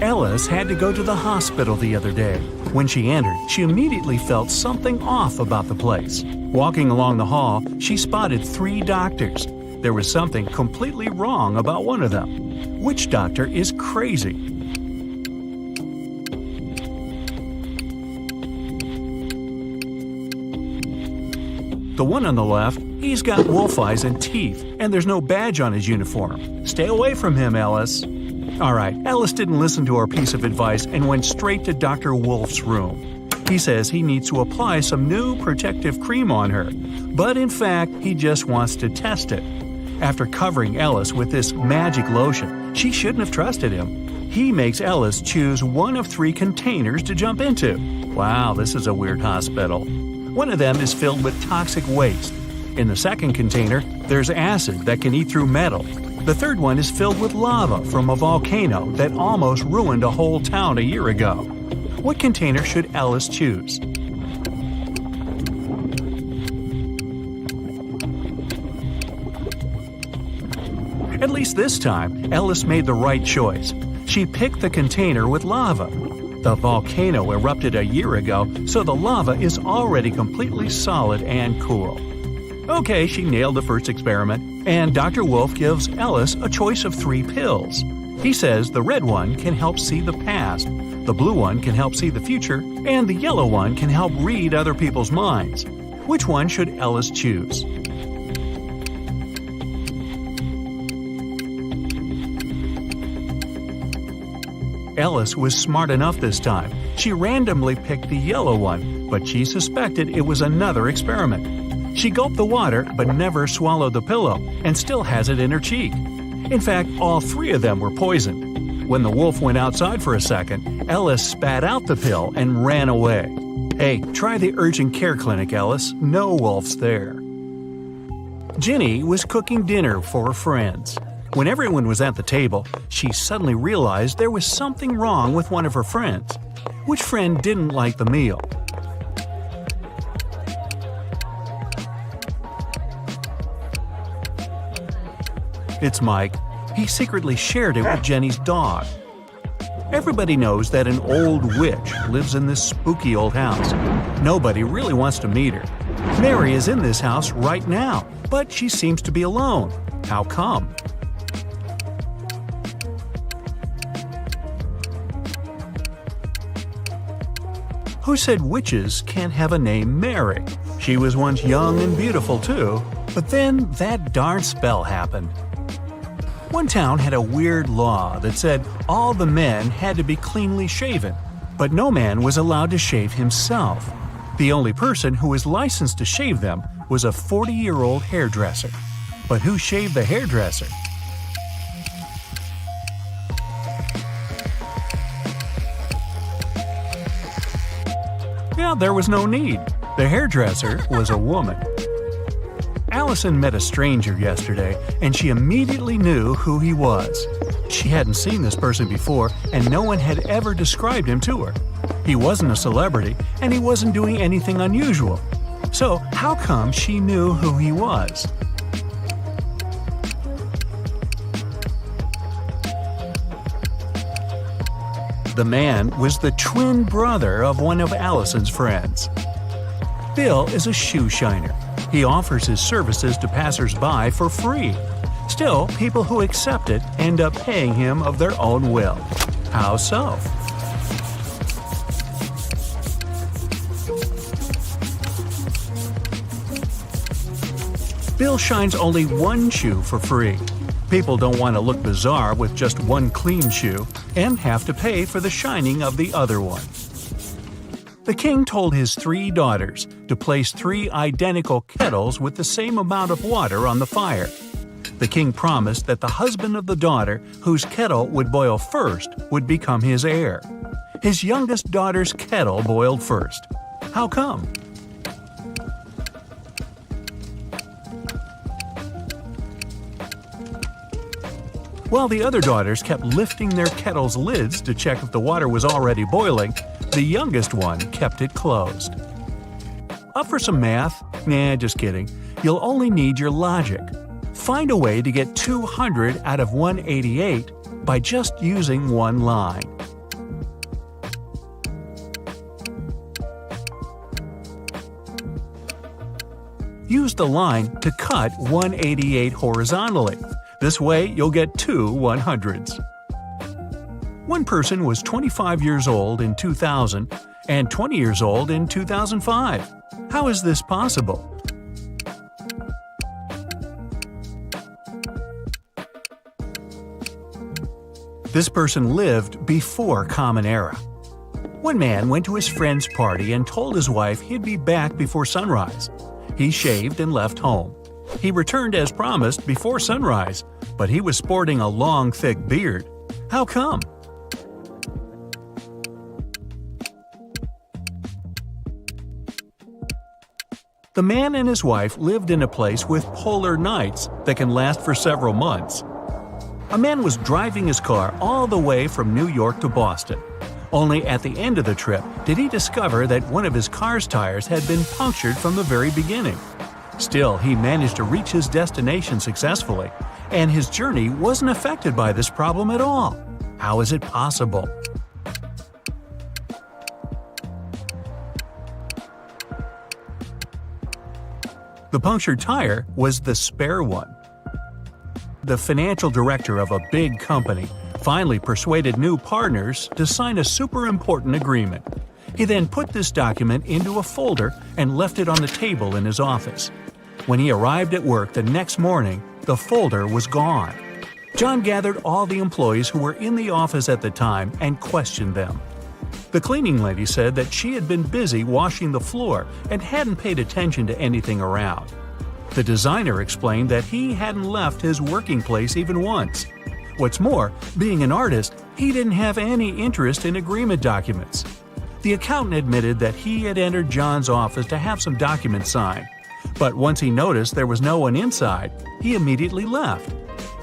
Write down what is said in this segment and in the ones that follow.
Ellis had to go to the hospital the other day. When she entered, she immediately felt something off about the place. Walking along the hall, she spotted 3 doctors. There was something completely wrong about one of them. Which doctor is crazy? The one on the left, he's got wolf eyes and teeth, and there's no badge on his uniform. Stay away from him, Ellis. Alright, Ellis didn't listen to our piece of advice and went straight to Dr. Wolf's room. He says he needs to apply some new protective cream on her, but in fact, he just wants to test it. After covering Ellis with this magic lotion, she shouldn't have trusted him. He makes Ellis choose one of 3 containers to jump into. Wow, this is a weird hospital. One of them is filled with toxic waste. In the second container, there's acid that can eat through metal. The third one is filled with lava from a volcano that almost ruined a whole town a year ago. What container should Ellis choose? At least this time, Ellis made the right choice. She picked the container with lava. The volcano erupted a year ago, so the lava is already completely solid and cool. Okay, she nailed the first experiment, and Dr. Wolf gives Ellis a choice of 3 pills. He says the red one can help see the past, the blue one can help see the future, and the yellow one can help read other people's minds. Which one should Ellis choose? Ellis was smart enough this time. She randomly picked the yellow one, but she suspected it was another experiment. She gulped the water but never swallowed the pillow and still has it in her cheek. In fact, all 3 of them were poisoned. When the wolf went outside for a second, Ellis spat out the pill and ran away. Hey, try the urgent care clinic, Ellis. No wolves there. Ginny was cooking dinner for her friends. When everyone was at the table, she suddenly realized there was something wrong with one of her friends. Which friend didn't like the meal? It's Mike. He secretly shared it with Jenny's dog. Everybody knows that an old witch lives in this spooky old house. Nobody really wants to meet her. Mary is in this house right now, but she seems to be alone. How come? Who said witches can't have a name Mary? She was once young and beautiful too, but then that darn spell happened. One town had a weird law that said all the men had to be cleanly shaven, but no man was allowed to shave himself. The only person who was licensed to shave them was a 40-year-old hairdresser. But who shaved the hairdresser? Yeah, there was no need. The hairdresser was a woman. Allison met a stranger yesterday, and she immediately knew who he was. She hadn't seen this person before, and no one had ever described him to her. He wasn't a celebrity, and he wasn't doing anything unusual. So how come she knew who he was? The man was the twin brother of one of Allison's friends. Bill is a shoe shiner. He offers his services to passers-by for free. Still, people who accept it end up paying him of their own will. How so? Bill shines only one shoe for free. People don't want to look bizarre with just one clean shoe and have to pay for the shining of the other one. The king told his 3 daughters to place 3 identical kettles with the same amount of water on the fire. The king promised that the husband of the daughter whose kettle would boil first would become his heir. His youngest daughter's kettle boiled first. How come? While the other daughters kept lifting their kettle's lids to check if the water was already boiling, the youngest one kept it closed. Up for some math? Nah, just kidding. You'll only need your logic. Find a way to get 200 out of 188 by just using one line. use the line to cut 188 horizontally. This way, you'll get two 100s. One person was 25 years old in 2000 and 20 years old in 2005. How is this possible? This person lived before Common Era. One man went to his friend's party and told his wife he'd be back before sunrise. He shaved and left home. He returned as promised before sunrise, but he was sporting a long, thick beard. How come? The man and his wife lived in a place with polar nights that can last for several months. A man was driving his car all the way from New York to Boston. Only at the end of the trip did he discover that one of his car's tires had been punctured from the very beginning. Still, he managed to reach his destination successfully, and his journey wasn't affected by this problem at all. How is it possible? The punctured tire was the spare one. The financial director of a big company finally persuaded new partners to sign a super important agreement. He then put this document into a folder and left it on the table in his office. When he arrived at work the next morning, the folder was gone. John gathered all the employees who were in the office at the time and questioned them. The cleaning lady said that she had been busy washing the floor and hadn't paid attention to anything around. The designer explained that he hadn't left his working place even once. What's more, being an artist, he didn't have any interest in agreement documents. The accountant admitted that he had entered John's office to have some documents signed, but once he noticed there was no one inside, he immediately left.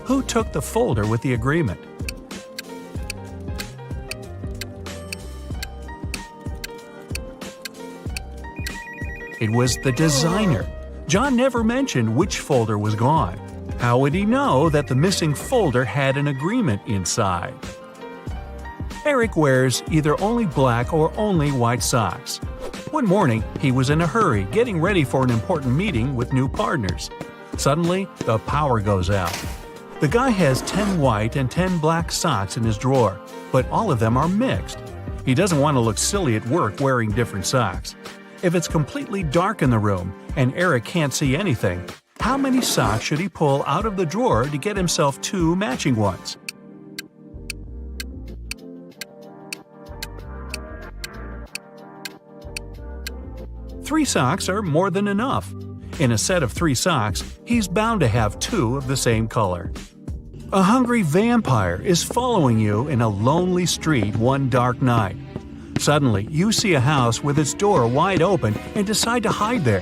Who took the folder with the agreement? It was the designer. John never mentioned which folder was gone. How would he know that the missing folder had an agreement inside? Eric wears either only black or only white socks. One morning, he was in a hurry getting ready for an important meeting with new partners. Suddenly, the power goes out. The guy has 10 white and 10 black socks in his drawer, but all of them are mixed. He doesn't want to look silly at work wearing different socks. If it's completely dark in the room and Eric can't see anything, how many socks should he pull out of the drawer to get himself two matching ones? Three socks are more than enough. In a set of 3 socks, he's bound to have 2 of the same color. A hungry vampire is following you in a lonely street one dark night. Suddenly, you see a house with its door wide open and decide to hide there.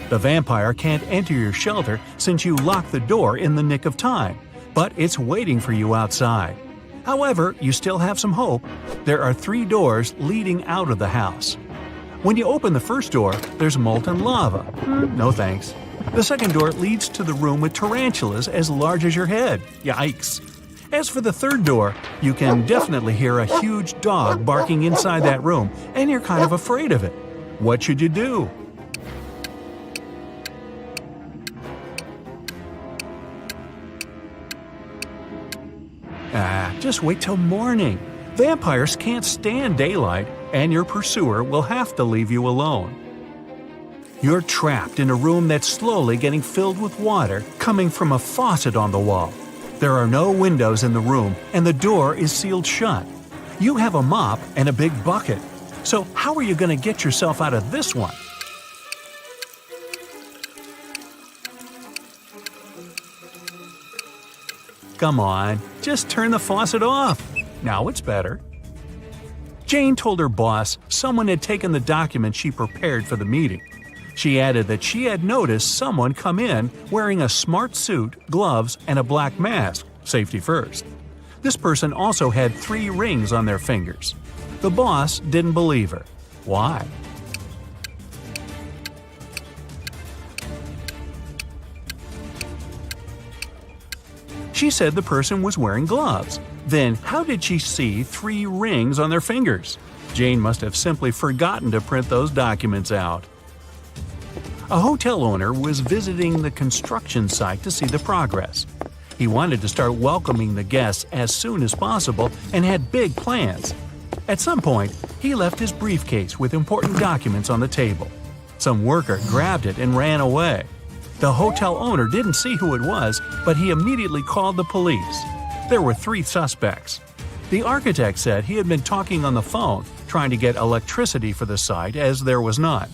The vampire can't enter your shelter since you locked the door in the nick of time, but it's waiting for you outside. However, you still have some hope. There are 3 doors leading out of the house. When you open the first door, there's molten lava. No thanks. The second door leads to the room with tarantulas as large as your head. Yikes. As for the third door, you can definitely hear a huge dog barking inside that room, and you're kind of afraid of it. What should you do? Just wait till morning. Vampires can't stand daylight, and your pursuer will have to leave you alone. You're trapped in a room that's slowly getting filled with water coming from a faucet on the wall. There are no windows in the room, and the door is sealed shut. You have a mop and a big bucket. So how are you going to get yourself out of this one? Come on, just turn the faucet off. Now it's better. Jane told her boss someone had taken the document she prepared for the meeting. She added that she had noticed someone come in wearing a smart suit, gloves, and a black mask, safety first. This person also had 3 rings on their fingers. The boss didn't believe her. Why? She said the person was wearing gloves. Then how did she see 3 rings on their fingers? Jane must have simply forgotten to print those documents out. A hotel owner was visiting the construction site to see the progress. He wanted to start welcoming the guests as soon as possible and had big plans. At some point, he left his briefcase with important documents on the table. Some worker grabbed it and ran away. The hotel owner didn't see who it was, but he immediately called the police. There were 3 suspects. The architect said he had been talking on the phone, trying to get electricity for the site as there was none.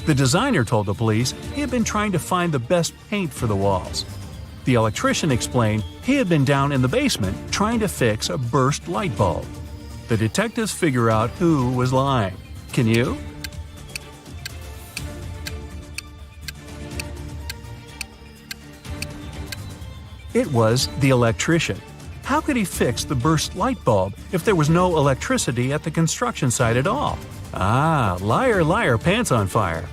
The designer told the police he had been trying to find the best paint for the walls. The electrician explained he had been down in the basement trying to fix a burst light bulb. The detectives figure out who was lying. Can you? It was the electrician. How could he fix the burst light bulb if there was no electricity at the construction site at all? Ah, liar, liar, pants on fire.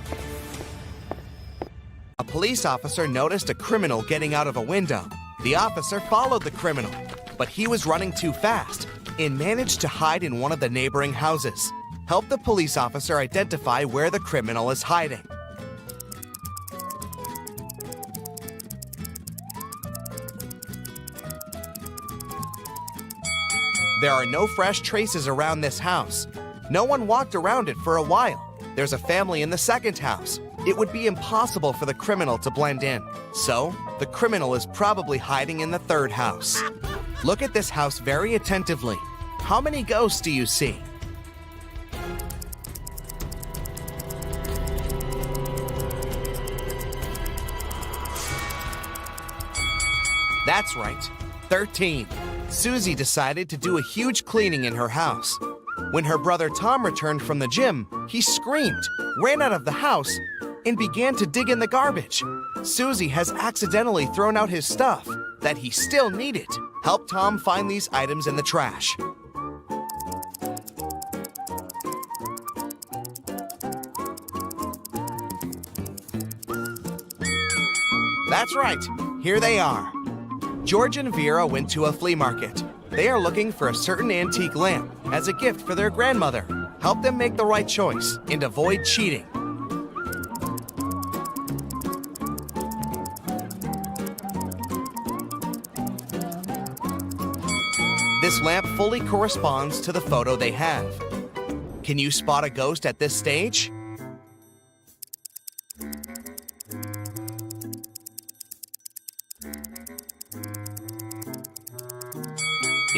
A police officer noticed a criminal getting out of a window. The officer followed the criminal, but he was running too fast and managed to hide in one of the neighboring houses. Help the police officer identify where the criminal is hiding. There are no fresh traces around this house. No one walked around it for a while. There's a family in the second house. It would be impossible for the criminal to blend in. So, the criminal is probably hiding in the third house. Look at this house very attentively. How many ghosts do you see? That's right, 13. Susie decided to do a huge cleaning in her house. When her brother Tom returned from the gym, he screamed, ran out of the house, and began to dig in the garbage. Susie has accidentally thrown out his stuff that he still needed. Help Tom find these items in the trash. That's right, here they are. George and Vera went to a flea market. They are looking for a certain antique lamp as a gift for their grandmother. Help them make the right choice and avoid cheating. This lamp fully corresponds to the photo they have. Can you spot a ghost at this stage?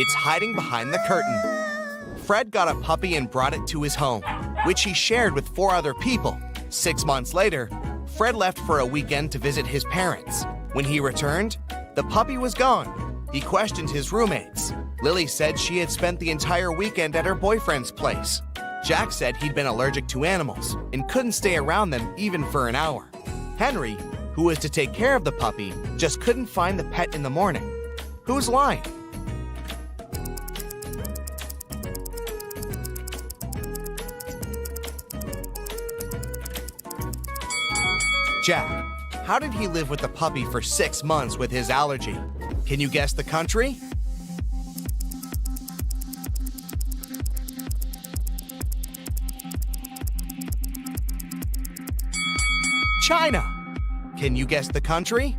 It's hiding behind the curtain. Fred got a puppy and brought it to his home, which he shared with 4 other people. 6 months later, Fred left for a weekend to visit his parents. When he returned, the puppy was gone. He questioned his roommates. Lily said she had spent the entire weekend at her boyfriend's place. Jack said he'd been allergic to animals and couldn't stay around them even for an hour. Henry, who was to take care of the puppy, just couldn't find the pet in the morning. Who's lying? Jack. How did he live with the puppy for 6 months with his allergy? Can you guess the country? China. Can you guess the country?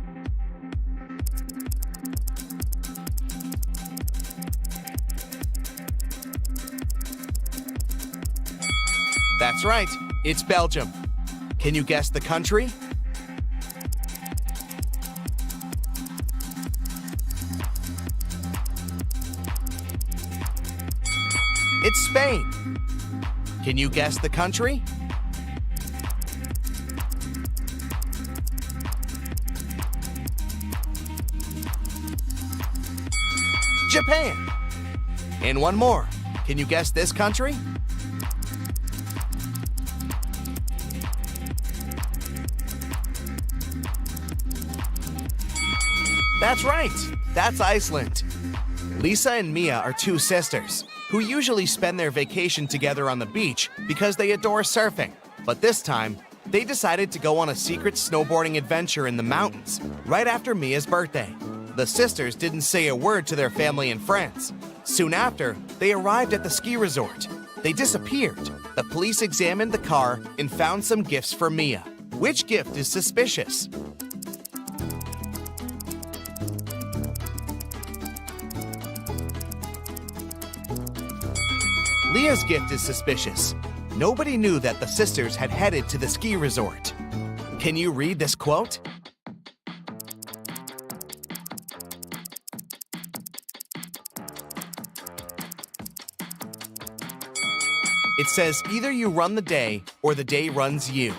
That's right, it's Belgium. Can you guess the country? It's Spain. Can you guess the country? Japan. And one more. Can you guess this country? That's right. That's Iceland. Lisa and Mia are 2 sisters who usually spend their vacation together on the beach because they adore surfing. But this time, they decided to go on a secret snowboarding adventure in the mountains right after Mia's birthday. The sisters didn't say a word to their family and friends. Soon after, they arrived at the ski resort. They disappeared. The police examined the car and found some gifts for Mia. Which gift is suspicious? Leah's gift is suspicious. Nobody knew that the sisters had headed to the ski resort. Can you read this quote? It says, either you run the day or the day runs you.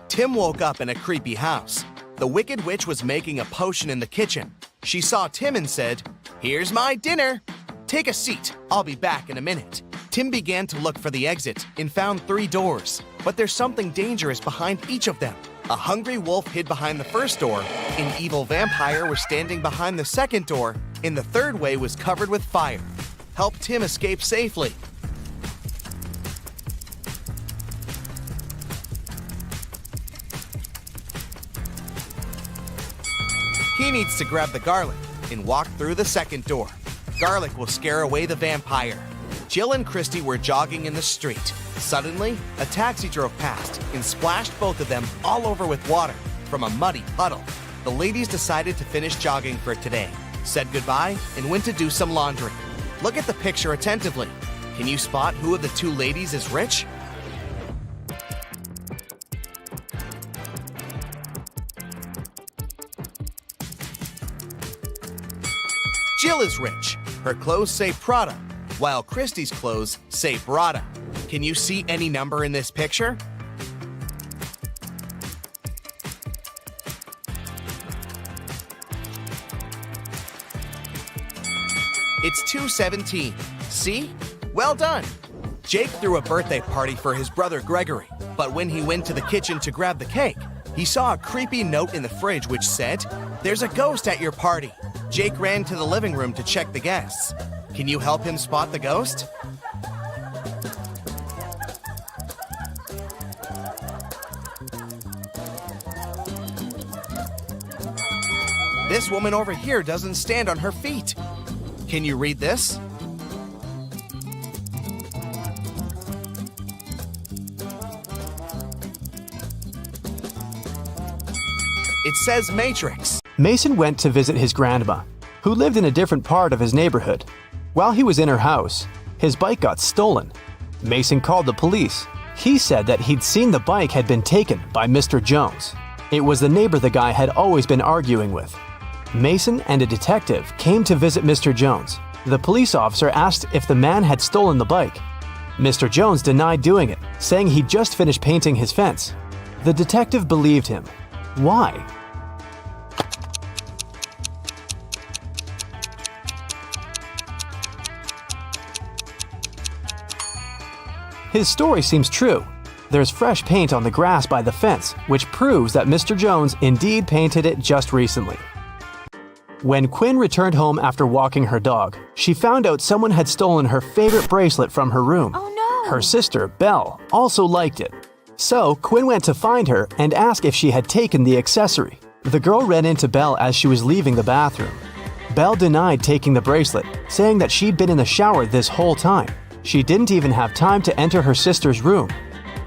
Tim woke up in a creepy house. The Wicked Witch was making a potion in the kitchen. She saw Tim and said, "Here's my dinner. Take a seat, I'll be back in a minute." Tim began to look for the exit and found 3 doors, but there's something dangerous behind each of them. A hungry wolf hid behind the first door, an evil vampire was standing behind the second door, and the third way was covered with fire. Help Tim escape safely. He needs to grab the garlic and walk through the second door. Garlic will scare away the vampire. Jill and Christy were jogging in the street. Suddenly, a taxi drove past and splashed both of them all over with water from a muddy puddle. The ladies decided to finish jogging for today, said goodbye, and went to do some laundry. Look at the picture attentively. Can you spot who of the 2 ladies is rich? Jill is rich. Her clothes say Prada, while Christy's clothes say Brada. Can you see any number in this picture? It's 217. See? Well done. Jake threw a birthday party for his brother Gregory, but when he went to the kitchen to grab the cake, he saw a creepy note in the fridge which said, "There's a ghost at your party." Jake ran to the living room to check the guests. Can you help him spot the ghost? This woman over here doesn't stand on her feet. Can you read this? It says Matrix. Mason went to visit his grandma, who lived in a different part of his neighborhood. While he was in her house, his bike got stolen. Mason called the police. He said that he'd seen the bike had been taken by Mr. Jones. It was the neighbor the guy had always been arguing with. Mason and a detective came to visit Mr. Jones. The police officer asked if the man had stolen the bike. Mr. Jones denied doing it, saying he'd just finished painting his fence. The detective believed him. Why? His story seems true. There's fresh paint on the grass by the fence, which proves that Mr. Jones indeed painted it just recently. When Quinn returned home after walking her dog, she found out someone had stolen her favorite bracelet from her room. Oh no! Her sister, Belle, also liked it. So Quinn went to find her and asked if she had taken the accessory. The girl ran into Belle as she was leaving the bathroom. Belle denied taking the bracelet, saying that she'd been in the shower this whole time. She didn't even have time to enter her sister's room.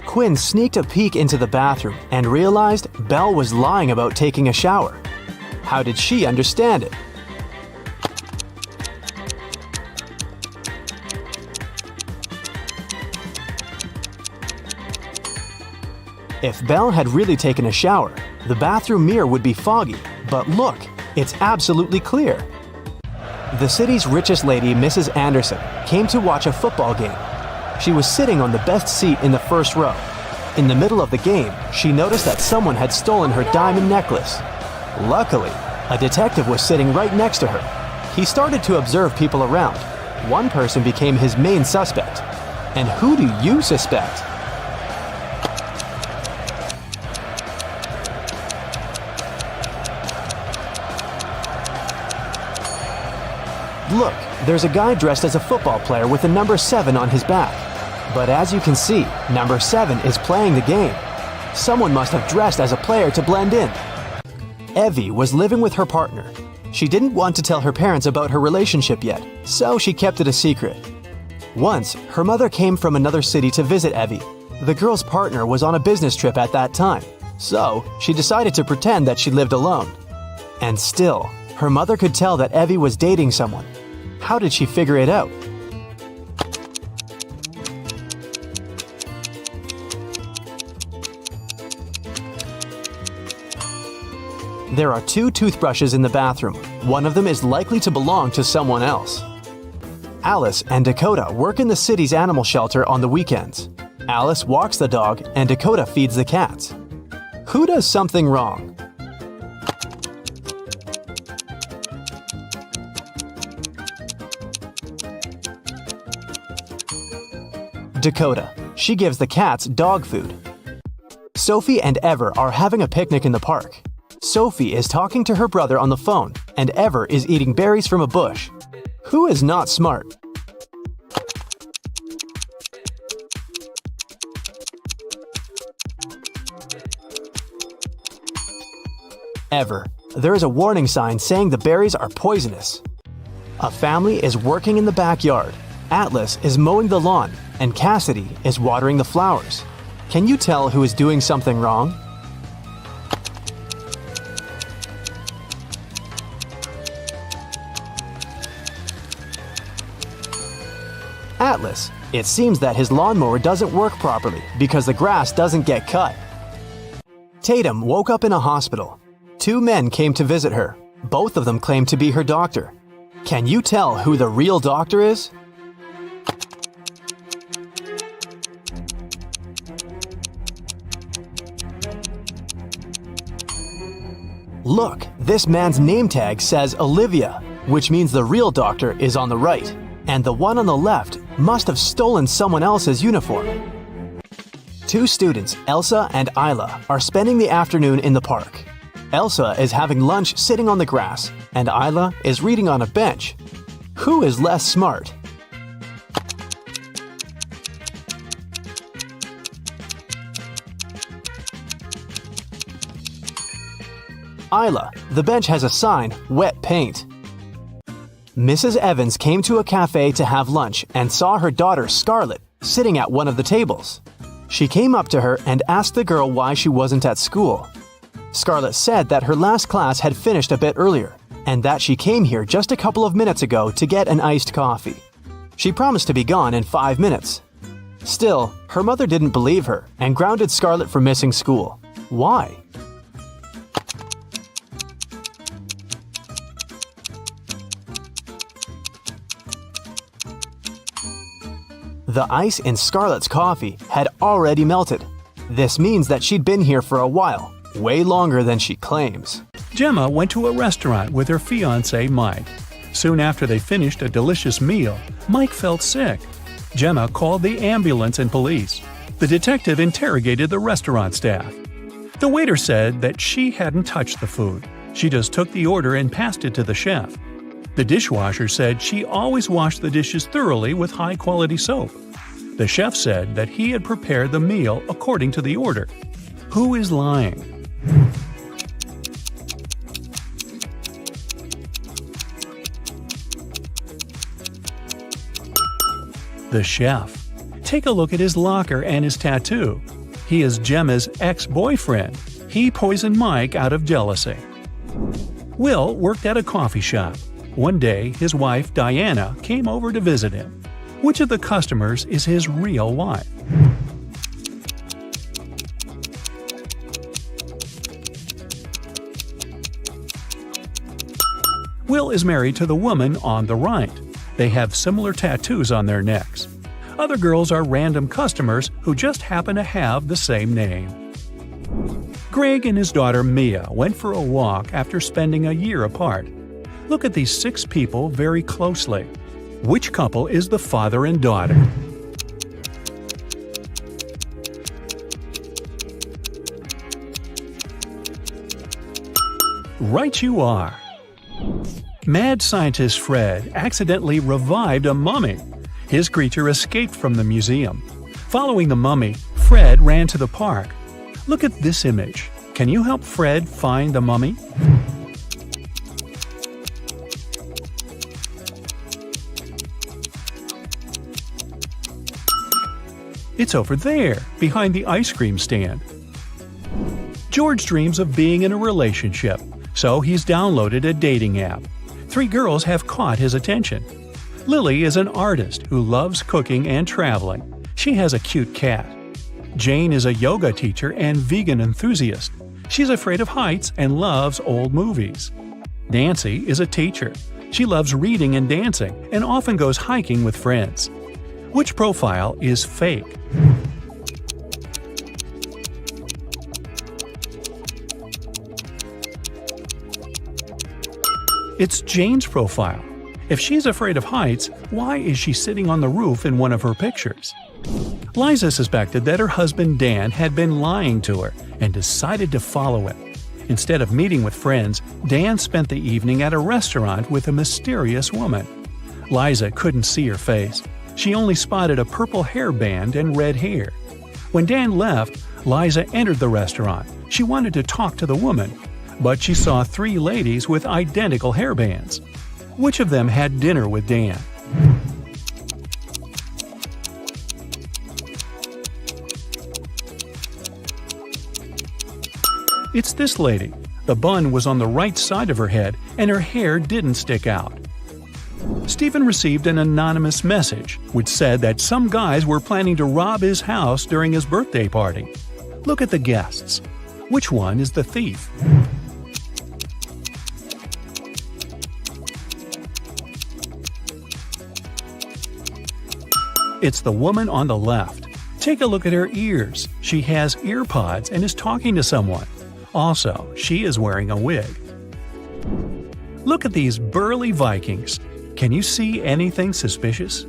Quinn sneaked a peek into the bathroom and realized Belle was lying about taking a shower. How did she understand it? If Belle had really taken a shower, the bathroom mirror would be foggy, but look, it's absolutely clear. The city's richest lady, Mrs. Anderson, came to watch a football game. She was sitting on the best seat in the first row. In the middle of the game, she noticed that someone had stolen her diamond necklace. Luckily, a detective was sitting right next to her. He started to observe people around. One person became his main suspect. And who do you suspect? Look, there's a guy dressed as a football player with the number 7 on his back. But as you can see, number 7 is playing the game. Someone must have dressed as a player to blend in. Evie was living with her partner. She didn't want to tell her parents about her relationship yet, so she kept it a secret. Once, her mother came from another city to visit Evie. The girl's partner was on a business trip at that time. So, she decided to pretend that she lived alone. And still, her mother could tell that Evie was dating someone. How did she figure it out? There are 2 toothbrushes in the bathroom. One of them is likely to belong to someone else. Alice and Dakota work in the city's animal shelter on the weekends. Alice walks the dog and Dakota feeds the cats. Who does something wrong? Dakota. She gives the cats dog food. Sophie and Ever are having a picnic in the park. Sophie is talking to her brother on the phone, and Ever is eating berries from a bush. Who is not smart? Ever. There is a warning sign saying the berries are poisonous. A family is working in the backyard. Atlas is mowing the lawn, and Cassidy is watering the flowers. Can you tell who is doing something wrong? Atlas. It seems that his lawnmower doesn't work properly because the grass doesn't get cut. Tatum woke up in a hospital. 2 men came to visit her. Both of them claim to be her doctor. Can you tell who the real doctor is? Look, this man's name tag says Olivia, which means the real doctor is on the right, and the one on the left must have stolen someone else's uniform. 2 students, Elsa and Isla, are spending the afternoon in the park. Elsa is having lunch sitting on the grass, and Isla is reading on a bench. Who is less smart? Isla. The bench has a sign, wet paint. Mrs. Evans came to a cafe to have lunch and saw her daughter Scarlett sitting at one of the tables. She came up to her and asked the girl why she wasn't at school. Scarlett said that her last class had finished a bit earlier and that she came here just a couple of minutes ago to get an iced coffee. She promised to be gone in 5 minutes. Still, her mother didn't believe her and grounded Scarlett for missing school. Why? The ice in Scarlett's coffee had already melted. This means that she'd been here for a while, way longer than she claims. Gemma went to a restaurant with her fiancé Mike. Soon after they finished a delicious meal, Mike felt sick. Gemma called the ambulance and police. The detective interrogated the restaurant staff. The waiter said that she hadn't touched the food. She just took the order and passed it to the chef. The dishwasher said she always washed the dishes thoroughly with high-quality soap. The chef said that he had prepared the meal according to the order. Who is lying? The chef. Take a look at his locker and his tattoo. He is Gemma's ex-boyfriend. He poisoned Mike out of jealousy. Will worked at a coffee shop. One day, his wife, Diana, came over to visit him. Which of the customers is his real wife? Will is married to the woman on the right. They have similar tattoos on their necks. Other girls are random customers who just happen to have the same name. Greg and his daughter Mia went for a walk after spending a year apart. Look at these 6 people very closely. Which couple is the father and daughter? Right you are! Mad scientist Fred accidentally revived a mummy. His creature escaped from the museum. Following the mummy, Fred ran to the park. Look at this image. Can you help Fred find the mummy? It's over there, behind the ice cream stand. George dreams of being in a relationship, so he's downloaded a dating app. 3 girls have caught his attention. Lily is an artist who loves cooking and traveling. She has a cute cat. Jane is a yoga teacher and vegan enthusiast. She's afraid of heights and loves old movies. Nancy is a teacher. She loves reading and dancing and often goes hiking with friends. Which profile is fake? It's Jane's profile. If she's afraid of heights, why is she sitting on the roof in one of her pictures? Liza suspected that her husband Dan had been lying to her and decided to follow him. Instead of meeting with friends, Dan spent the evening at a restaurant with a mysterious woman. Liza couldn't see her face. She only spotted a purple hairband and red hair. When Dan left, Liza entered the restaurant. She wanted to talk to the woman, but she saw 3 ladies with identical hairbands. Which of them had dinner with Dan? It's this lady. The bun was on the right side of her head and her hair didn't stick out. Stephen received an anonymous message which said that some guys were planning to rob his house during his birthday party. Look at the guests. Which one is the thief? It's the woman on the left. Take a look at her ears. She has ear pods and is talking to someone. Also, she is wearing a wig. Look at these burly Vikings. Can you see anything suspicious?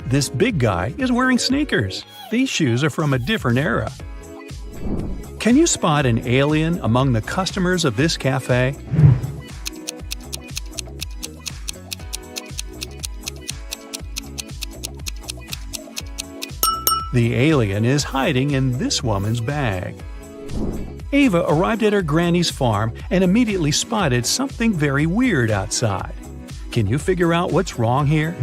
This big guy is wearing sneakers. These shoes are from a different era. Can you spot an alien among the customers of this cafe? The alien is hiding in this woman's bag. Ava arrived at her granny's farm and immediately spotted something very weird outside. Can you figure out what's wrong here?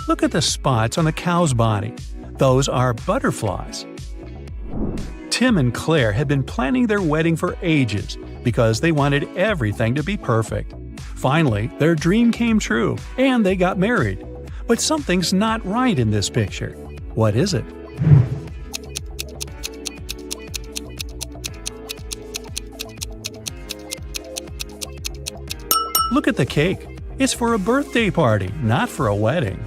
Look at the spots on the cow's body. Those are butterflies. Tim and Claire had been planning their wedding for ages because they wanted everything to be perfect. Finally, their dream came true, and they got married. But something's not right in this picture. What is it? Look at the cake. It's for a birthday party, not for a wedding.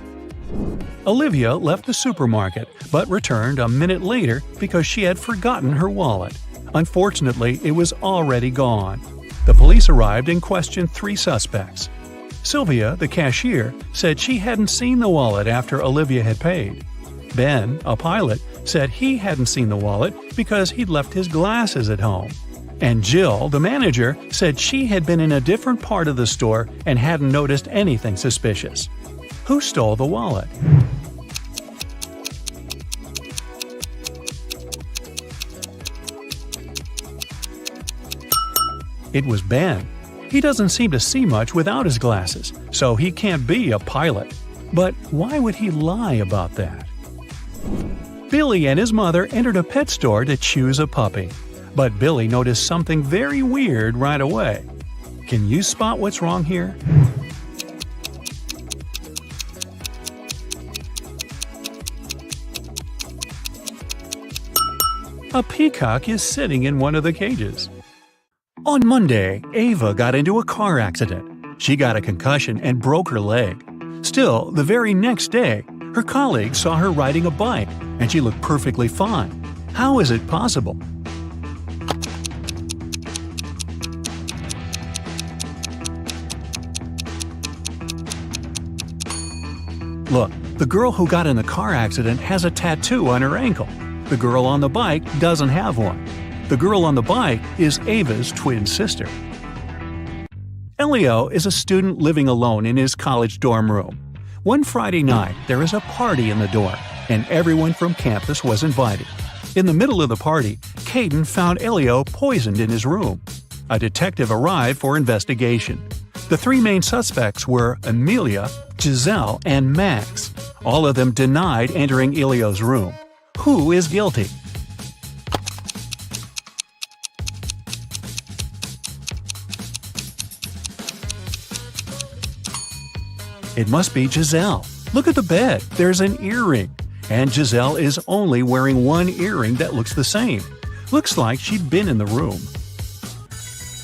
Olivia left the supermarket, but returned a minute later because she had forgotten her wallet. Unfortunately, it was already gone. The police arrived and questioned 3 suspects. Sylvia, the cashier, said she hadn't seen the wallet after Olivia had paid. Ben, a pilot, said he hadn't seen the wallet because he'd left his glasses at home. And Jill, the manager, said she had been in a different part of the store and hadn't noticed anything suspicious. Who stole the wallet? It was Ben. He doesn't seem to see much without his glasses, so he can't be a pilot. But why would he lie about that? Billy and his mother entered a pet store to choose a puppy. But Billy noticed something very weird right away. Can you spot what's wrong here? A peacock is sitting in one of the cages. On Monday, Ava got into a car accident. She got a concussion and broke her leg. Still, the very next day, her colleagues saw her riding a bike, and she looked perfectly fine. How is it possible? Look, the girl who got in the car accident has a tattoo on her ankle. The girl on the bike doesn't have one. The girl on the bike is Ava's twin sister. Elio is a student living alone in his college dorm room. One Friday night, there is a party in the dorm, and everyone from campus was invited. In the middle of the party, Caden found Elio poisoned in his room. A detective arrived for investigation. The three main suspects were Amelia, Giselle, and Max. All of them denied entering Elio's room. Who is guilty? It must be Giselle. Look at the bed. There's an earring. And Giselle is only wearing one earring that looks the same. Looks like she'd been in the room.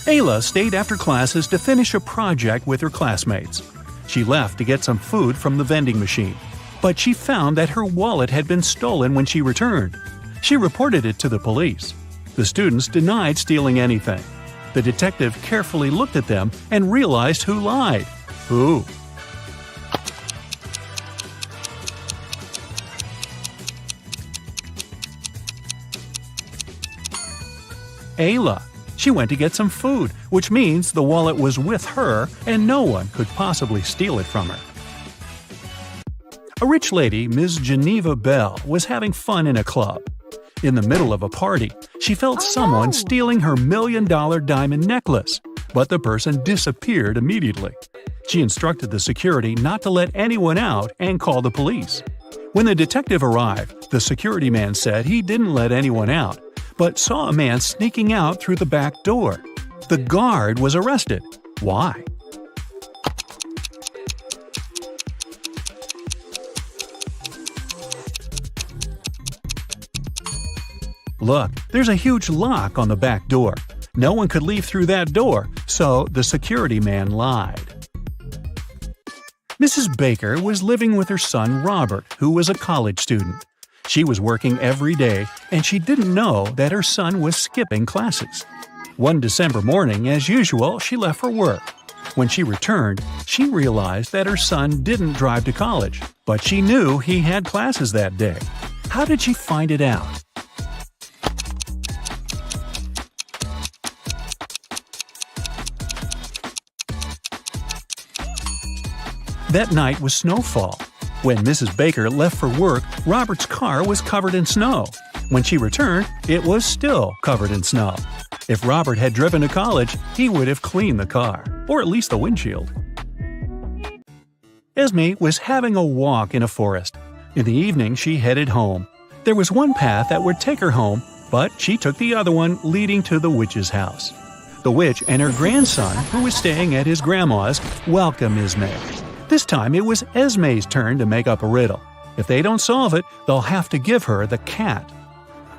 Ayla stayed after classes to finish a project with her classmates. She left to get some food from the vending machine, but she found that her wallet had been stolen when she returned. She reported it to the police. The students denied stealing anything. The detective carefully looked at them and realized who lied. Who? Ayla. She went to get some food, which means the wallet was with her and no one could possibly steal it from her. A rich lady, Ms. Geneva Bell, was having fun in a club. In the middle of a party, she felt someone stealing her $1 million diamond necklace, but the person disappeared immediately. She instructed the security not to let anyone out and call the police. When the detective arrived, the security man said he didn't let anyone out, but saw a man sneaking out through the back door. The guard was arrested. Why? Look, there's a huge lock on the back door. No one could leave through that door, so the security man lied. Mrs. Baker was living with her son Robert, who was a college student. She was working every day, and she didn't know that her son was skipping classes. One December morning, as usual, she left for work. When she returned, she realized that her son didn't drive to college, but she knew he had classes that day. How did she find it out? That night was snowfall. When Mrs. Baker left for work, Robert's car was covered in snow. When she returned, it was still covered in snow. If Robert had driven to college, he would have cleaned the car, or at least the windshield. Esme was having a walk in a forest. In the evening, she headed home. There was one path that would take her home, but she took the other one leading to the witch's house. The witch and her grandson, who was staying at his grandma's, welcomed Esme. This time it was Esme's turn to make up a riddle. If they don't solve it, they'll have to give her the cat.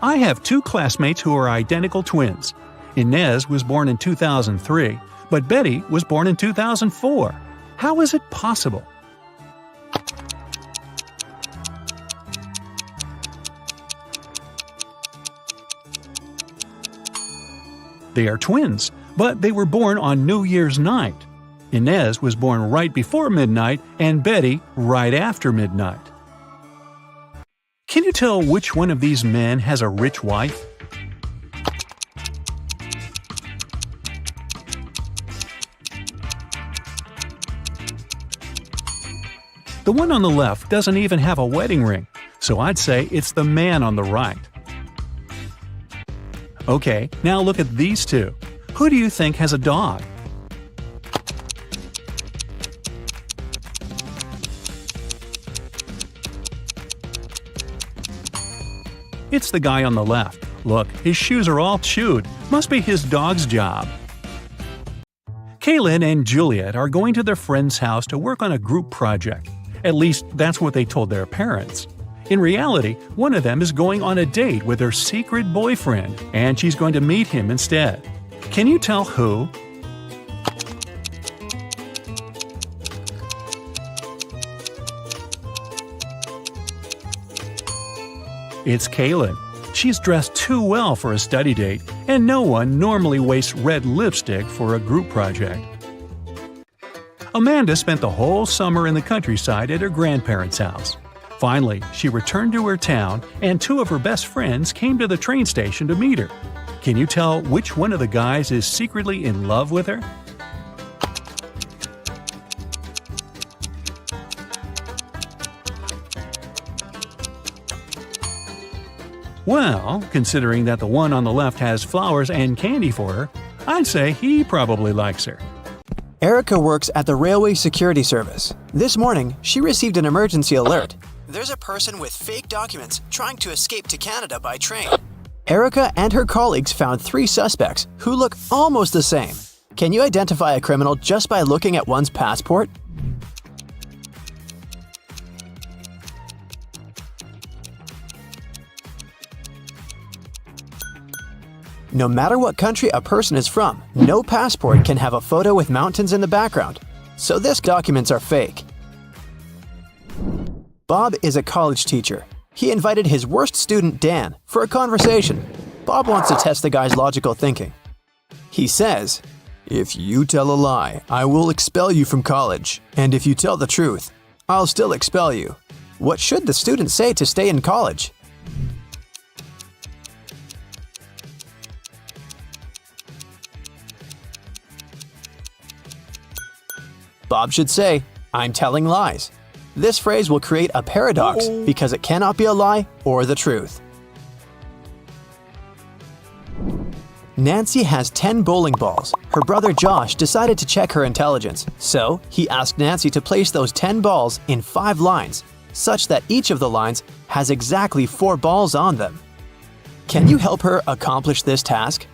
I have two classmates who are identical twins. Inez was born in 2003, but Betty was born in 2004. How is it possible? They are twins, but they were born on New Year's night. Inez was born right before midnight and Betty right after midnight. Can you tell which one of these men has a rich wife? The one on the left doesn't even have a wedding ring, so I'd say it's the man on the right. Okay, now look at these two. Who do you think has a dog? It's the guy on the left. Look, his shoes are all chewed. Must be his dog's job. Kaylin and Juliet are going to their friend's house to work on a group project. At least, that's what they told their parents. In reality, one of them is going on a date with her secret boyfriend, and she's going to meet him instead. Can you tell who? It's Kaylin. She's dressed too well for a study date, and no one normally wastes red lipstick for a group project. Amanda spent the whole summer in the countryside at her grandparents' house. Finally, she returned to her town, and two of her best friends came to the train station to meet her. Can you tell which one of the guys is secretly in love with her? Well, considering that the one on the left has flowers and candy for her, I'd say he probably likes her. Erica works at the Railway Security Service. This morning, she received an emergency alert. There's a person with fake documents trying to escape to Canada by train. Erica and her colleagues found 3 suspects who look almost the same. Can you identify a criminal just by looking at one's passport? No matter what country a person is from, no passport can have a photo with mountains in the background, so these documents are fake. Bob is a college teacher. He invited his worst student, Dan, for a conversation. Bob wants to test the guy's logical thinking. He says, "If you tell a lie, I will expel you from college, and if you tell the truth, I'll still expel you." What should the student say to stay in college? Bob should say, "I'm telling lies." This phrase will create a paradox because it cannot be a lie or the truth. Nancy has 10 bowling balls. Her brother Josh decided to check her intelligence, so he asked Nancy to place those 10 balls in 5 lines, such that each of the lines has exactly 4 balls on them. Can you help her accomplish this task?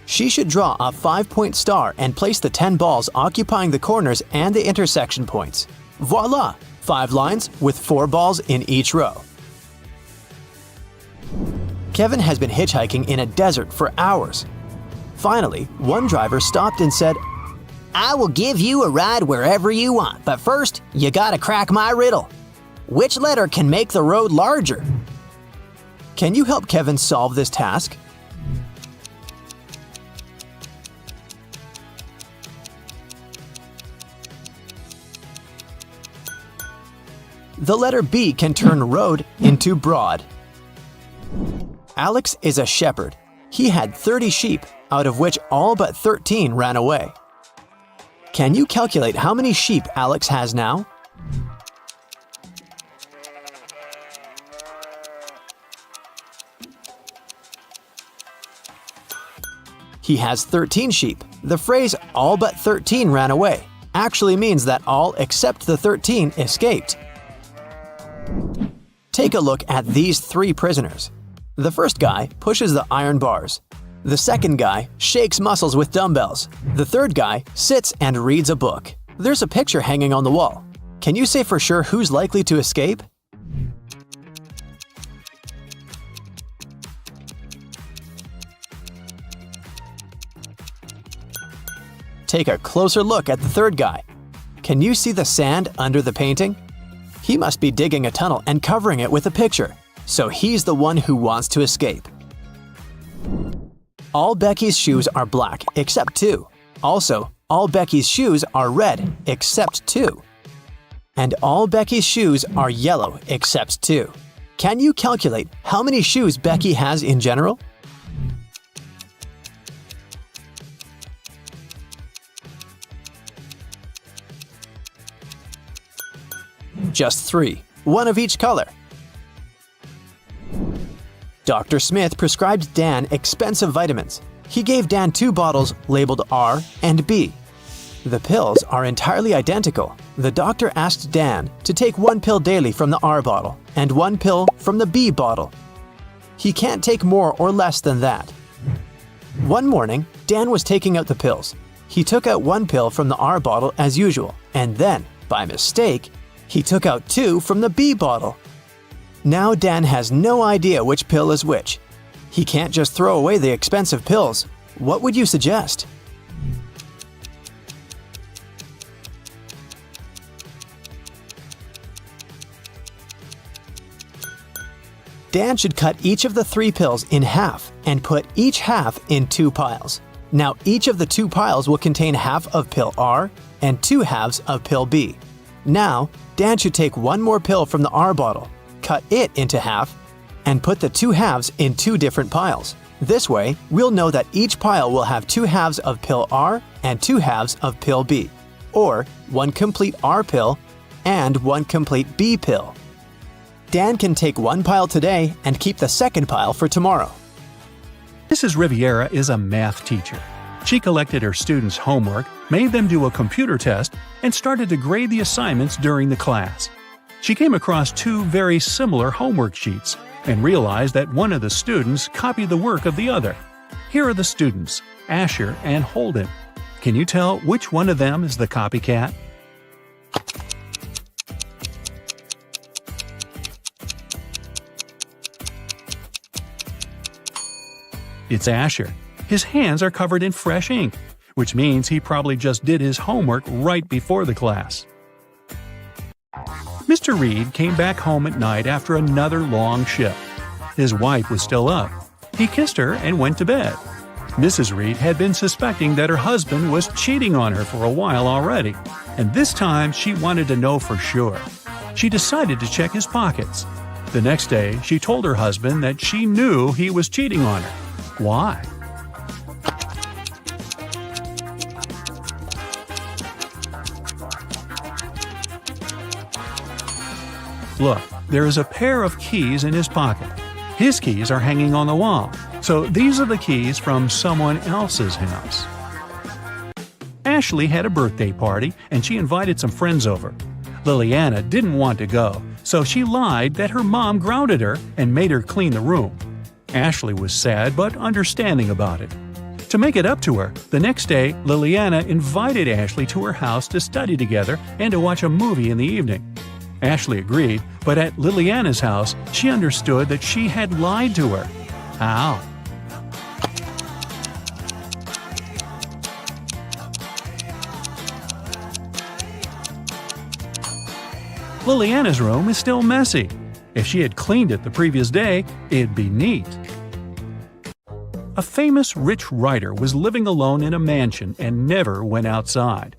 She should draw a 5-point star and place the 10 balls occupying the corners and the intersection points. Voila! 5 lines with 4 balls in each row. Kevin has been hitchhiking in a desert for hours. Finally, one driver stopped and said, "I will give you a ride wherever you want, but first, you gotta crack my riddle. Which letter can make the road larger?" Can you help Kevin solve this task? The letter B can turn road into broad. Alex is a shepherd. He had 30 sheep, out of which all but 13 ran away. Can you calculate how many sheep Alex has now? He has 13 sheep. The phrase "all but 13 ran away" actually means that all except the 13 escaped. Take a look at these 3 prisoners. The first guy pushes the iron bars. The second guy shakes muscles with dumbbells. The third guy sits and reads a book. There's a picture hanging on the wall. Can you say for sure who's likely to escape? Take a closer look at the third guy. Can you see the sand under the painting? He must be digging a tunnel and covering it with a picture, so he's the one who wants to escape. All Becky's shoes are black except 2. Also, all Becky's shoes are red except 2. And all Becky's shoes are yellow except 2. Can you calculate how many shoes Becky has in general? Just 3, one of each color. Dr. Smith prescribed Dan expensive vitamins. He gave Dan 2 bottles labeled R and B. The pills are entirely identical. The doctor asked Dan to take 1 pill daily from the R bottle and 1 pill from the B bottle. He can't take more or less than that. One morning, Dan was taking out the pills. He took out 1 pill from the R bottle as usual, and then, by mistake, he took out 2 from the B bottle. Now Dan has no idea which pill is which. He can't just throw away the expensive pills. What would you suggest? Dan should cut each of the 3 pills in half and put each half in 2 piles. Now each of the 2 piles will contain half of pill R and 2 halves of pill B. Now, Dan should take 1 more pill from the R bottle, cut it into half, and put the 2 halves in 2 different piles. This way, we'll know that each pile will have 2 halves of pill R and 2 halves of pill B, or 1 complete R pill and 1 complete B pill. Dan can take 1 pile today and keep the second pile for tomorrow. Mrs. Riviera is a math teacher. She collected her students' homework, made them do a computer test, and started to grade the assignments during the class. She came across 2 very similar homework sheets and realized that one of the students copied the work of the other. Here are the students, Asher and Holden. Can you tell which one of them is the copycat? It's Asher. His hands are covered in fresh ink, which means he probably just did his homework right before the class. Mr. Reed came back home at night after another long shift. His wife was still up. He kissed her and went to bed. Mrs. Reed had been suspecting that her husband was cheating on her for a while already, and this time she wanted to know for sure. She decided to check his pockets. The next day, she told her husband that she knew he was cheating on her. Why? Look, there is a pair of keys in his pocket. His keys are hanging on the wall, so these are the keys from someone else's house. Ashley had a birthday party and she invited some friends over. Liliana didn't want to go, so she lied that her mom grounded her and made her clean the room. Ashley was sad but understanding about it. To make it up to her, the next day Liliana invited Ashley to her house to study together and to watch a movie in the evening. Ashley agreed, but at Liliana's house, she understood that she had lied to her. How? Liliana's room is still messy. If she had cleaned it the previous day, it'd be neat. A famous rich writer was living alone in a mansion and never went outside.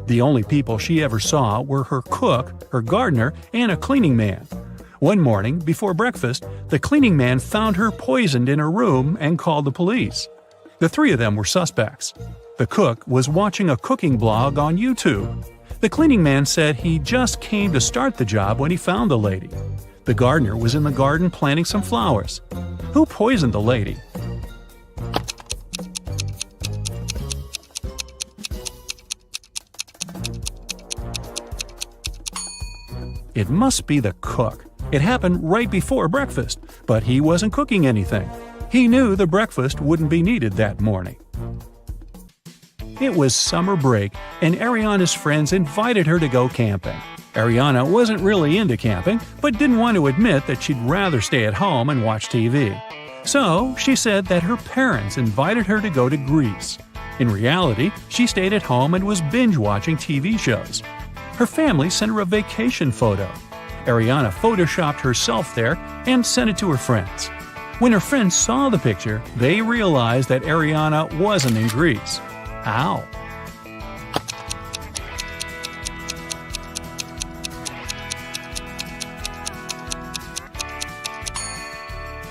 The only people she ever saw were her cook, her gardener, and a cleaning man. One morning, before breakfast, the cleaning man found her poisoned in her room and called the police. The 3 of them were suspects. The cook was watching a cooking blog on YouTube. The cleaning man said he just came to start the job when he found the lady. The gardener was in the garden planting some flowers. Who poisoned the lady? It must be the cook. It happened right before breakfast, but he wasn't cooking anything. He knew the breakfast wouldn't be needed that morning. It was summer break, and Ariana's friends invited her to go camping. Ariana wasn't really into camping, but didn't want to admit that she'd rather stay at home and watch TV. So she said that her parents invited her to go to Greece. In reality, she stayed at home and was binge-watching TV shows. Her family sent her a vacation photo. Ariana photoshopped herself there and sent it to her friends. When her friends saw the picture, they realized that Ariana wasn't in Greece. How?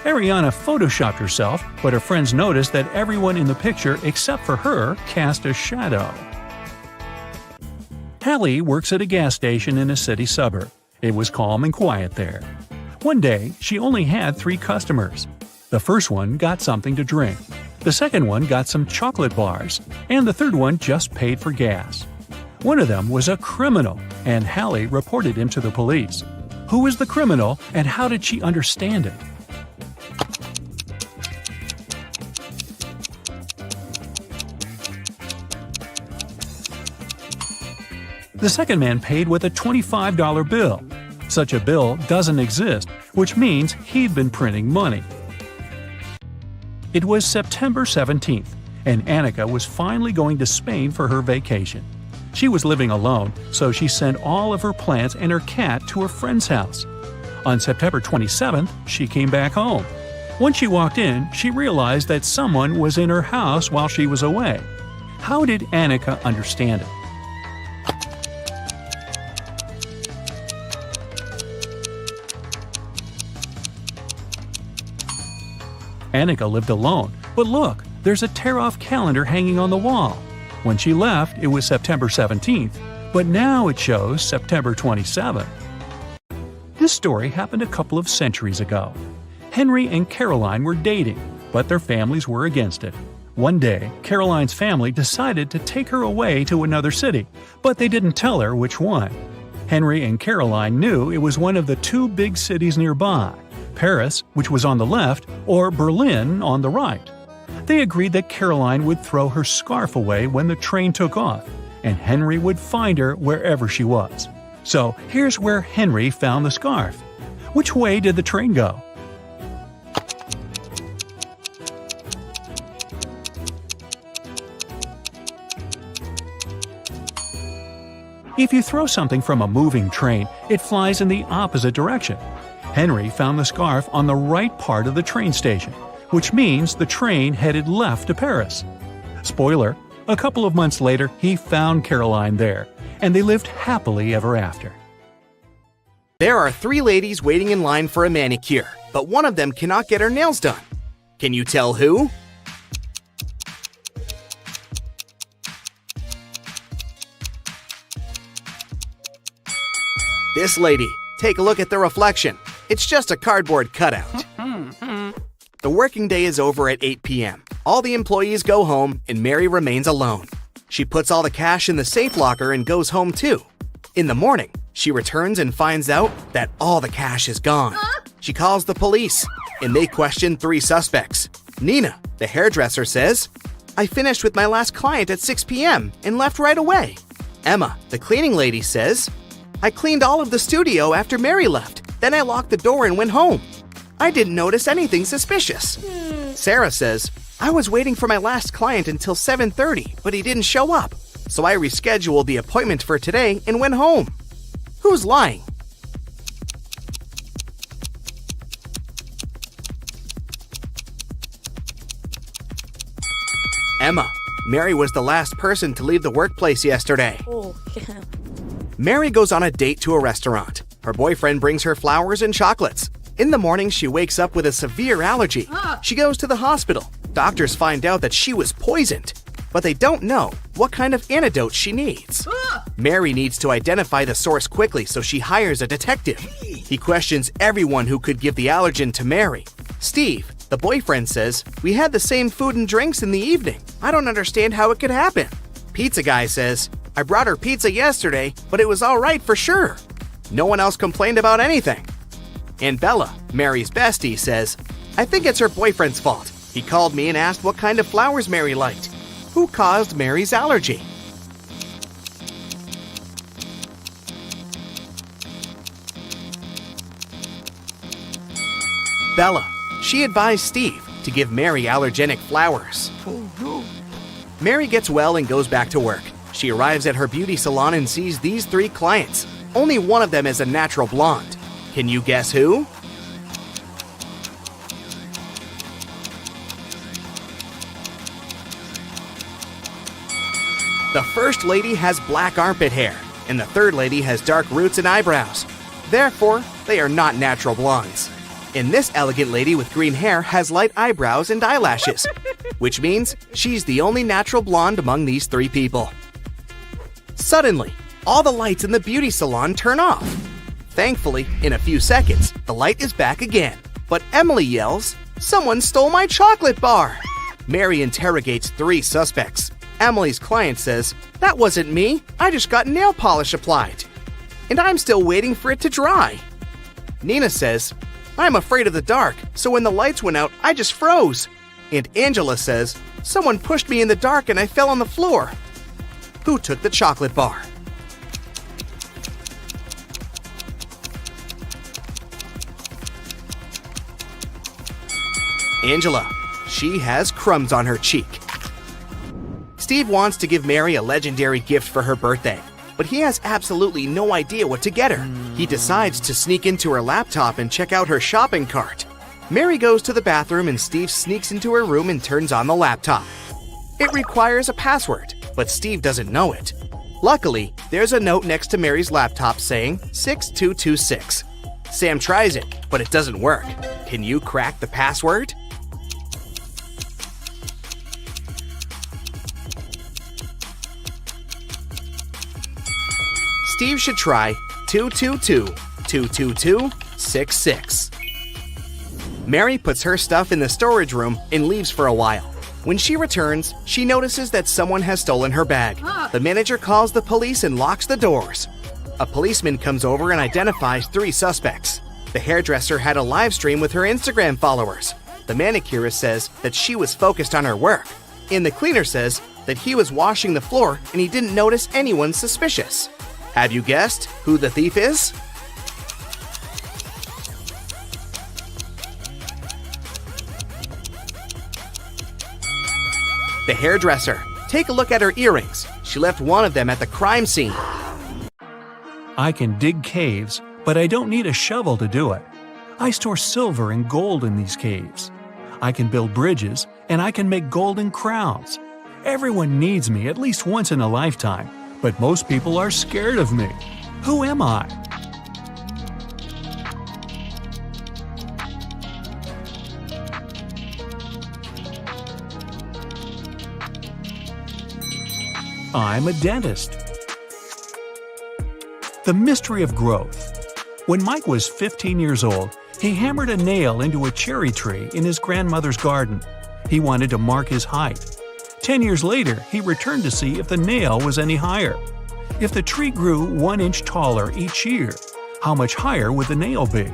Ariana photoshopped herself, but her friends noticed that everyone in the picture except for her cast a shadow. Hallie works at a gas station in a city suburb. It was calm and quiet there. One day, she only had 3 customers. The first one got something to drink. The second one got some chocolate bars. And the third one just paid for gas. One of them was a criminal, and Hallie reported him to the police. Who was the criminal, and how did she understand it? The second man paid with a $25 bill. Such a bill doesn't exist, which means he'd been printing money. It was September 17th, and Annika was finally going to Spain for her vacation. She was living alone, so she sent all of her plants and her cat to her friend's house. On September 27th, she came back home. When she walked in, she realized that someone was in her house while she was away. How did Annika understand it? Annika lived alone, but look, there's a tear-off calendar hanging on the wall. When she left, it was September 17th, but now it shows September 27th. This story happened a couple of centuries ago. Henry and Caroline were dating, but their families were against it. One day, Caroline's family decided to take her away to another city, but they didn't tell her which one. Henry and Caroline knew it was one of the two big cities nearby, Paris, which was on the left, or Berlin on the right. They agreed that Caroline would throw her scarf away when the train took off, and Henry would find her wherever she was. So here's where Henry found the scarf. Which way did the train go? If you throw something from a moving train, it flies in the opposite direction. Henry found the scarf on the right part of the train station, which means the train headed left to Paris. Spoiler, a couple of months later he found Caroline there, and they lived happily ever after. There are 3 ladies waiting in line for a manicure, but one of them cannot get her nails done. Can you tell who? This lady. Take a look at the reflection. It's just a cardboard cutout. The working day is over at 8 p.m. All the employees go home, and Mary remains alone. She puts all the cash in the safe locker and goes home too. In the morning, she returns and finds out that all the cash is gone. She calls the police, and they question 3 suspects. Nina, the hairdresser, says, "I finished with my last client at 6 p.m. and left right away." Emma, the cleaning lady, says, "I cleaned all of the studio after Mary left. Then I locked the door and went home. I didn't notice anything suspicious." Sarah says, "I was waiting for my last client until 7:30, but he didn't show up. So I rescheduled the appointment for today and went home." Who's lying? Emma. Mary was the last person to leave the workplace yesterday. Mary goes on a date to a restaurant. Her boyfriend brings her flowers and chocolates. In the morning, she wakes up with a severe allergy. She goes to the hospital. Doctors find out that she was poisoned, but they don't know what kind of antidote she needs. Mary needs to identify the source quickly, so she hires a detective. He questions everyone who could give the allergen to Mary. Steve, the boyfriend, says, "We had the same food and drinks in the evening. I don't understand how it could happen." Pizza guy says, "I brought her pizza yesterday, but it was all right for sure. No one else complained about anything." And Bella, Mary's bestie, says, "I think it's her boyfriend's fault. He called me and asked what kind of flowers Mary liked. Who caused Mary's allergy?" Bella. She advised Steve to give Mary allergenic flowers. Mary gets well and goes back to work. She arrives at her beauty salon and sees these 3 clients. Only one of them is a natural blonde. Can you guess who? The first lady has black armpit hair, and the third lady has dark roots and eyebrows. Therefore, they are not natural blondes. And this elegant lady with green hair has light eyebrows and eyelashes, which means she's the only natural blonde among these 3 people. Suddenly, all the lights in the beauty salon turn off. Thankfully, in a few seconds, the light is back again. But Emily yells, "Someone stole my chocolate bar!" Mary interrogates 3 suspects. Emily's client says, "That wasn't me. I just got nail polish applied. And I'm still waiting for it to dry." Nina says, "I'm afraid of the dark, so when the lights went out, I just froze." And Angela says, "Someone pushed me in the dark and I fell on the floor." Who took the chocolate bar? Angela. She has crumbs on her cheek. Steve wants to give Mary a legendary gift for her birthday, but he has absolutely no idea what to get her. He decides to sneak into her laptop and check out her shopping cart. Mary goes to the bathroom and Steve sneaks into her room and turns on the laptop. It requires a password, but Steve doesn't know it. Luckily, there's a note next to Mary's laptop saying 6226. Sam tries it, but it doesn't work. Can you crack the password? Steve should try 222-222-66. Mary puts her stuff in the storage room and leaves for a while. When she returns, she notices that someone has stolen her bag. The manager calls the police and locks the doors. A policeman comes over and identifies 3 suspects. The hairdresser had a live stream with her Instagram followers. The manicurist says that she was focused on her work. And the cleaner says that he was washing the floor and he didn't notice anyone suspicious. Have you guessed who the thief is? The hairdresser. Take a look at her earrings. She left one of them at the crime scene. I can dig caves, but I don't need a shovel to do it. I store silver and gold in these caves. I can build bridges, and I can make golden crowns. Everyone needs me at least once in a lifetime, but most people are scared of me. Who am I? I'm a dentist. The mystery of growth. When Mike was 15 years old, he hammered a nail into a cherry tree in his grandmother's garden. He wanted to mark his height. 10 years later, he returned to see if the nail was any higher. If the tree grew 1 inch taller each year, how much higher would the nail be?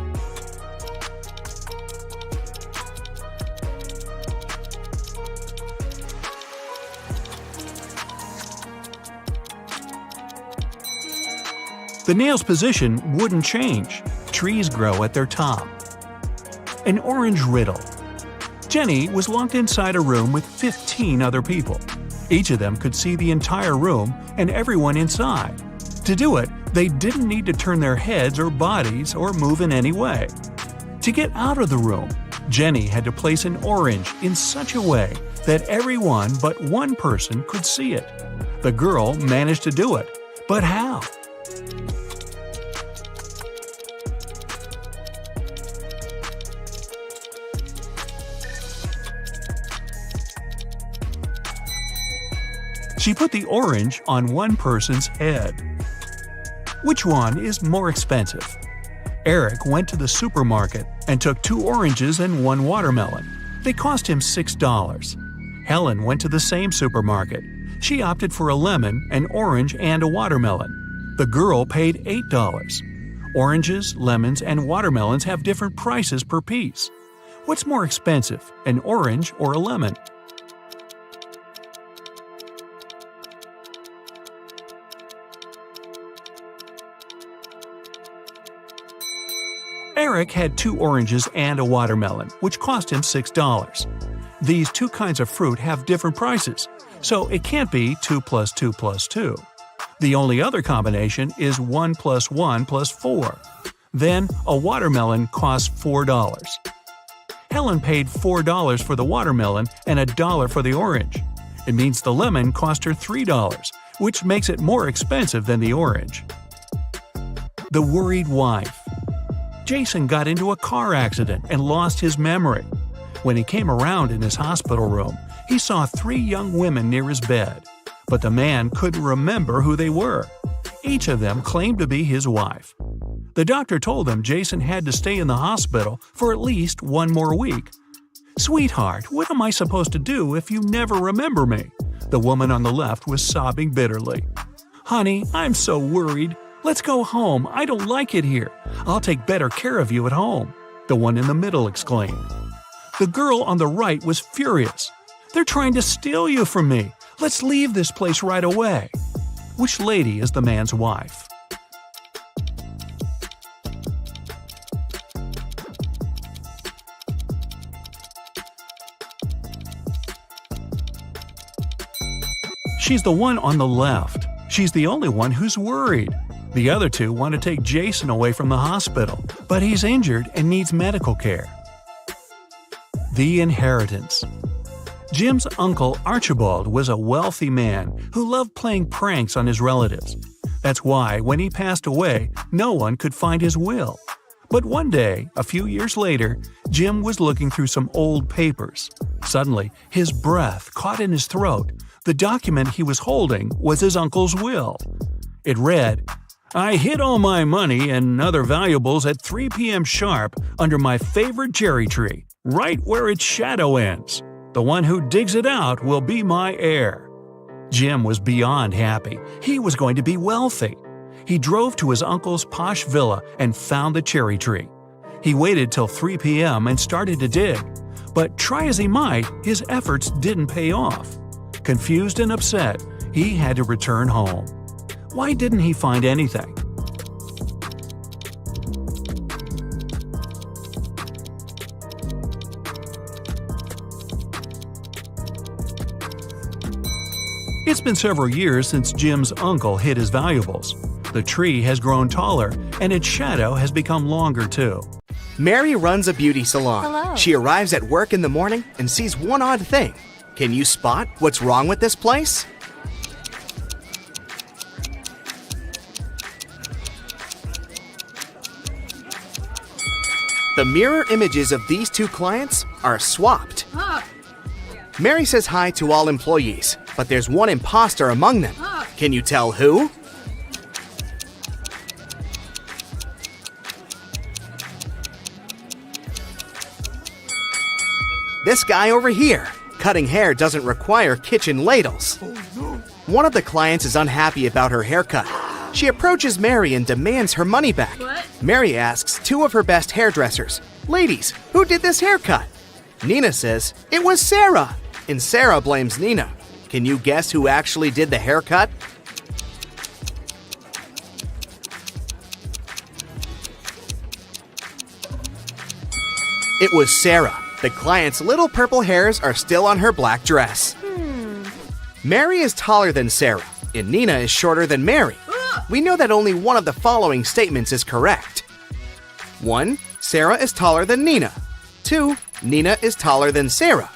The nail's position wouldn't change. Trees grow at their top. An orange riddle. Jenny was locked inside a room with 15 other people. Each of them could see the entire room and everyone inside. To do it, they didn't need to turn their heads or bodies or move in any way. To get out of the room, Jenny had to place an orange in such a way that everyone but one person could see it. The girl managed to do it, but how? She put the orange on one person's head. Which one is more expensive? Eric went to the supermarket and took 2 oranges and 1 watermelon. They cost him $6. Helen went to the same supermarket. She opted for a lemon, an orange, and a watermelon. The girl paid $8. Oranges, lemons, and watermelons have different prices per piece. What's more expensive, an orange or a lemon? Eric had 2 oranges and a watermelon, which cost him $6. These 2 kinds of fruit have different prices, so it can't be 2 + 2 + 2. The only other combination is 1 + 1 + 4. Then, a watermelon costs $4. Helen paid $4 for the watermelon and $1 for the orange. It means the lemon cost her $3, which makes it more expensive than the orange. The worried wife. Jason got into a car accident and lost his memory. When he came around in his hospital room, he saw 3 young women near his bed, but the man couldn't remember who they were. Each of them claimed to be his wife. The doctor told him Jason had to stay in the hospital for at least 1 more week. "Sweetheart, what am I supposed to do if you never remember me?" The woman on the left was sobbing bitterly. "Honey, I'm so worried. Let's go home. I don't like it here. I'll take better care of you at home," the one in the middle exclaimed. The girl on the right was furious. "They're trying to steal you from me. Let's leave this place right away." Which lady is the man's wife? She's the one on the left. She's the only one who's worried. The other 2 want to take Jason away from the hospital, but he's injured and needs medical care. The inheritance. Jim's uncle Archibald was a wealthy man who loved playing pranks on his relatives. That's why, when he passed away, no one could find his will. But one day, a few years later, Jim was looking through some old papers. Suddenly, his breath caught in his throat. The document he was holding was his uncle's will. It read, I hid all my money and other valuables at 3 p.m. sharp under my favorite cherry tree, right where its shadow ends. The one who digs it out will be my heir." Jim was beyond happy. He was going to be wealthy. He drove to his uncle's posh villa and found the cherry tree. He waited till 3 p.m. and started to dig. But try as he might, his efforts didn't pay off. Confused and upset, he had to return home. Why didn't he find anything? It's been several years since Jim's uncle hid his valuables. The tree has grown taller, and its shadow has become longer too. Mary runs a beauty salon. Hello. She arrives at work in the morning and sees one odd thing. Can you spot what's wrong with this place? The mirror images of these two clients are swapped. Mary says hi to all employees, but there's one imposter among them. Can you tell who? This guy over here. Cutting hair doesn't require kitchen ladles. One of the clients is unhappy about her haircut. She approaches Mary and demands her money back. Mary asks two of her best hairdressers, "Ladies, who did this haircut?" Nina says, "It was Sarah." And Sarah blames Nina. Can you guess who actually did the haircut? It was Sarah. The client's little purple hairs are still on her black dress. Mary is taller than Sarah, and Nina is shorter than Mary. We know that only one of the following statements is correct. 1. Sarah is taller than Nina. 2. Nina is taller than Sarah.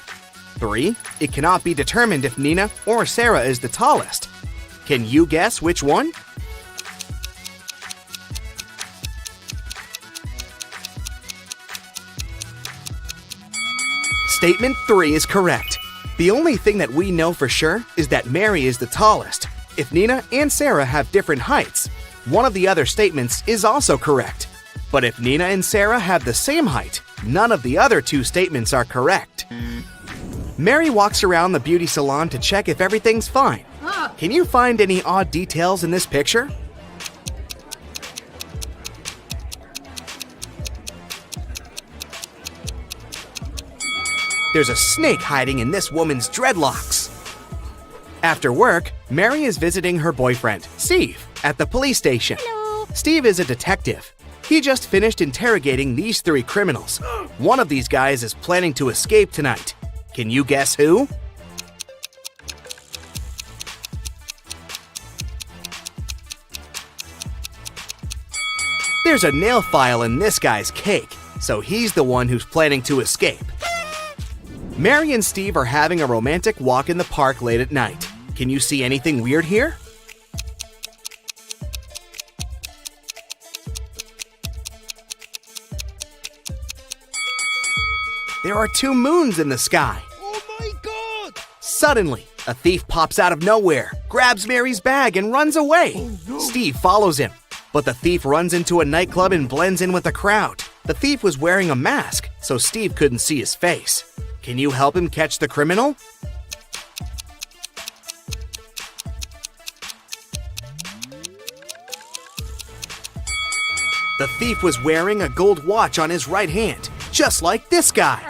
3. It cannot be determined if Nina or Sarah is the tallest. Can you guess which one? Statement 3 is correct. The only thing that we know for sure is that Mary is the tallest. If Nina and Sarah have different heights, one of the other statements is also correct. But if Nina and Sarah have the same height, none of the other two statements are correct. Mary walks around the beauty salon to check if everything's fine. Can you find any odd details in this picture? There's a snake hiding in this woman's dreadlocks. After work, Mary is visiting her boyfriend, Steve, at the police station. Hello. Steve is a detective. He just finished interrogating these 3 criminals. One of these guys is planning to escape tonight. Can you guess who? There's a nail file in this guy's cake, so he's the one who's planning to escape. Mary and Steve are having a romantic walk in the park late at night. Can you see anything weird here? There are 2 moons in the sky. Oh my god! Suddenly, a thief pops out of nowhere, grabs Mary's bag, and runs away. Oh, no. Steve follows him, but the thief runs into a nightclub and blends in with the crowd. The thief was wearing a mask, so Steve couldn't see his face. Can you help him catch the criminal? The thief was wearing a gold watch on his right hand, just like this guy.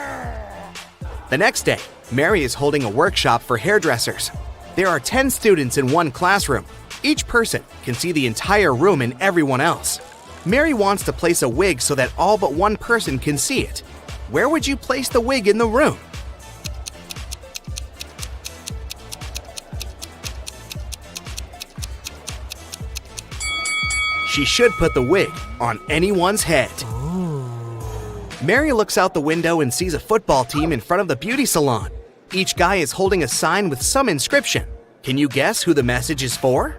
The next day, Mary is holding a workshop for hairdressers. There are 10 students in one classroom. Each person can see the entire room and everyone else. Mary wants to place a wig so that all but one person can see it. Where would you place the wig in the room? She should put the wig on anyone's head. Mary looks out the window and sees a football team in front of the beauty salon. Each guy is holding a sign with some inscription. Can you guess who the message is for?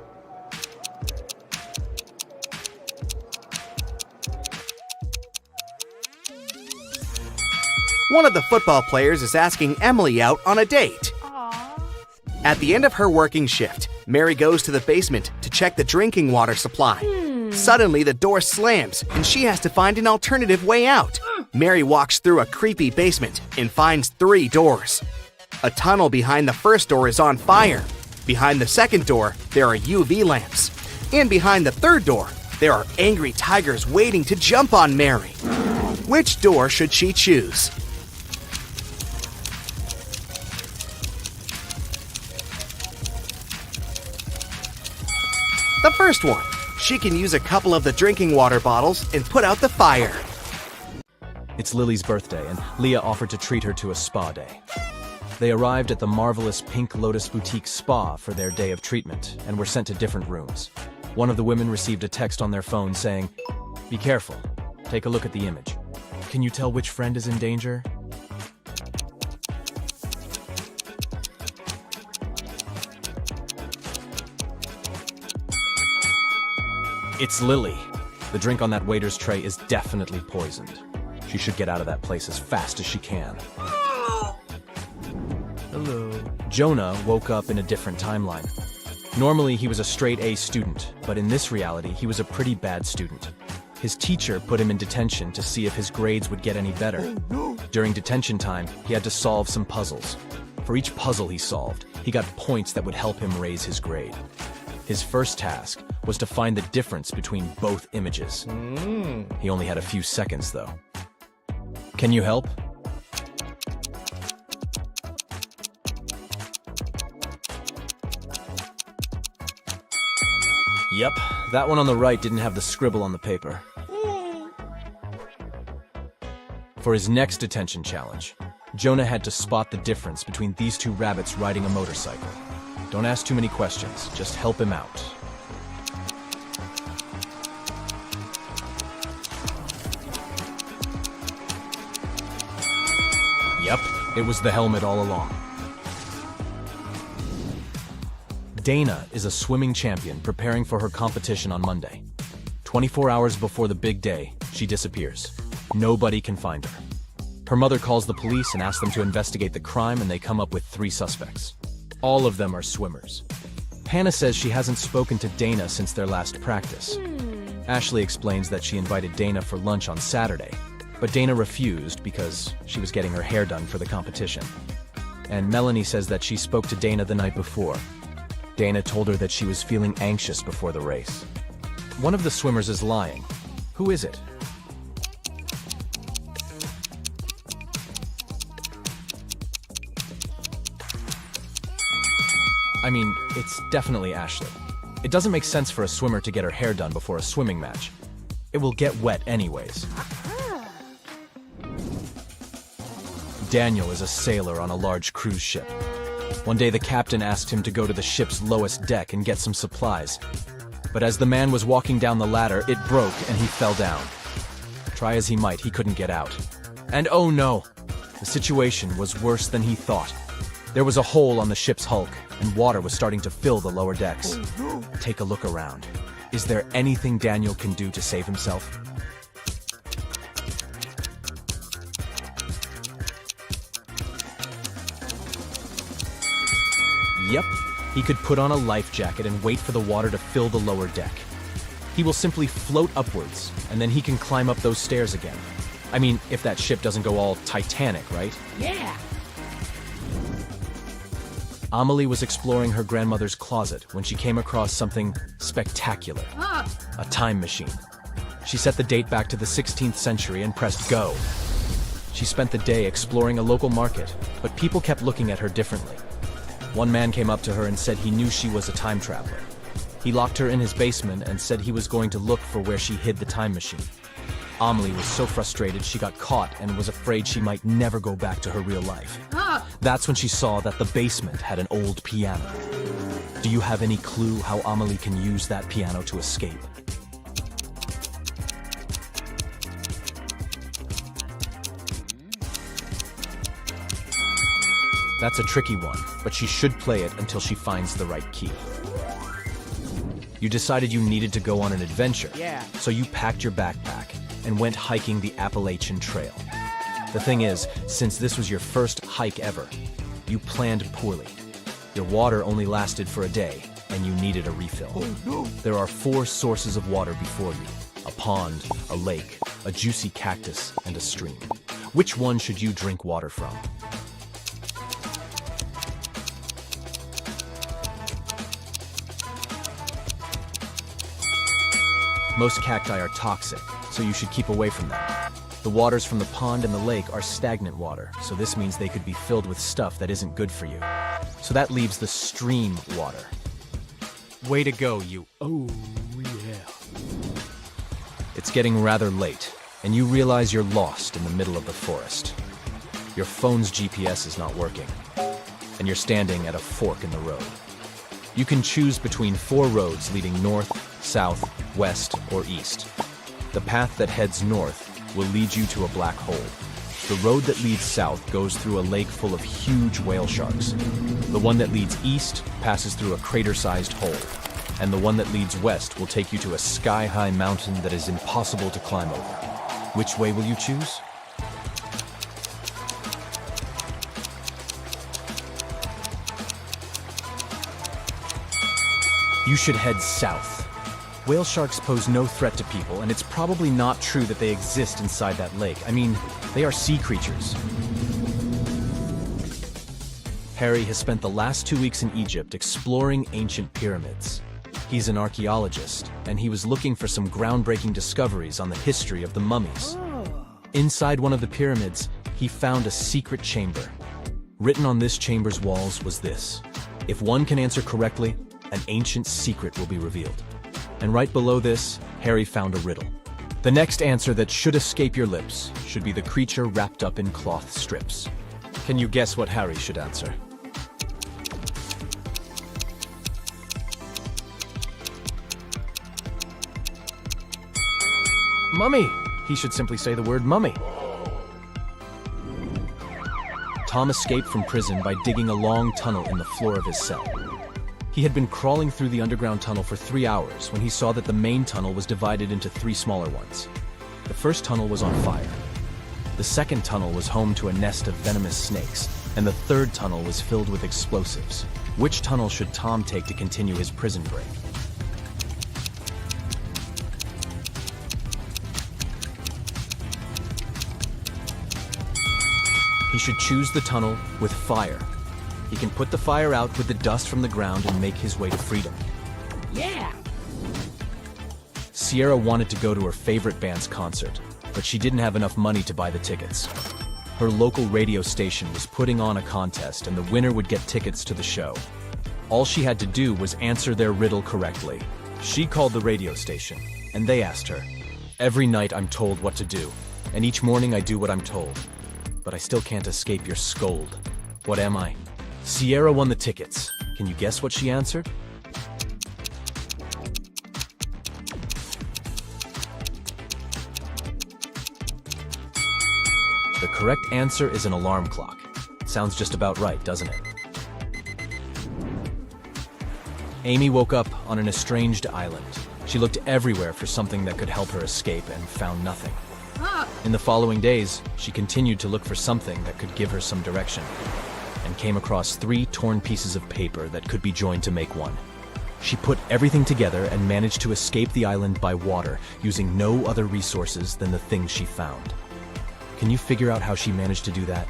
One of the football players is asking Emily out on a date. At the end of her working shift, Mary goes to the basement to check the drinking water supply. Suddenly, the door slams, and she has to find an alternative way out. Mary walks through a creepy basement and finds 3 doors. A tunnel behind the first door is on fire. Behind the second door, there are UV lamps. And behind the third door, there are angry tigers waiting to jump on Mary. Which door should she choose? The first one. She can use a couple of the drinking water bottles and put out the fire. It's Lily's birthday, and Leah offered to treat her to a spa day. They arrived at the marvelous Pink Lotus Boutique Spa for their day of treatment and were sent to different rooms. One of the women received a text on their phone saying, "Be careful. Take a look at the image. Can you tell which friend is in danger?" It's Lily. The drink on that waiter's tray is definitely poisoned. She should get out of that place as fast as she can. Hello. Jonah woke up in a different timeline. Normally, he was a straight A student, but in this reality, he was a pretty bad student. His teacher put him in detention to see if his grades would get any better. During detention time, he had to solve some puzzles. For each puzzle he solved, he got points that would help him raise his grade. His first task was to find the difference between both images. He only had a few seconds, though. Can you help? Yep, that one on the right didn't have the scribble on the paper. For his next detention challenge, Jonah had to spot the difference between these 2 rabbits riding a motorcycle. Don't ask too many questions, just help him out. Yep, it was the helmet all along. Dana is a swimming champion preparing for her competition on Monday. 24 hours before the big day, she disappears. Nobody can find her. Her mother calls the police and asks them to investigate the crime, and they come up with 3 suspects. All of them are swimmers. Hannah says she hasn't spoken to Dana since their last practice. Ashley explains that she invited Dana for lunch on Saturday, but Dana refused because she was getting her hair done for the competition. And Melanie says that she spoke to Dana the night before. Dana told her that she was feeling anxious before the race. One of the swimmers is lying. Who is it? I mean, it's definitely Ashley. It doesn't make sense for a swimmer to get her hair done before a swimming match. It will get wet anyways. Daniel is a sailor on a large cruise ship. One day the captain asked him to go to the ship's lowest deck and get some supplies. But as the man was walking down the ladder, it broke and he fell down. Try as he might, he couldn't get out. And oh no! The situation was worse than he thought. There was a hole on the ship's hulk, and water was starting to fill the lower decks. Take a look around. Is there anything Daniel can do to save himself? Yep, he could put on a life jacket and wait for the water to fill the lower deck. He will simply float upwards, and then he can climb up those stairs again. I mean, if that ship doesn't go all Titanic, right? Yeah. Amelie was exploring her grandmother's closet when she came across something spectacular. A time machine. She set the date back to the 16th century and pressed go. She spent the day exploring a local market, but people kept looking at her differently. One man came up to her and said he knew she was a time traveler. He locked her in his basement and said he was going to look for where she hid the time machine. Amelie was so frustrated she got caught and was afraid she might never go back to her real life. That's when she saw that the basement had an old piano. Do you have any clue how Amelie can use that piano to escape? That's a tricky one, but she should play it until she finds the right key. You decided you needed to go on an adventure, so you packed your backpack and went hiking the Appalachian Trail. The thing is, since this was your first hike ever, you planned poorly. Your water only lasted for a day, and and you needed a refill. There are 4 sources of water before you: a pond, a lake, a juicy cactus, and a stream. Which one should you drink water from? Most cacti are toxic, so you should keep away from them. The waters from the pond and the lake are stagnant water, so this means they could be filled with stuff that isn't good for you. So that leaves the stream water. Way to go, you. Oh, yeah. It's getting rather late, and you realize you're lost in the middle of the forest. Your phone's GPS is not working, and you're standing at a fork in the road. You can choose between 4 roads leading north, south, west, or east. The path that heads north will lead you to a black hole. The road that leads south goes through a lake full of huge whale sharks. The one that leads east passes through a crater-sized hole. And the one that leads west will take you to a sky-high mountain that is impossible to climb over. Which way will you choose? You should head south. Whale sharks pose no threat to people, and it's probably not true that they exist inside that lake. I mean, they are sea creatures. Harry has spent the last 2 weeks in Egypt exploring ancient pyramids. He's an archaeologist, and he was looking for some groundbreaking discoveries on the history of the mummies. Inside one of the pyramids, he found a secret chamber. Written on this chamber's walls was this: if one can answer correctly, an ancient secret will be revealed. And right below this, Harry found a riddle. The next answer that should escape your lips should be the creature wrapped up in cloth strips. Can you guess what Harry should answer? Mummy! He should simply say the word mummy. Tom escaped from prison by digging a long tunnel in the floor of his cell. He had been crawling through the underground tunnel for 3 hours when he saw that the main tunnel was divided into 3 smaller ones. The first tunnel was on fire. The second tunnel was home to a nest of venomous snakes, and the third tunnel was filled with explosives. Which tunnel should Tom take to continue his prison break? He should choose the tunnel with fire. He can put the fire out with the dust from the ground and make his way to freedom. Yeah! Sierra wanted to go to her favorite band's concert, but she didn't have enough money to buy the tickets. Her local radio station was putting on a contest, and the winner would get tickets to the show. All she had to do was answer their riddle correctly. She called the radio station, and they asked her, "Every night I'm told what to do, and each morning I do what I'm told. But I still can't escape your scold. What am I?" Sierra won the tickets. Can you guess what she answered? The correct answer is an alarm clock. Sounds just about right, doesn't it? Amy woke up on an estranged island. She looked everywhere for something that could help her escape and found nothing. In the following days, she continued to look for something that could give her some direction, and came across 3 torn pieces of paper that could be joined to make one. She put everything together and managed to escape the island by water, using no other resources than the things she found. Can you figure out how she managed to do that?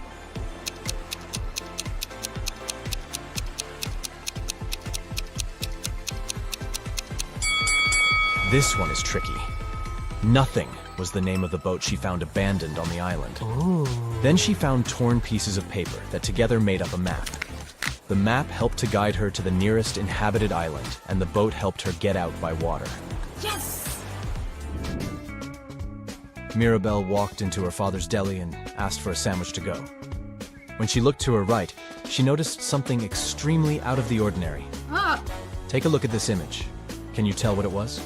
This one is tricky. Nothing was the name of the boat she found abandoned on the island. Ooh. Then she found torn pieces of paper that together made up a map. The map helped to guide her to the nearest inhabited island, and the boat helped her get out by water. Yes! Mirabelle walked into her father's deli and asked for a sandwich to go. When she looked to her right, she noticed something extremely out of the ordinary. Take a look at this image. Can you tell what it was?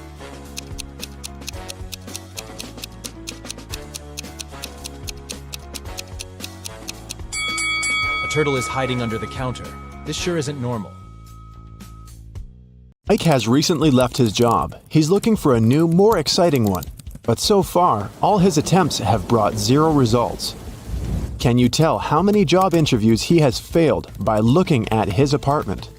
Turtle is hiding under the counter. This sure isn't normal. Mike has recently left his job. He's looking for a new, more exciting one. But so far, all his attempts have brought 0 results. Can you tell how many job interviews he has failed by looking at his apartment?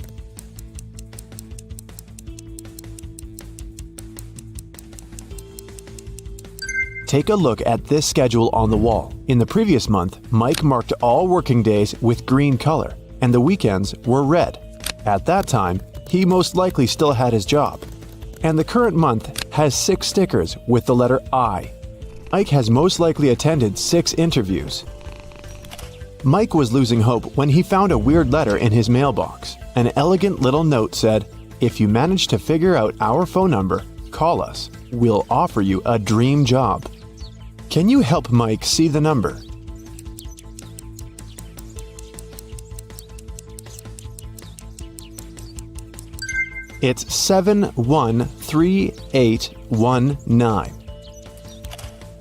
Take a look at this schedule on the wall. In the previous month, Mike marked all working days with green color, and the weekends were red. At that time, he most likely still had his job. And the current month has 6 stickers with the letter I. Ike has most likely attended 6 interviews. Mike was losing hope when he found a weird letter in his mailbox. An elegant little note said, "If you manage to figure out our phone number, call us. We'll offer you a dream job." Can you help Mike see the number? It's 713819.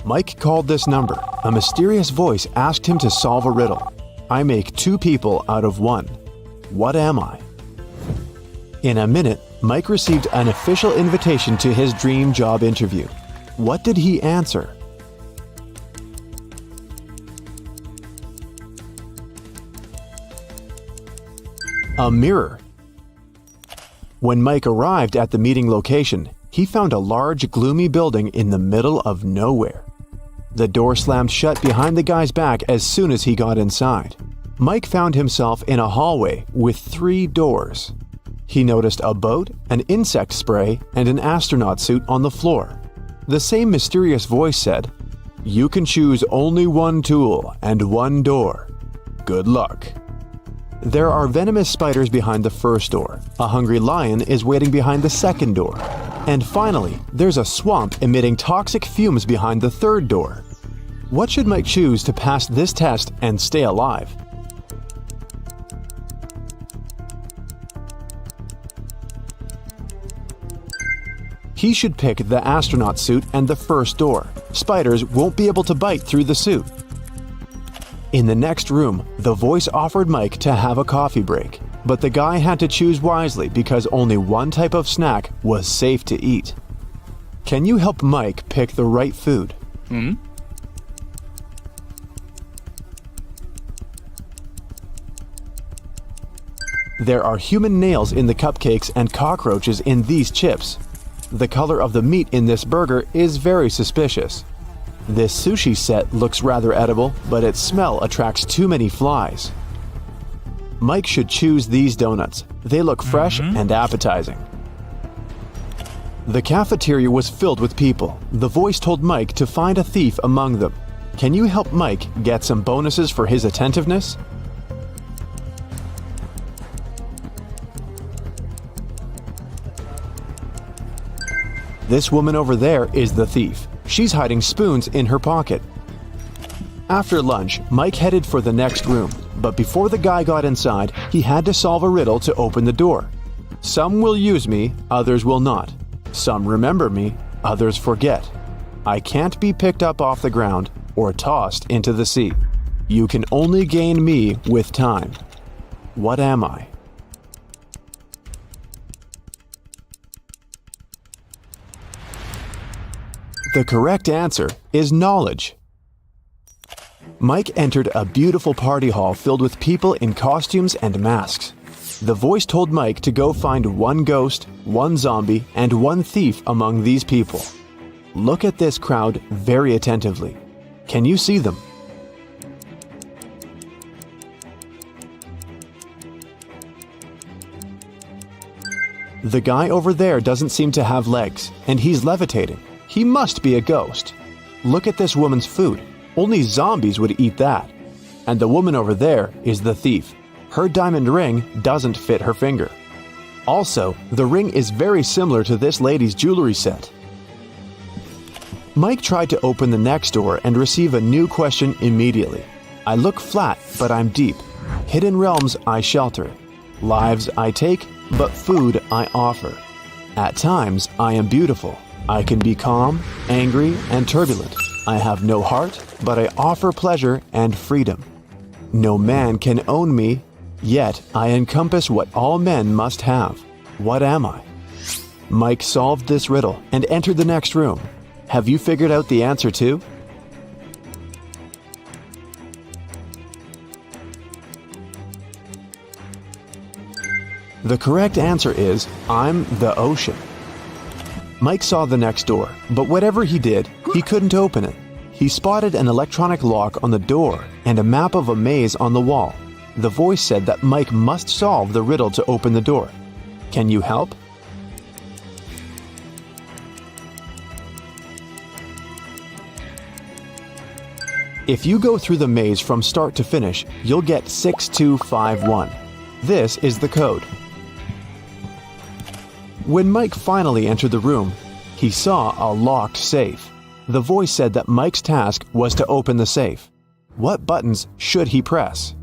Mike called this number. A mysterious voice asked him to solve a riddle. I make 2 people out of 1. What am I? In a minute, Mike received an official invitation to his dream job interview. What did he answer? A mirror. When Mike arrived at the meeting location, he found a large, gloomy building in the middle of nowhere. The door slammed shut behind the guy's back as soon as he got inside. Mike found himself in a hallway with 3 doors. He noticed a boat, an insect spray, and an astronaut suit on the floor. The same mysterious voice said, "You can choose only 1 tool and 1 door. Good luck." There are venomous spiders behind the first door. A hungry lion is waiting behind the second door. And finally, there's a swamp emitting toxic fumes behind the third door. What should Mike choose to pass this test and stay alive? He should pick the astronaut suit and the first door. Spiders won't be able to bite through the suit. In the next room, the voice offered Mike to have a coffee break, but the guy had to choose wisely because only 1 type of snack was safe to eat. Can you help Mike pick the right food? There are human nails in the cupcakes and cockroaches in these chips. The color of the meat in this burger is very suspicious. This sushi set looks rather edible, but its smell attracts too many flies. Mike should choose these donuts. They look fresh and appetizing. The cafeteria was filled with people. The voice told Mike to find a thief among them. Can you help Mike get some bonuses for his attentiveness? This woman over there is the thief. She's hiding spoons in her pocket. After lunch, Mike headed for the next room, but before the guy got inside, he had to solve a riddle to open the door. Some will use me, others will not. Some remember me, others forget. I can't be picked up off the ground or tossed into the sea. You can only gain me with time. What am I? The correct answer is knowledge. Mike entered a beautiful party hall filled with people in costumes and masks. The voice told Mike to go find 1 ghost, 1 zombie, and 1 thief among these people. Look at this crowd very attentively. Can you see them? The guy over there doesn't seem to have legs, and he's levitating. He must be a ghost. Look at this woman's food. Only zombies would eat that. And the woman over there is the thief. Her diamond ring doesn't fit her finger. Also, the ring is very similar to this lady's jewelry set. Mike tried to open the next door and receive a new question immediately. I look flat, but I'm deep. Hidden realms I shelter. Lives I take, but food I offer. At times I am beautiful. I can be calm, angry, and turbulent. I have no heart, but I offer pleasure and freedom. No man can own me, yet I encompass what all men must have. What am I? Mike solved this riddle and entered the next room. Have you figured out the answer too? The correct answer is, I'm the ocean. Mike saw the next door, but whatever he did, he couldn't open it. he spotted an electronic lock on the door and a map of a maze on the wall. The voice said that Mike must solve the riddle to open the door. Can you help? If you go through the maze from start to finish, you'll get 6251. This is the code. When Mike finally entered the room, he saw a locked safe. The voice said that Mike's task was to open the safe. What buttons should he press?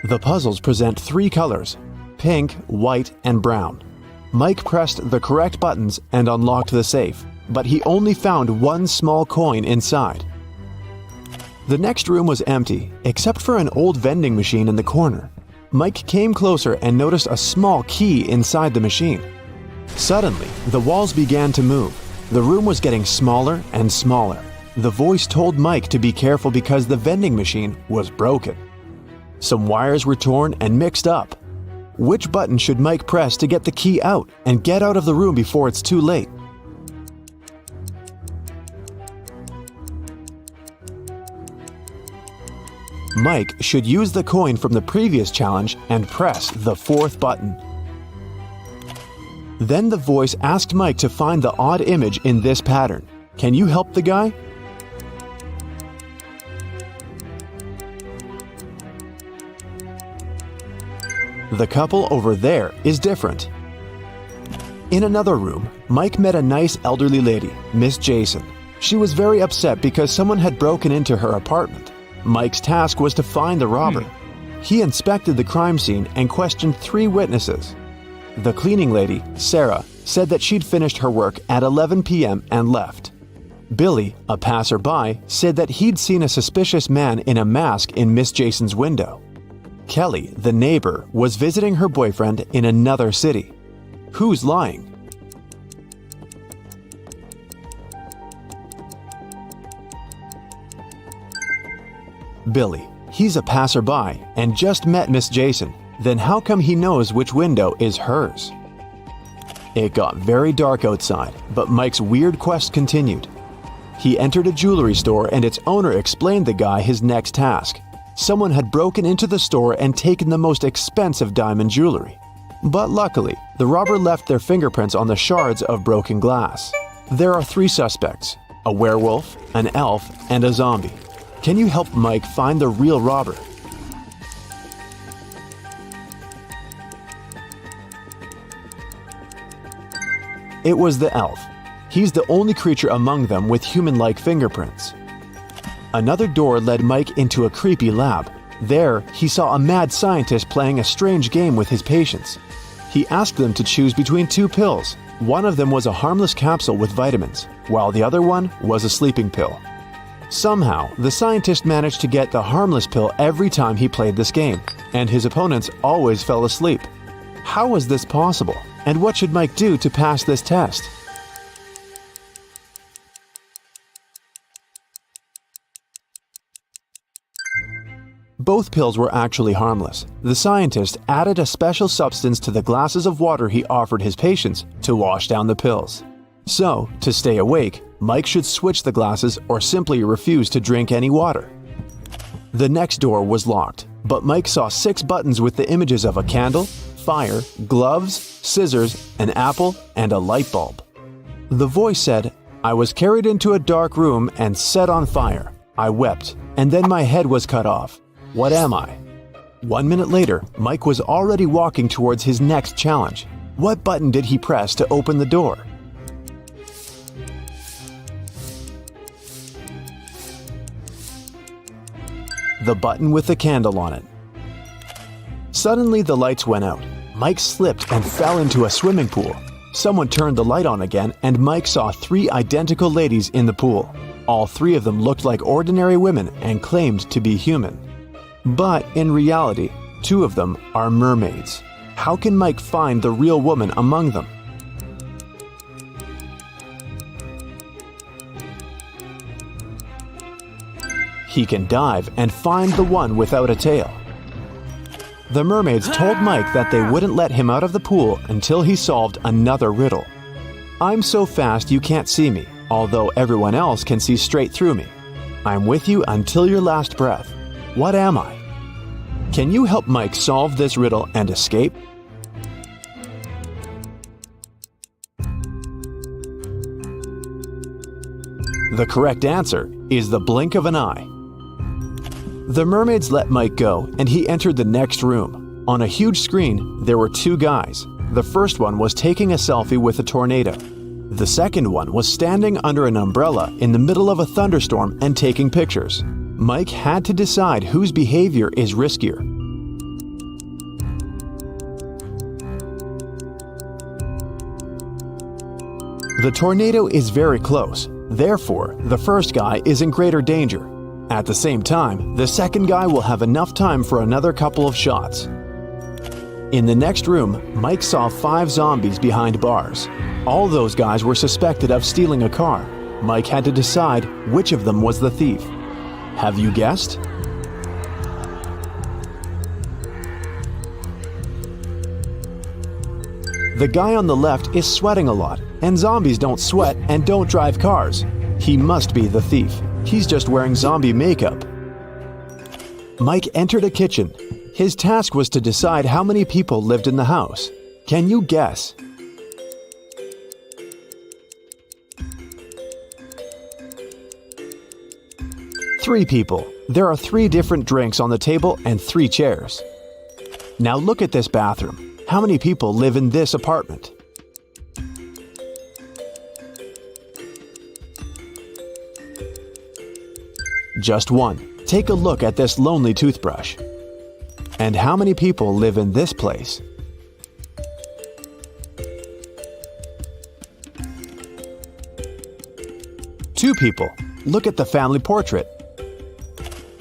The puzzles present 3 colors: pink, white, and brown. Mike pressed the correct buttons and unlocked the safe, but he only found one small coin inside. The next room was empty, except for an old vending machine in the corner. Mike came closer and noticed a small key inside the machine. Suddenly, the walls began to move. The room was getting smaller and smaller. The voice told Mike to be careful because the vending machine was broken. Some wires were torn and mixed up. Which button should Mike press to get the key out and get out of the room before it's too late? Mike should use the coin from the previous challenge and press the 4th button. Then the voice asked Mike to find the odd image in this pattern. Can you help the guy? The couple over there is different. In another room, Mike met a nice elderly lady, Miss Jason. She was very upset because someone had broken into her apartment. Mike's task was to find the robber. He inspected the crime scene and questioned 3 witnesses. The cleaning lady, Sarah, said that she'd finished her work at 11 p.m. and left. Billy, a passerby, said that he'd seen a suspicious man in a mask in Miss Jason's window. Kelly, the neighbor, was visiting her boyfriend in another city. Who's lying? Billy. He's a passerby and just met Miss Jason. Then how come he knows which window is hers? It got very dark outside, but Mike's weird quest continued. He entered a jewelry store and its owner explained the guy his next task. Someone had broken into the store and taken the most expensive diamond jewelry. But luckily, the robber left their fingerprints on the shards of broken glass. There are 3 suspects: a werewolf, an elf, and a zombie. Can you help Mike find the real robber? It was the elf. He's the only creature among them with human-like fingerprints. Another door led Mike into a creepy lab. There, he saw a mad scientist playing a strange game with his patients. He asked them to choose between 2 pills. One of them was a harmless capsule with vitamins, while the other one was a sleeping pill. Somehow, the scientist managed to get the harmless pill every time he played this game, and his opponents always fell asleep. How was this possible? And what should Mike do to pass this test? Both pills were actually harmless. The scientist added a special substance to the glasses of water he offered his patients to wash down the pills. So, to stay awake, Mike should switch the glasses or simply refuse to drink any water. The next door was locked, but Mike saw 6 buttons with the images of a candle, fire, gloves, scissors, an apple, and a light bulb. The voice said, "I was carried into a dark room and set on fire. I wept, and then my head was cut off. What am I?" 1 minute later, Mike was already walking towards his next challenge. What button did he press to open the door? The button with the candle on it. Suddenly the lights went out. Mike slipped and fell into a swimming pool. Someone turned the light on again and Mike saw 3 identical ladies in the pool. All 3 of them looked like ordinary women and claimed to be human. But in reality, 2 of them are mermaids. How can Mike find the real woman among them? He can dive and find the one without a tail. The mermaids told Mike that they wouldn't let him out of the pool until he solved another riddle. I'm so fast you can't see me, although everyone else can see straight through me. I'm with you until your last breath. What am I? Can you help Mike solve this riddle and escape? The correct answer is the blink of an eye. The mermaids let Mike go, and he entered the next room. On a huge screen, there were two guys. The first one was taking a selfie with a tornado. The second one was standing under an umbrella in the middle of a thunderstorm and taking pictures. Mike had to decide whose behavior is riskier. The tornado is very close. Therefore, the first guy is in greater danger. At the same time, the second guy will have enough time for another couple of shots. In the next room, Mike saw 5 zombies behind bars. All those guys were suspected of stealing a car. Mike had to decide which of them was the thief. Have you guessed? The guy on the left is sweating a lot, and zombies don't sweat and don't drive cars. He must be the thief. He's just wearing zombie makeup. Mike entered a kitchen. His task was to decide how many people lived in the house. Can you guess? Three people. There are 3 different drinks on the table and 3 chairs. Now look at this bathroom. How many people live in this apartment? Just 1. Take a look at this lonely toothbrush. And how many people live in this place? Two people. Look at the family portrait.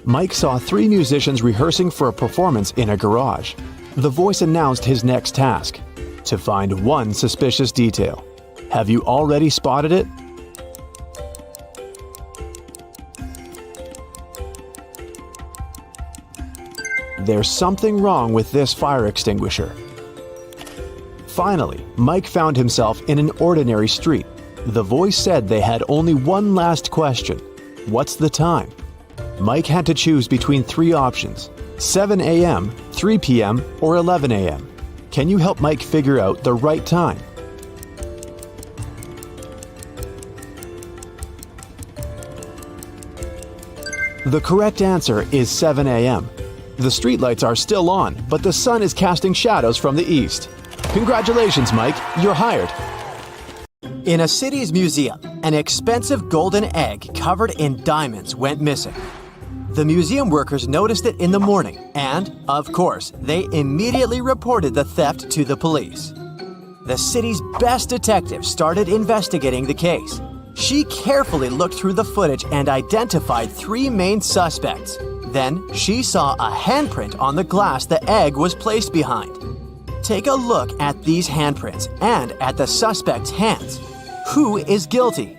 Mike saw 3 musicians rehearsing for a performance in a garage. The voice announced his next task: to find one suspicious detail. Have you already spotted it? There's something wrong with this fire extinguisher. Finally, Mike found himself in an ordinary street. The voice said they had only one last question. What's the time? Mike had to choose between 3 options: 7 a.m., 3 p.m., or 11 a.m. Can you help Mike figure out the right time? The correct answer is 7 a.m. The streetlights are still on, but the sun is casting shadows from the east. Congratulations, Mike, you're hired. In a city's museum, an expensive golden egg covered in diamonds went missing. The museum workers noticed it in the morning, and, of course, they immediately reported the theft to the police. The city's best detective started investigating the case. She carefully looked through the footage and identified 3 main suspects. Then, she saw a handprint on the glass the egg was placed behind. Take a look at these handprints and at the suspect's hands. Who is guilty?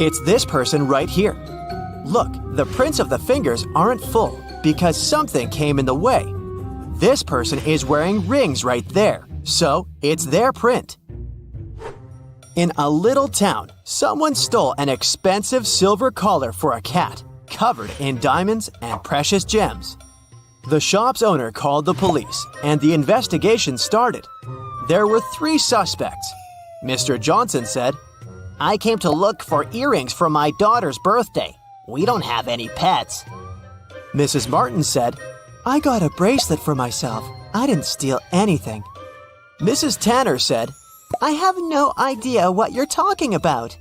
It's this person right here. Look, the prints of the fingers aren't full because something came in the way. This person is wearing rings right there, so it's their print. In a little town, someone stole an expensive silver collar for a cat, covered in diamonds and precious gems. The shop's owner called the police, and the investigation started. There were 3 suspects. Mr. Johnson said, "I came to look for earrings for my daughter's birthday. We don't have any pets." Mrs. Martin said, "I got a bracelet for myself. I didn't steal anything." Mrs. Tanner said, "I have no idea what you're talking about."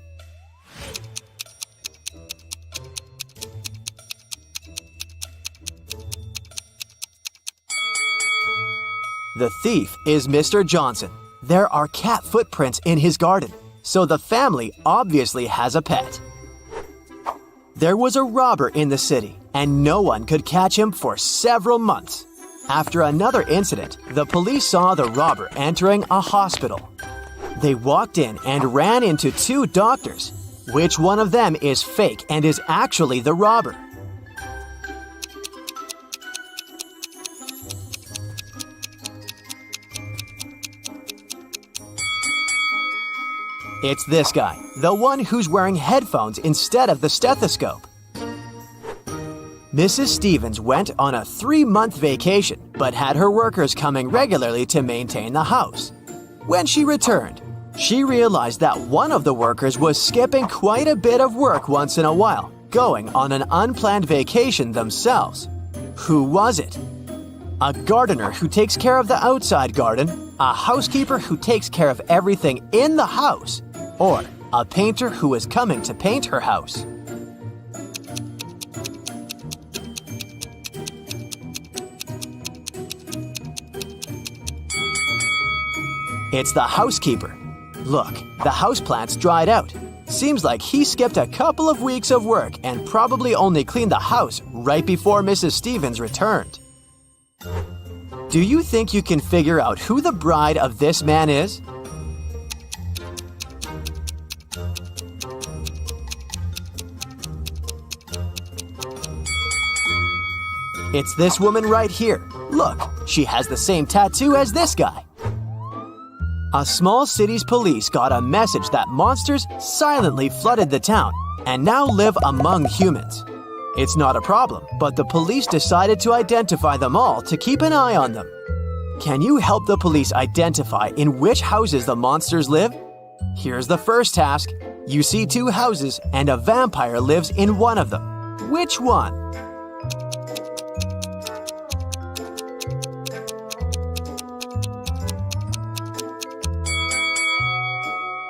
The thief is Mr. Johnson. There are cat footprints in his garden, so the family obviously has a pet. There was a robber in the city, and no one could catch him for several months. After another incident, the police saw the robber entering a hospital. They walked in and ran into two doctors. Which one of them is fake and is actually the robber? It's this guy, the one who's wearing headphones instead of the stethoscope. Mrs. Stevens went on a 3-month vacation, but had her workers coming regularly to maintain the house. When she returned, she realized that one of the workers was skipping quite a bit of work once in a while, going on an unplanned vacation themselves. Who was it? A gardener who takes care of the outside garden, a housekeeper who takes care of everything in the house, or a painter who is coming to paint her house. It's the housekeeper. Look, the houseplants dried out. Seems like he skipped a couple of weeks of work and probably only cleaned the house right before Mrs. Stevens returned. Do you think you can figure out who the bride of this man is? It's this woman right here. Look, she has the same tattoo as this guy. A small city's police got a message that monsters silently flooded the town and now live among humans. It's not a problem, but the police decided to identify them all to keep an eye on them. Can you help the police identify in which houses the monsters live? Here's the first task. You see two houses and a vampire lives in one of them. Which one?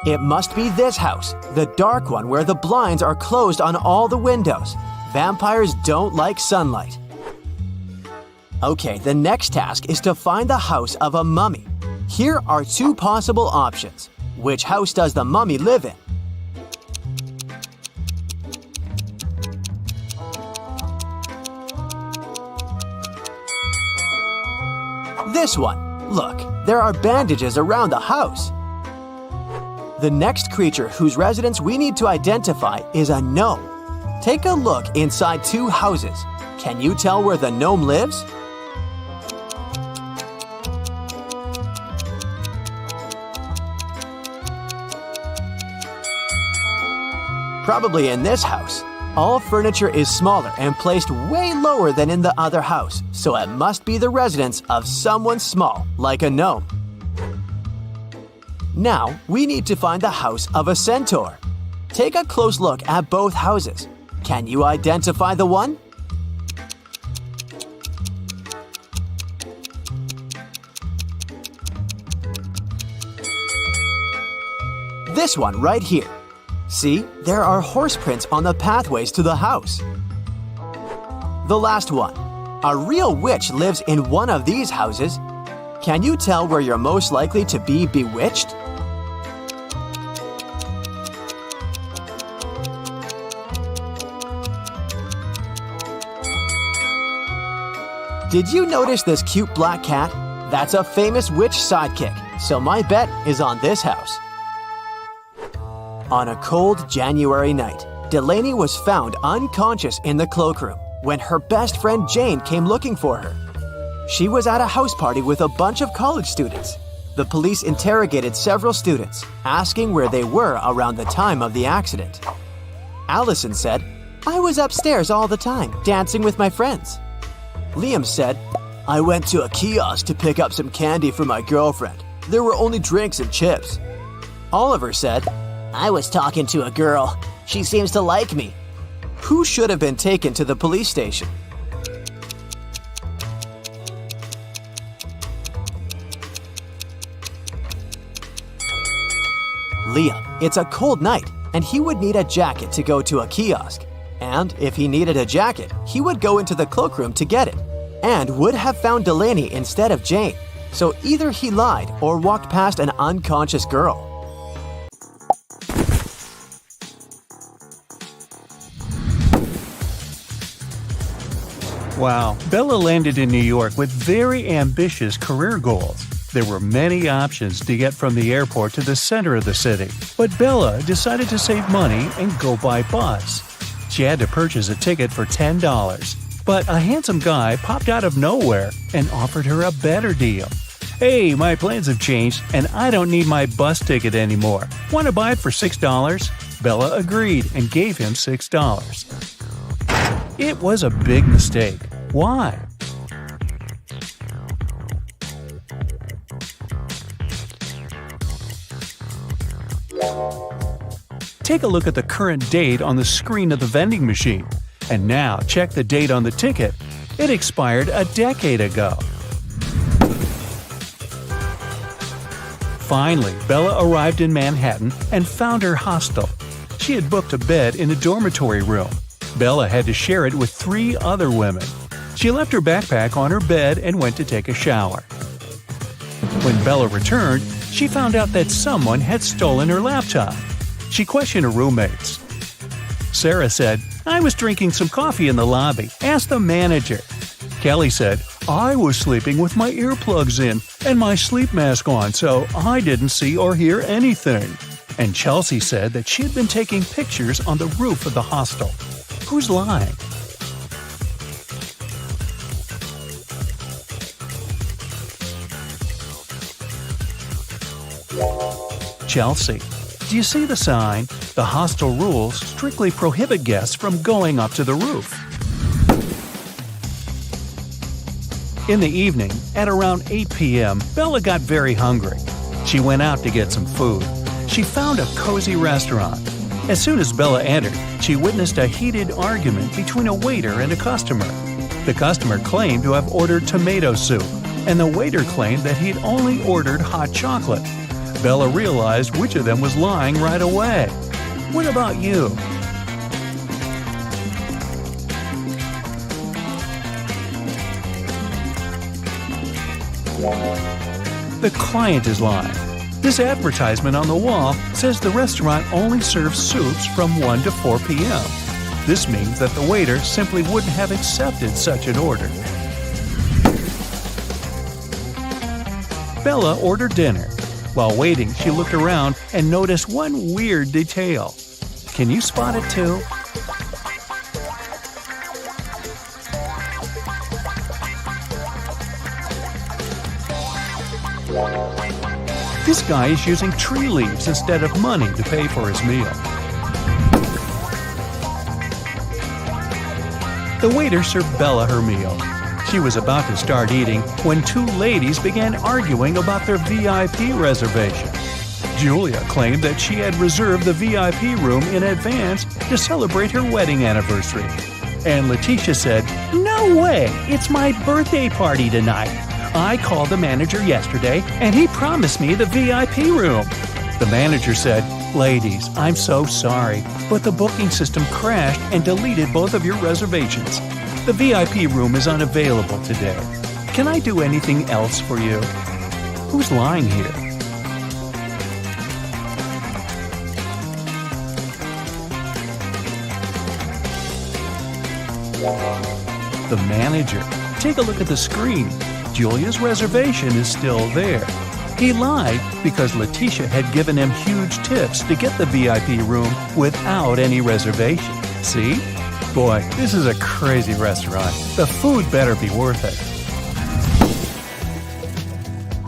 It must be this house, the dark one where the blinds are closed on all the windows. Vampires don't like sunlight. Okay, the next task is to find the house of a mummy. Here are two possible options. Which house does the mummy live in? This one. Look, there are bandages around the house. The next creature whose residence we need to identify is a gnome. Take a look inside two houses. Can you tell where the gnome lives? Probably in this house. All furniture is smaller and placed way lower than in the other house, so it must be the residence of someone small, like a gnome. Now, we need to find the house of a centaur. Take a close look at both houses. Can you identify the one? This one right here. See, there are horse prints on the pathways to the house. The last one. A real witch lives in one of these houses. Can you tell where you're most likely to be bewitched? Did you notice this cute black cat? That's a famous witch sidekick, so my bet is on this house. On a cold January night, Delaney was found unconscious in the cloakroom when her best friend Jane came looking for her. She was at a house party with a bunch of college students. The police interrogated several students, asking where they were around the time of the accident. Allison said, "I was upstairs all the time, dancing with my friends." Liam said, "I went to a kiosk to pick up some candy for my girlfriend. There were only drinks and chips." Oliver said, "I was talking to a girl. She seems to like me." Who should have been taken to the police station? Liam. It's a cold night, and he would need a jacket to go to a kiosk. And if he needed a jacket, he would go into the cloakroom to get it, and would have found Delaney instead of Jane. So either he lied or walked past an unconscious girl. Wow, Bella landed in New York with very ambitious career goals. There were many options to get from the airport to the center of the city, but Bella decided to save money and go by bus. She had to purchase a ticket for $10, but a handsome guy popped out of nowhere and offered her a better deal. "Hey, my plans have changed and I don't need my bus ticket anymore. Want to buy it for $6? Bella agreed and gave him $6. It was a big mistake. Why? Take a look at the current date on the screen of the vending machine. And now check the date on the ticket. It expired a decade ago. Finally, Bella arrived in Manhattan and found her hostel. She had booked a bed in a dormitory room. Bella had to share it with 3 other women. She left her backpack on her bed and went to take a shower. When Bella returned, she found out that someone had stolen her laptop. She questioned her roommates. Sarah said, "I was drinking some coffee in the lobby. Ask the manager." Kelly said, "I was sleeping with my earplugs in and my sleep mask on, so I didn't see or hear anything." And Chelsea said that she had been taking pictures on the roof of the hostel. Who's lying? Chelsea. Do you see the sign? The hostel rules strictly prohibit guests from going up to the roof. In the evening, at around 8 p.m., Bella got very hungry. She went out to get some food. She found a cozy restaurant. As soon as Bella entered, she witnessed a heated argument between a waiter and a customer. The customer claimed to have ordered tomato soup, and the waiter claimed that he'd only ordered hot chocolate. Bella realized which of them was lying right away. What about you? The client is lying. This advertisement on the wall says the restaurant only serves soups from 1 to 4 p.m. This means that the waiter simply wouldn't have accepted such an order. Bella ordered dinner. While waiting, she looked around and noticed one weird detail. Can you spot it too? This guy is using tree leaves instead of money to pay for his meal. The waiter served Bella her meal. She was about to start eating when 2 ladies began arguing about their VIP reservation. Julia claimed that she had reserved the VIP room in advance to celebrate her wedding anniversary. And Letitia said, "No way! It's my birthday party tonight. I called the manager yesterday and he promised me the VIP room." The manager said, "Ladies, I'm so sorry, but the booking system crashed and deleted both of your reservations. The VIP room is unavailable today. Can I do anything else for you?" Who's lying here? The manager. Take a look at the screen. Julia's reservation is still there. He lied because Letitia had given him huge tips to get the VIP room without any reservation. See? Boy, this is a crazy restaurant. The food better be worth it.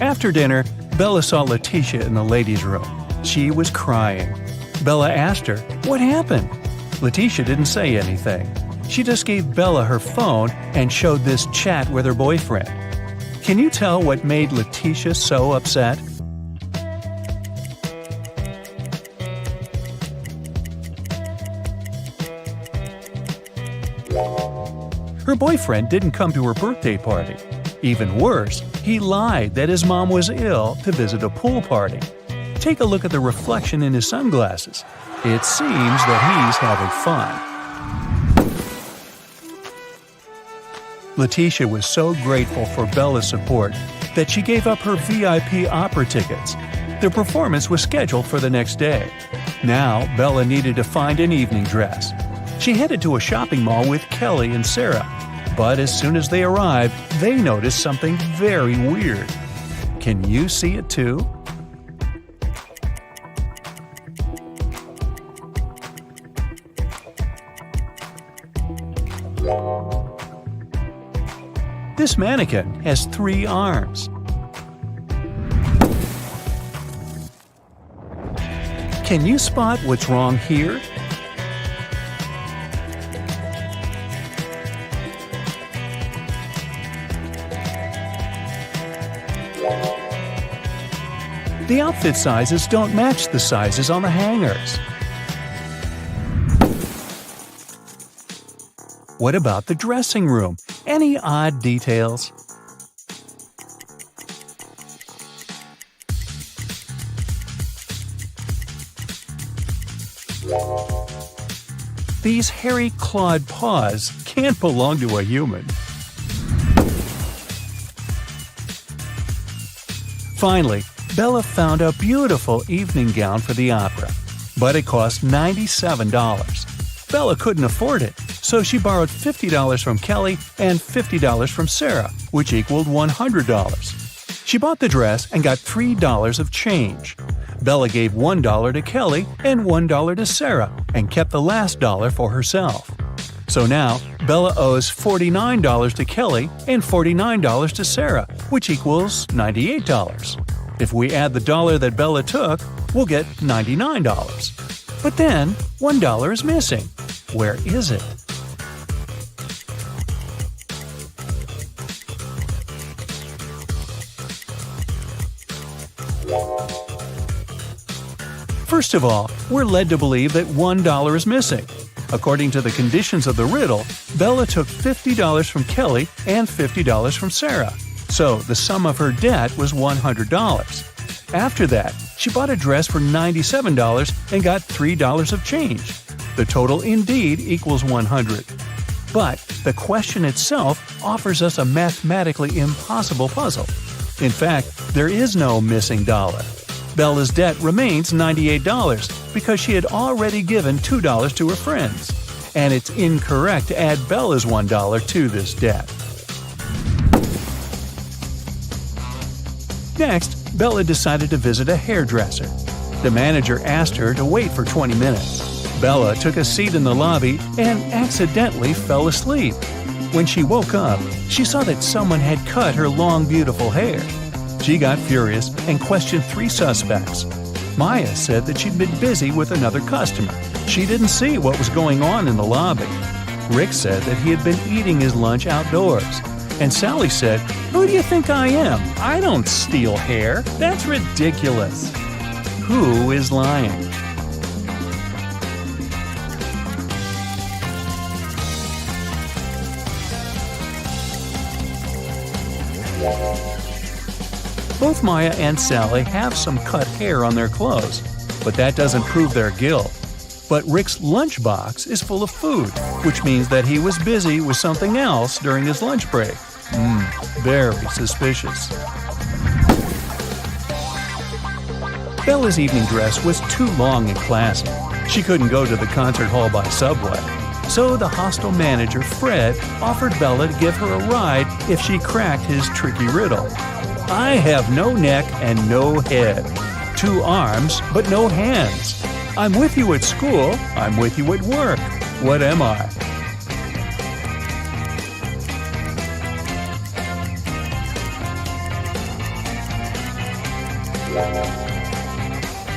After dinner, Bella saw Letitia in the ladies' room. She was crying. Bella asked her, "What happened?" Letitia didn't say anything. She just gave Bella her phone and showed this chat with her boyfriend. Can you tell what made Letitia so upset? Her boyfriend didn't come to her birthday party. Even worse, he lied that his mom was ill to visit a pool party. Take a look at the reflection in his sunglasses. It seems that he's having fun. Letitia was so grateful for Bella's support that she gave up her VIP opera tickets. The performance was scheduled for the next day. Now, Bella needed to find an evening dress. She headed to a shopping mall with Kelly and Sarah. But as soon as they arrived, they noticed something very weird. Can you see it too? This mannequin has 3 arms. Can you spot what's wrong here? The outfit sizes don't match the sizes on the hangers. What about the dressing room? Any odd details? These hairy clawed paws can't belong to a human. Finally, Bella found a beautiful evening gown for the opera, but it cost $97. Bella couldn't afford it, so she borrowed $50 from Kelly and $50 from Sarah, which equaled $100. She bought the dress and got $3 of change. Bella gave $1 to Kelly and $1 to Sarah and kept the last dollar for herself. So now, Bella owes $49 to Kelly and $49 to Sarah, which equals $98. If we add the dollar that Bella took, we'll get $99. But then, $1 is missing. Where is it? First of all, we're led to believe that $1 is missing. According to the conditions of the riddle, Bella took $50 from Kelly and $50 from Sarah. So the sum of her debt was $100. After that, she bought a dress for $97 and got $3 of change. The total indeed equals $100. But the question itself offers us a mathematically impossible puzzle. In fact, there is no missing dollar. Bella's debt remains $98 because she had already given $2 to her friends. And it's incorrect to add Bella's $1 to this debt. Next, Bella decided to visit a hairdresser. The manager asked her to wait for 20 minutes. Bella took a seat in the lobby and accidentally fell asleep. When she woke up, she saw that someone had cut her long, beautiful hair. She got furious and questioned 3 suspects. Maya said that she'd been busy with another customer. She didn't see what was going on in the lobby. Rick said that he had been eating his lunch outdoors. And Sally said, "Who do you think I am? I don't steal hair. That's ridiculous." Who is lying? Both Maya and Sally have some cut hair on their clothes, but that doesn't prove their guilt. But Rick's lunchbox is full of food, which means that he was busy with something else during his lunch break. Very suspicious. Bella's evening dress was too long and classy. She couldn't go to the concert hall by subway. So the hostel manager, Fred, offered Bella to give her a ride if she cracked his tricky riddle. I have no neck and no head. 2 arms, but no hands. I'm with you at school, I'm with you at work. What am I?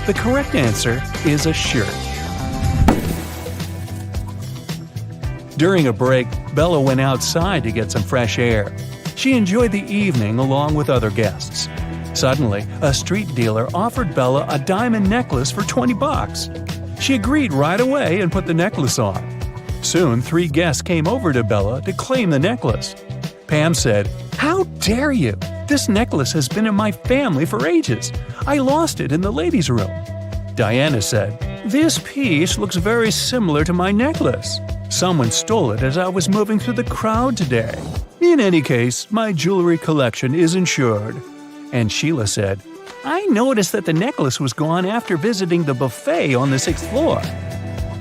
The correct answer is a shirt. During a break, Bella went outside to get some fresh air. She enjoyed the evening along with other guests. Suddenly, a street dealer offered Bella a diamond necklace for $20. She agreed right away and put the necklace on. Soon, 3 guests came over to Bella to claim the necklace. Pam said, "How dare you? This necklace has been in my family for ages. I lost it in the ladies' room." Diana said, "This piece looks very similar to my necklace. Someone stole it as I was moving through the crowd today. In any case, my jewelry collection is insured." And Sheila said, "I noticed that the necklace was gone after visiting the buffet on the 6th floor.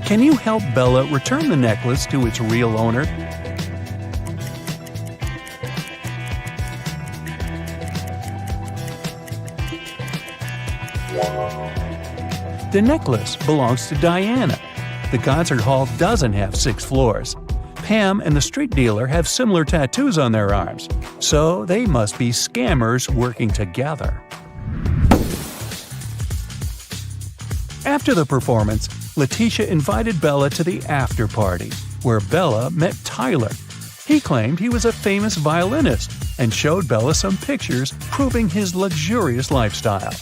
Can you help Bella return the necklace to its real owner?" The necklace belongs to Diana. The concert hall doesn't have 6 floors. Pam and the street dealer have similar tattoos on their arms, so they must be scammers working together. After the performance, Letitia invited Bella to the after party, where Bella met Tyler. He claimed he was a famous violinist and showed Bella some pictures proving his luxurious lifestyle.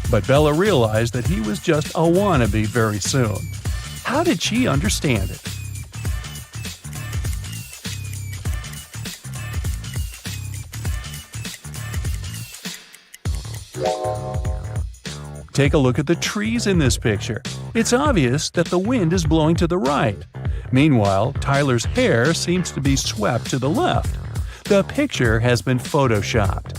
But Bella realized that he was just a wannabe very soon. How did she understand it? Take a look at the trees in this picture. It's obvious that the wind is blowing to the right. Meanwhile, Tyler's hair seems to be swept to the left. The picture has been photoshopped.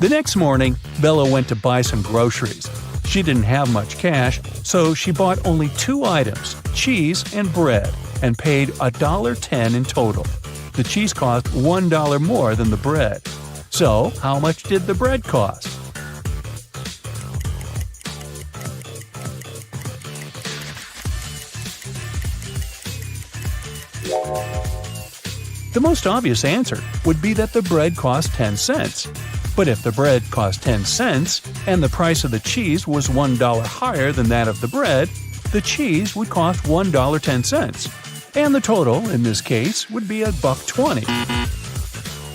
The next morning, Bella went to buy some groceries. She didn't have much cash, so she bought only 2 items, cheese and bread, and paid $1.10 in total. The cheese cost $1 more than the bread. So, how much did the bread cost? The most obvious answer would be that the bread cost 10 cents. But if the bread cost 10 cents and the price of the cheese was $1 higher than that of the bread, the cheese would cost $1.10. And the total, in this case, would be $1.20.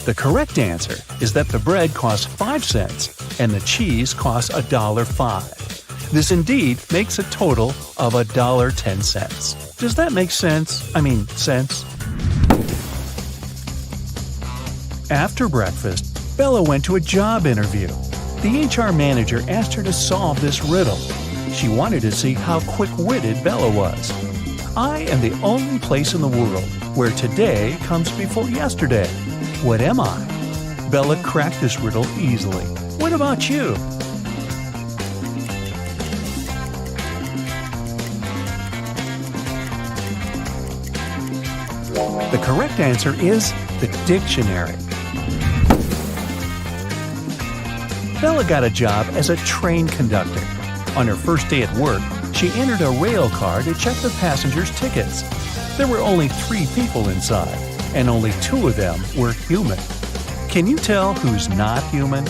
The correct answer is that the bread costs 5 cents and the cheese costs $1.05. This indeed makes a total of $1.10. Does that make sense? Sense? After breakfast, Bella went to a job interview. The HR manager asked her to solve this riddle. She wanted to see how quick-witted Bella was. I am the only place in the world where today comes before yesterday. What am I? Bella cracked this riddle easily. What about you? The correct answer is the dictionary. Bella got a job as a train conductor. On her first day at work, she entered a rail car to check the passengers' tickets. There were only 3 people inside, and only 2 of them were human. Can you tell who's not human?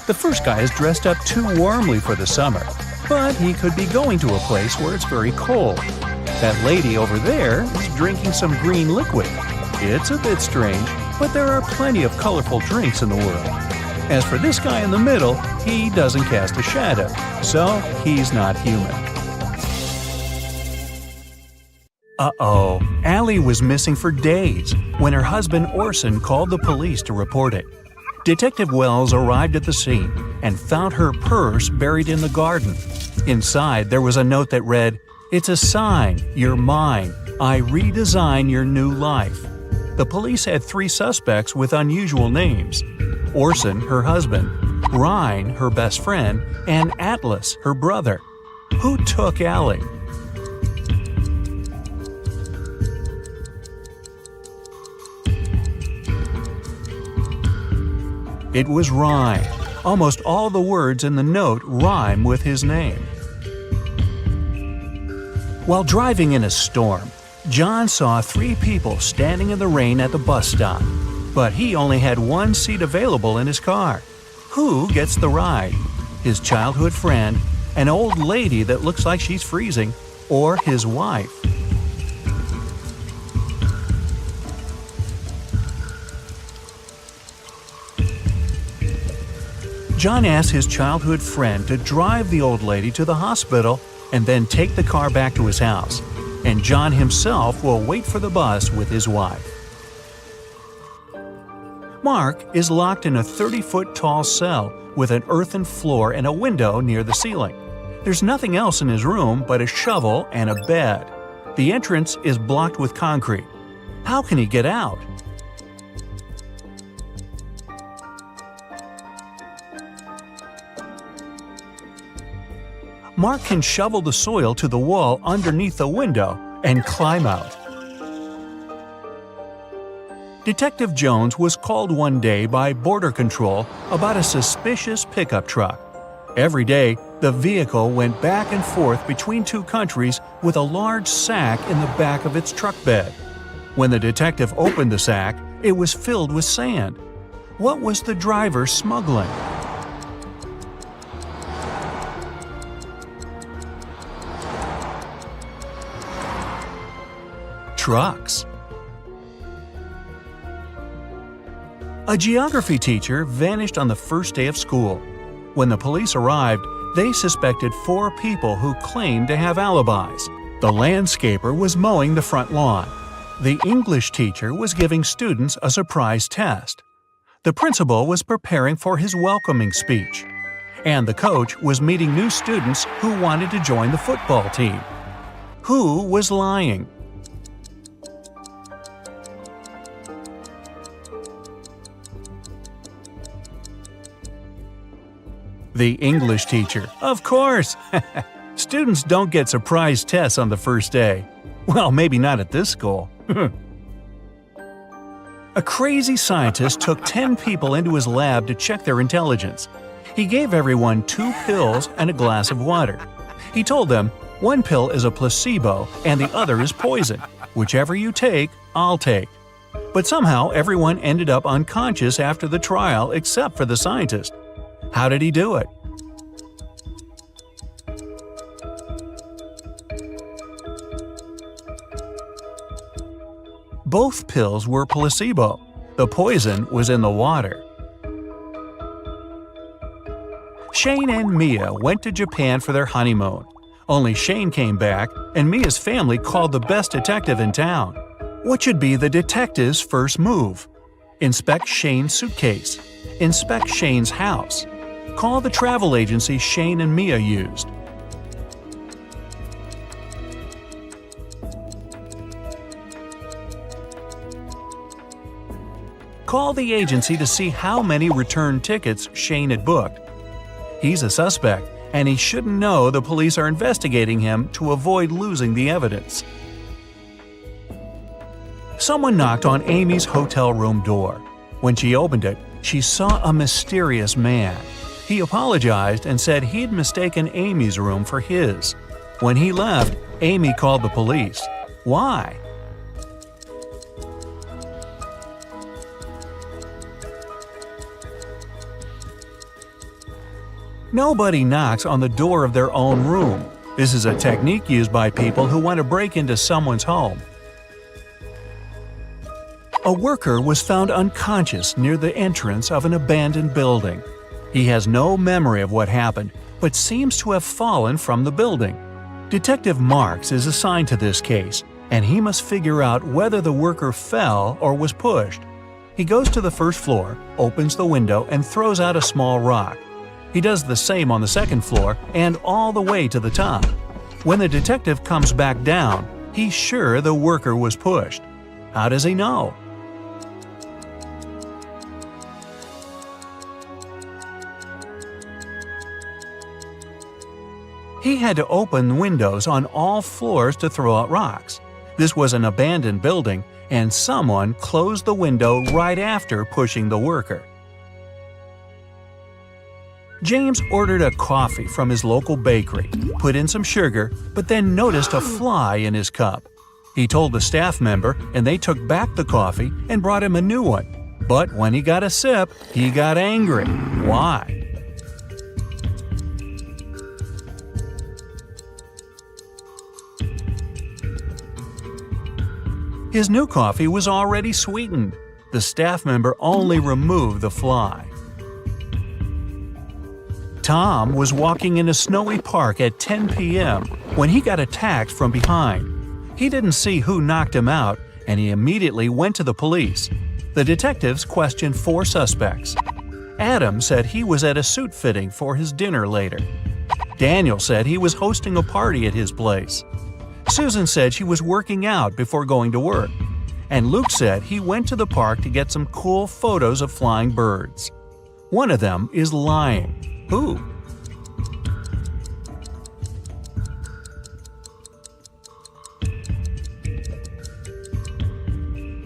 The first guy is dressed up too warmly for the summer, but he could be going to a place where it's very cold. That lady over there is drinking some green liquid. It's a bit strange, but there are plenty of colorful drinks in the world. As for this guy in the middle, he doesn't cast a shadow, so he's not human. Uh-oh, Allie was missing for days when her husband Orson called the police to report it. Detective Wells arrived at the scene and found her purse buried in the garden. Inside, there was a note that read, "It's a sign, you're mine. I redesign your new life." The police had 3 suspects with unusual names: Orson, her husband, Ryan, her best friend, and Atlas, her brother. Who took Allie? It was Ryan. Almost all the words in the note rhyme with his name. While driving in a storm, John saw 3 people standing in the rain at the bus stop, but he only had 1 seat available in his car. Who gets the ride? His childhood friend, an old lady that looks like she's freezing, or his wife? John asked his childhood friend to drive the old lady to the hospital and then take the car back to his house, and John himself will wait for the bus with his wife. Mark is locked in a 30-foot tall cell with an earthen floor and a window near the ceiling. There's nothing else in his room but a shovel and a bed. The entrance is blocked with concrete. How can he get out? Mark can shovel the soil to the wall underneath the window and climb out. Detective Jones was called one day by Border Control about a suspicious pickup truck. Every day, the vehicle went back and forth between two countries with a large sack in the back of its truck bed. When the detective opened the sack, it was filled with sand. What was the driver smuggling? Trucks. A geography teacher vanished on the first day of school. When the police arrived, they suspected 4 people who claimed to have alibis. The landscaper was mowing the front lawn. The English teacher was giving students a surprise test. The principal was preparing for his welcoming speech. And the coach was meeting new students who wanted to join the football team. Who was lying? The English teacher, of course! Students don't get surprise tests on the first day. Well, maybe not at this school. A crazy scientist took 10 people into his lab to check their intelligence. He gave everyone 2 pills and a glass of water. He told them, one pill is a placebo and the other is poison. Whichever you take, I'll take. But somehow everyone ended up unconscious after the trial except for the scientist. How did he do it? Both pills were placebo. The poison was in the water. Shane and Mia went to Japan for their honeymoon. Only Shane came back, and Mia's family called the best detective in town. What should be the detective's first move? Inspect Shane's suitcase. Inspect Shane's house. Call the travel agency Shane and Mia used. Call the agency to see how many return tickets Shane had booked. He's a suspect, and he shouldn't know the police are investigating him to avoid losing the evidence. Someone knocked on Amy's hotel room door. When she opened it, she saw a mysterious man. He apologized and said he'd mistaken Amy's room for his. When he left, Amy called the police. Why? Nobody knocks on the door of their own room. This is a technique used by people who want to break into someone's home. A worker was found unconscious near the entrance of an abandoned building. He has no memory of what happened, but seems to have fallen from the building. Detective Marks is assigned to this case, and he must figure out whether the worker fell or was pushed. He goes to the first floor, opens the window, and throws out a small rock. He does the same on the second floor and all the way to the top. When the detective comes back down, he's sure the worker was pushed. How does he know? He had to open windows on all floors to throw out rocks. This was an abandoned building, and someone closed the window right after pushing the worker. James ordered a coffee from his local bakery, put in some sugar, but then noticed a fly in his cup. He told the staff member, and they took back the coffee and brought him a new one. But when he got a sip, he got angry. Why? His new coffee was already sweetened. The staff member only removed the fly. Tom was walking in a snowy park at 10 p.m. when he got attacked from behind. He didn't see who knocked him out, and he immediately went to the police. The detectives questioned 4 suspects. Adam said he was at a suit fitting for his dinner later. Daniel said he was hosting a party at his place. Susan said she was working out before going to work. And Luke said he went to the park to get some cool photos of flying birds. One of them is lying. Who?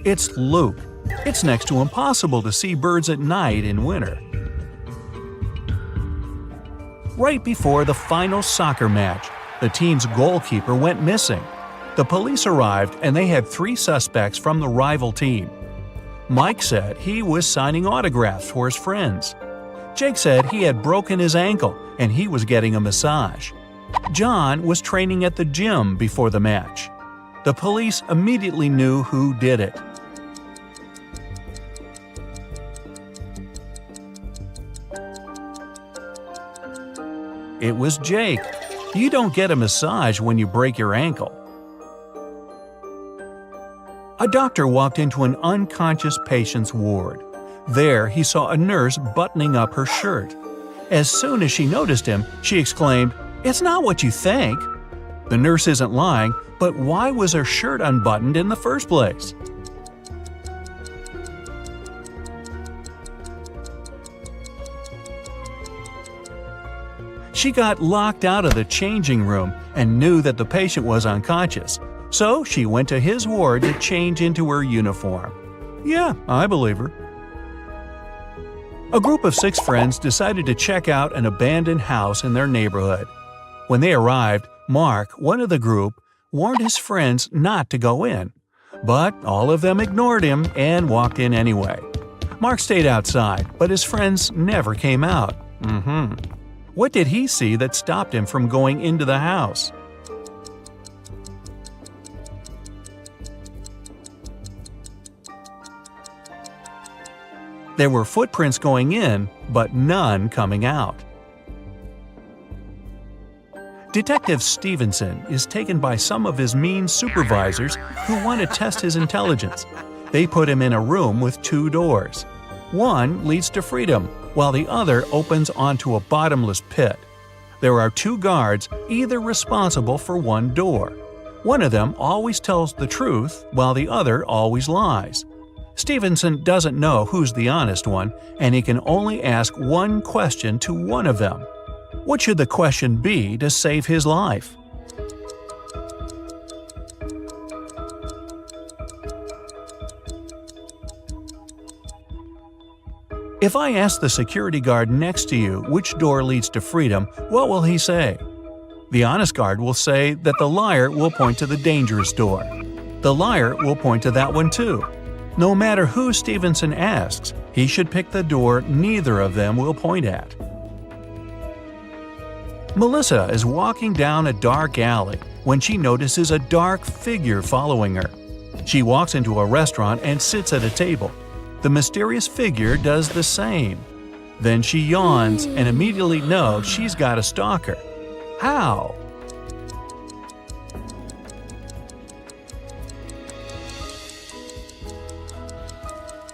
It's Luke. It's next to impossible to see birds at night in winter. Right before the final soccer match, the team's goalkeeper went missing. The police arrived and they had 3 suspects from the rival team. Mike said he was signing autographs for his friends. Jake said he had broken his ankle and he was getting a massage. John was training at the gym before the match. The police immediately knew who did it. It was Jake. You don't get a massage when you break your ankle. A doctor walked into an unconscious patient's ward. There, he saw a nurse buttoning up her shirt. As soon as she noticed him, she exclaimed, "It's not what you think." The nurse isn't lying, but why was her shirt unbuttoned in the first place? She got locked out of the changing room and knew that the patient was unconscious, so she went to his ward to change into her uniform. Yeah, I believe her. A group of 6 friends decided to check out an abandoned house in their neighborhood. When they arrived, Mark, one of the group, warned his friends not to go in. But all of them ignored him and walked in anyway. Mark stayed outside, but his friends never came out. What did he see that stopped him from going into the house? There were footprints going in, but none coming out. Detective Stevenson is taken by some of his mean supervisors who want to test his intelligence. They put him in a room with 2 doors. One leads to freedom, while the other opens onto a bottomless pit. There are 2 guards, either responsible for one door. One of them always tells the truth, while the other always lies. Stevenson doesn't know who's the honest one, and he can only ask one question to one of them. What should the question be to save his life? If I ask the security guard next to you which door leads to freedom, what will he say? The honest guard will say that the liar will point to the dangerous door. The liar will point to that one too. No matter who Stevenson asks, he should pick the door neither of them will point at. Melissa is walking down a dark alley when she notices a dark figure following her. She walks into a restaurant and sits at a table. The mysterious figure does the same. Then she yawns and immediately knows she's got a stalker. How?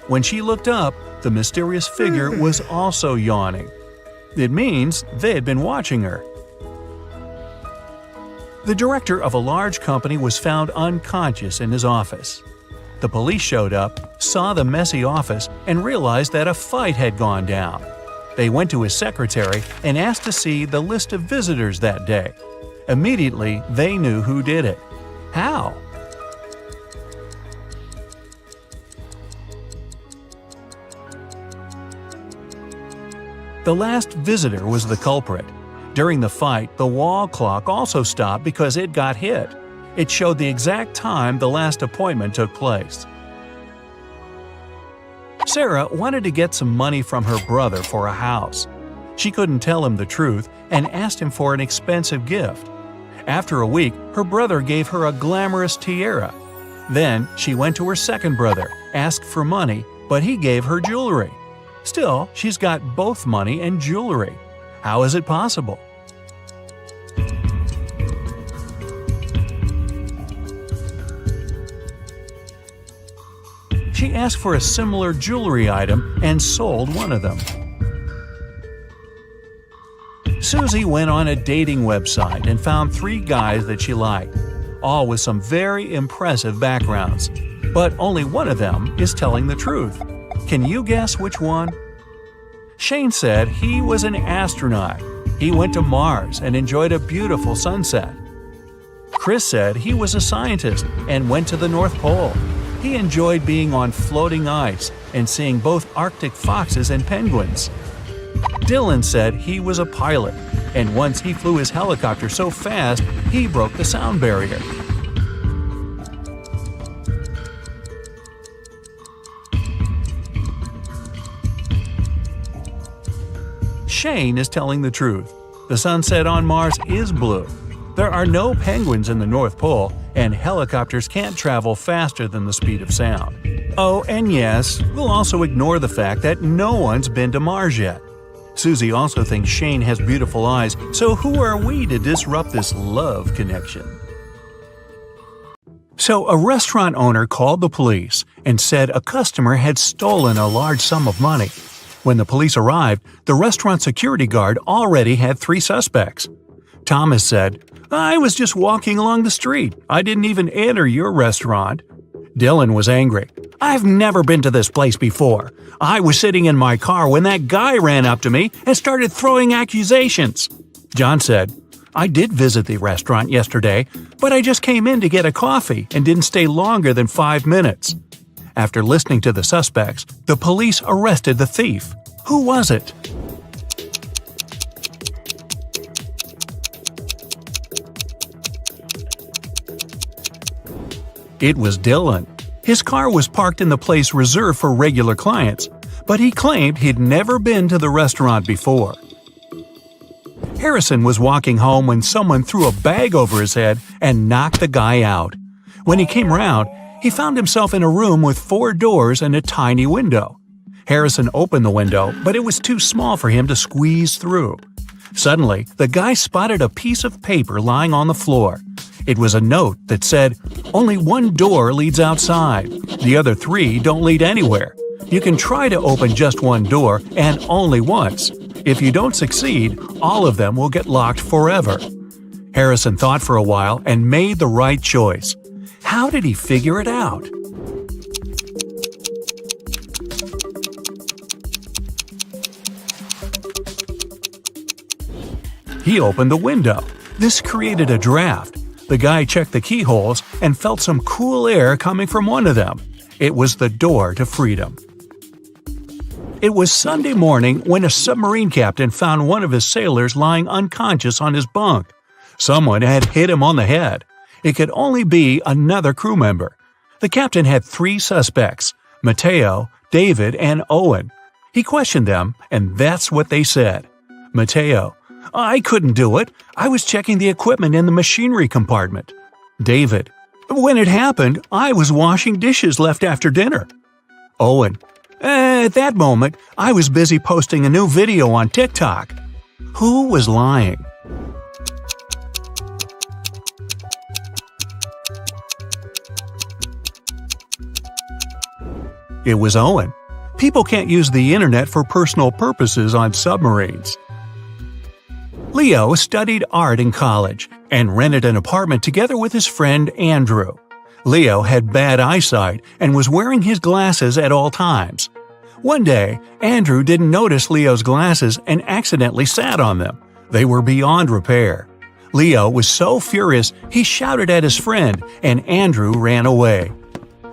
When she looked up, the mysterious figure was also yawning. It means they had been watching her. The director of a large company was found unconscious in his office. The police showed up, saw the messy office, and realized that a fight had gone down. They went to his secretary and asked to see the list of visitors that day. Immediately, they knew who did it. How? The last visitor was the culprit. During the fight, the wall clock also stopped because it got hit. It showed the exact time the last appointment took place. Sarah wanted to get some money from her brother for a house. She couldn't tell him the truth and asked him for an expensive gift. After a week, her brother gave her a glamorous tiara. Then she went to her second brother, asked for money, but he gave her jewelry. Still, she's got both money and jewelry. How is it possible? She asked for a similar jewelry item and sold one of them. Susie went on a dating website and found 3 guys that she liked, all with some very impressive backgrounds. But only one of them is telling the truth. Can you guess which one? Shane said he was an astronaut. He went to Mars and enjoyed a beautiful sunset. Chris said he was a scientist and went to the North Pole. he enjoyed being on floating ice and seeing both Arctic foxes and penguins. Dylan said he was a pilot, and once he flew his helicopter so fast he broke the sound barrier. Shane is telling the truth. The sunset on Mars is blue. There are no penguins in the North Pole, and helicopters can't travel faster than the speed of sound. Oh, and yes, we'll also ignore the fact that no one's been to Mars yet. Susie also thinks Shane has beautiful eyes, so who are we to disrupt this love connection? So a restaurant owner called the police and said a customer had stolen a large sum of money. When the police arrived, the restaurant security guard already had 3 suspects. Thomas said, "I was just walking along the street. I didn't even enter your restaurant." Dylan was angry. "I've never been to this place before. I was sitting in my car when that guy ran up to me and started throwing accusations." John said, "I did visit the restaurant yesterday, but I just came in to get a coffee and didn't stay longer than 5 minutes." After listening to the suspects, the police arrested the thief. Who was it? It was Dylan. His car was parked in the place reserved for regular clients, but he claimed he'd never been to the restaurant before. Harrison was walking home when someone threw a bag over his head and knocked the guy out. When he came round, he found himself in a room with 4 doors and a tiny window. Harrison opened the window, but it was too small for him to squeeze through. Suddenly, the guy spotted a piece of paper lying on the floor. It was a note that said, "Only 1 door leads outside. The other 3 don't lead anywhere. You can try to open just 1 door, and only once. If you don't succeed, all of them will get locked forever." Harrison thought for a while and made the right choice. How did he figure it out? He opened the window. This created a draft. The guy checked the keyholes and felt some cool air coming from one of them. It was the door to freedom. It was Sunday morning when a submarine captain found one of his sailors lying unconscious on his bunk. Someone had hit him on the head. It could only be another crew member. The captain had 3 suspects, Mateo, David, and Owen. He questioned them, and that's what they said. Mateo: "I couldn't do it. I was checking the equipment in the machinery compartment." David: "When it happened, I was washing dishes left after dinner." Owen: "At that moment, I was busy posting a new video on TikTok." Who was lying? It was Owen. People can't use the internet for personal purposes on submarines. Leo studied art in college and rented an apartment together with his friend Andrew. Leo had bad eyesight and was wearing his glasses at all times. One day, Andrew didn't notice Leo's glasses and accidentally sat on them. They were beyond repair. Leo was so furious he shouted at his friend, and Andrew ran away.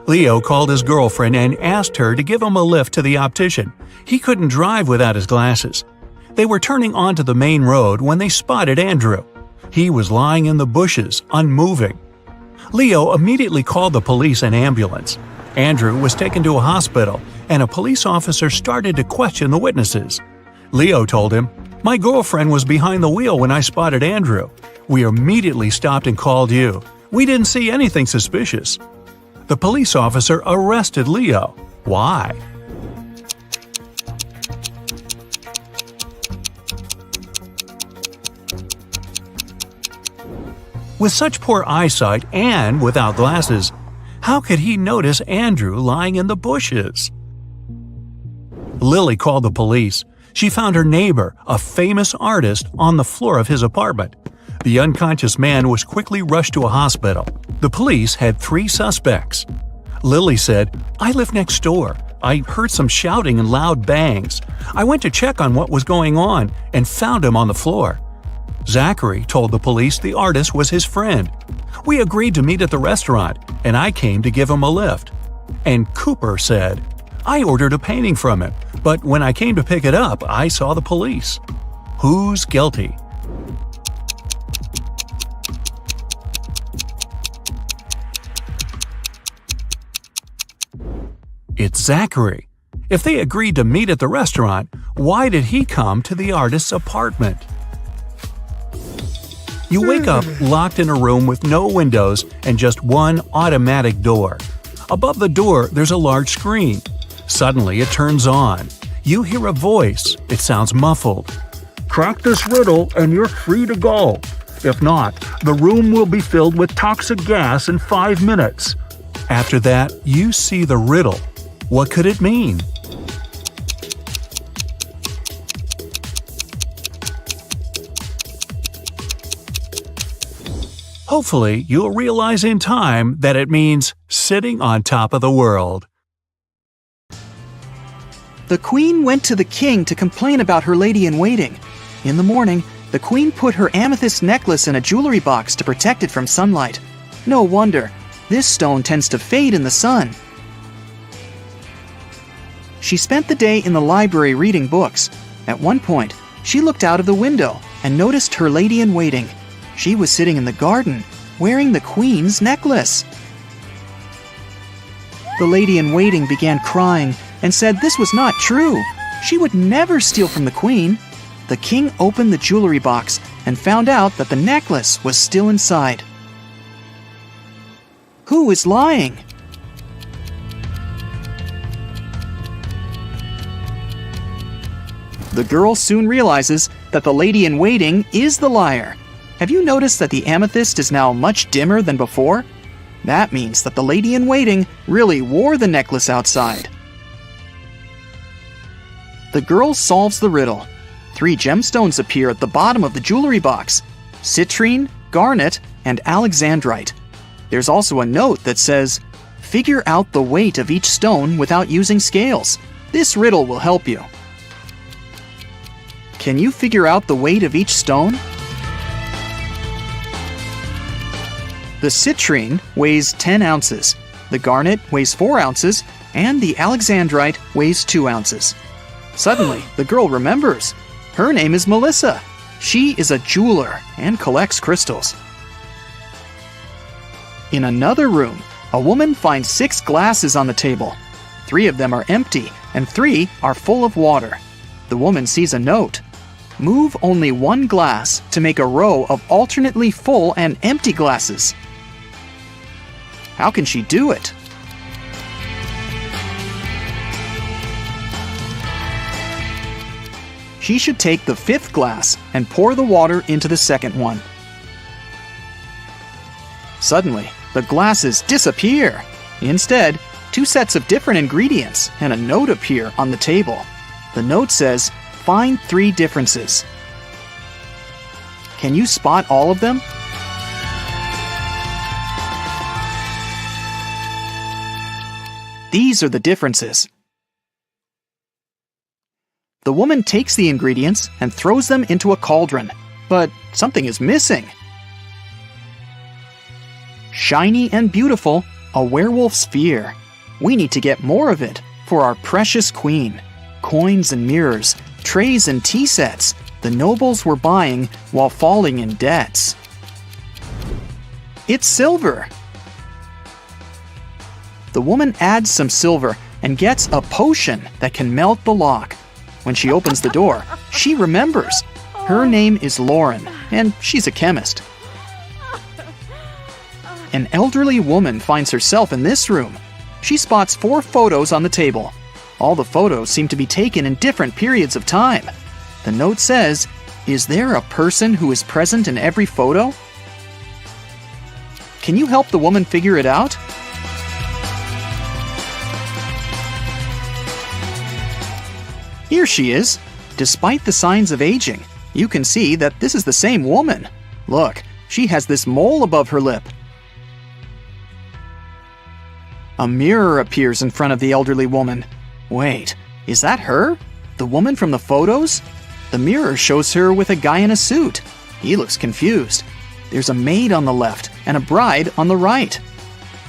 Leo called his girlfriend and asked her to give him a lift to the optician. He couldn't drive without his glasses. They were turning onto the main road when they spotted Andrew. He was lying in the bushes, unmoving. Leo immediately called the police and ambulance. Andrew was taken to a hospital, and a police officer started to question the witnesses. Leo told him, "My girlfriend was behind the wheel when I spotted Andrew. We immediately stopped and called you. We didn't see anything suspicious." The police officer arrested Leo. Why? With such poor eyesight and without glasses, how could he notice Andrew lying in the bushes? Lily called the police. She found her neighbor, a famous artist, on the floor of his apartment. The unconscious man was quickly rushed to a hospital. The police had 3 suspects. Lily said, "I live next door. I heard some shouting and loud bangs. I went to check on what was going on and found him on the floor." Zachary told the police the artist was his friend. "We agreed to meet at the restaurant, and I came to give him a lift." And Cooper said, I ordered a painting from him, but when I came to pick it up, I saw the police. Who's guilty? It's Zachary. If they agreed to meet at the restaurant, why did he come to the artist's apartment? You wake up locked in a room with no windows and just one automatic door. Above the door, there's a large screen. Suddenly, it turns on. You hear a voice. It sounds muffled. Crack this riddle and you're free to go. If not, the room will be filled with toxic gas in 5 minutes. After that, you see the riddle. What could it mean? Hopefully, you'll realize in time that it means sitting on top of the world. The queen went to the king to complain about her lady-in-waiting. In the morning, the queen put her amethyst necklace in a jewelry box to protect it from sunlight. No wonder, this stone tends to fade in the sun. She spent the day in the library reading books. At one point, she looked out of the window and noticed her lady-in-waiting. She was sitting in the garden, wearing the queen's necklace. The lady-in-waiting began crying and said this was not true. She would never steal from the queen. The king opened the jewelry box and found out that the necklace was still inside. Who is lying? The girl soon realizes that the lady-in-waiting is the liar. Have you noticed that the amethyst is now much dimmer than before? That means that the lady-in-waiting really wore the necklace outside. The girl solves the riddle. 3 gemstones appear at the bottom of the jewelry box: citrine, garnet, and alexandrite. There's also a note that says, "Figure out the weight of each stone without using scales. This riddle will help you." Can you figure out the weight of each stone? The citrine weighs 10 ounces, the garnet weighs 4 ounces, and the alexandrite weighs 2 ounces. Suddenly, the girl remembers. Her name is Melissa. She is a jeweler and collects crystals. In another room, a woman finds 6 glasses on the table. 3 of them are empty, and 3 are full of water. The woman sees a note. Move only 1 glass to make a row of alternately full and empty glasses. How can she do it? She should take the 5th glass and pour the water into the second one. Suddenly, the glasses disappear. Instead, 2 sets of different ingredients and a note appear on the table. The note says, "Find 3 differences." Can you spot all of them? These are the differences. The woman takes the ingredients and throws them into a cauldron, but something is missing. Shiny and beautiful, a werewolf's fear. We need to get more of it for our precious queen. Coins and mirrors, trays and tea sets, the nobles were buying while falling in debts. It's silver. The woman adds some silver and gets a potion that can melt the lock. When she opens the door, she remembers. Her name is Lauren, and she's a chemist. An elderly woman finds herself in this room. She spots 4 photos on the table. All the photos seem to be taken in different periods of time. The note says, "Is there a person who is present in every photo?" Can you help the woman figure it out? Here she is. Despite the signs of aging, you can see that this is the same woman. Look, she has this mole above her lip. A mirror appears in front of the elderly woman. Wait, is that her? The woman from the photos? The mirror shows her with a guy in a suit. He looks confused. There's a maid on the left and a bride on the right.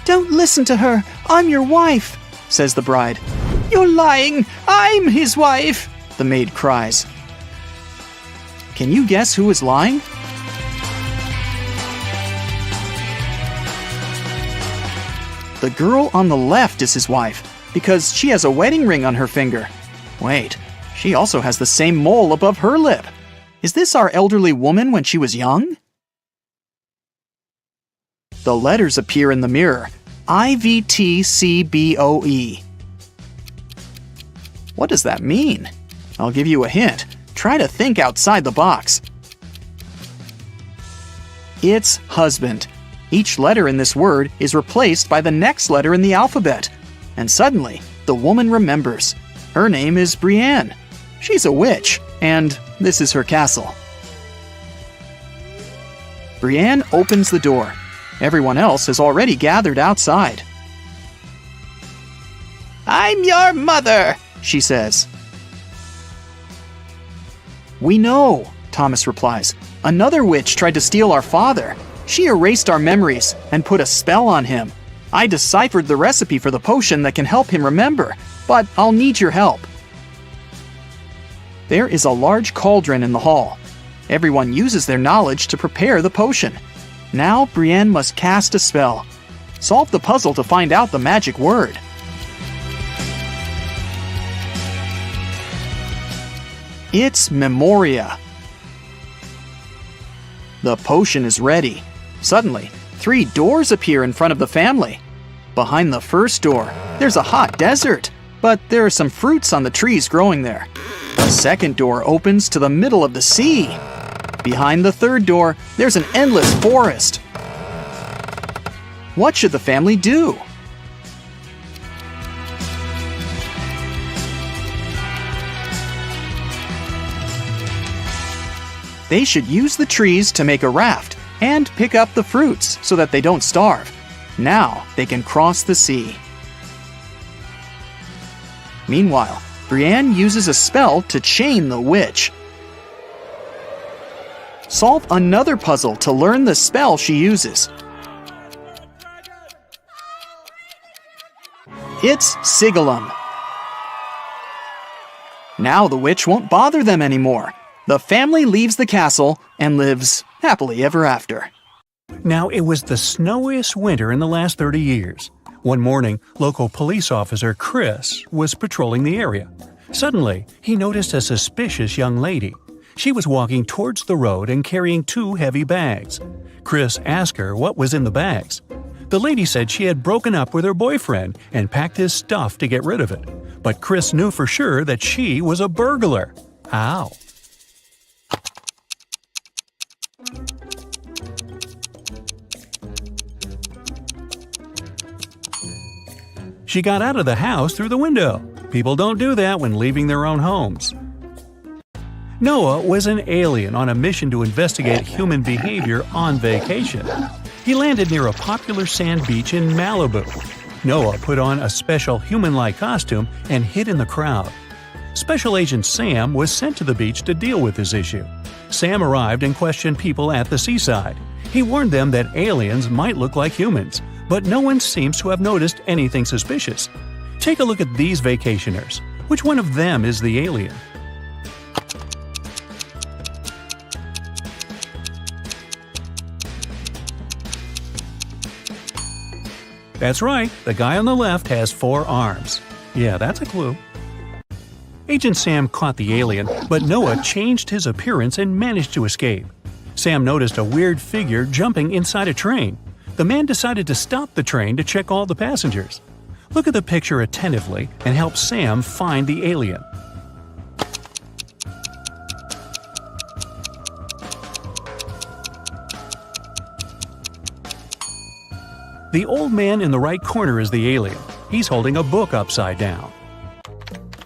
"Don't listen to her. I'm your wife," says the bride. "You're lying. I'm his wife," the maid cries. Can you guess who is lying? The girl on the left is his wife because she has a wedding ring on her finger. Wait, she also has the same mole above her lip. Is this our elderly woman when she was young? The letters appear in the mirror. IVTCBOE. What does that mean? I'll give you a hint. Try to think outside the box. It's husband. Each letter in this word is replaced by the next letter in the alphabet. And suddenly, the woman remembers. Her name is Brienne. She's a witch, and this is her castle. Brienne opens the door. Everyone else has already gathered outside. "I'm your mother," she says. "We know," Thomas replies. "Another witch tried to steal our father. She erased our memories and put a spell on him. I deciphered the recipe for the potion that can help him remember, but I'll need your help." There is a large cauldron in the hall. Everyone uses their knowledge to prepare the potion. Now Brienne must cast a spell. Solve the puzzle to find out the magic word. It's Memoria. The potion is ready. Suddenly, 3 doors appear in front of the family. Behind the first door, there's a hot desert, but there are some fruits on the trees growing there. The second door opens to the middle of the sea. Behind the third door, there's an endless forest. What should the family do? They should use the trees to make a raft and pick up the fruits so that they don't starve. Now they can cross the sea. Meanwhile, Brienne uses a spell to chain the witch. Solve another puzzle to learn the spell she uses. It's Sigillum. Now the witch won't bother them anymore. The family leaves the castle and lives happily ever after. Now, it was the snowiest winter in the last 30 years. One morning, local police officer Chris was patrolling the area. Suddenly, he noticed a suspicious young lady. She was walking towards the road and carrying 2 heavy bags. Chris asked her what was in the bags. The lady said she had broken up with her boyfriend and packed his stuff to get rid of it. But Chris knew for sure that she was a burglar. How? She got out of the house through the window. People don't do that when leaving their own homes. Noah was an alien on a mission to investigate human behavior on vacation. He landed near a popular sand beach in Malibu. Noah put on a special human-like costume and hid in the crowd. Special Agent Sam was sent to the beach to deal with this issue. Sam arrived and questioned people at the seaside. He warned them that aliens might look like humans, but no one seems to have noticed anything suspicious. Take a look at these vacationers. Which one of them is the alien? That's right, the guy on the left has 4 arms. Yeah, that's a clue. Agent Sam caught the alien, but Noah changed his appearance and managed to escape. Sam noticed a weird figure jumping inside a train. The man decided to stop the train to check all the passengers. Look at the picture attentively and help Sam find the alien. The old man in the right corner is the alien. He's holding a book upside down.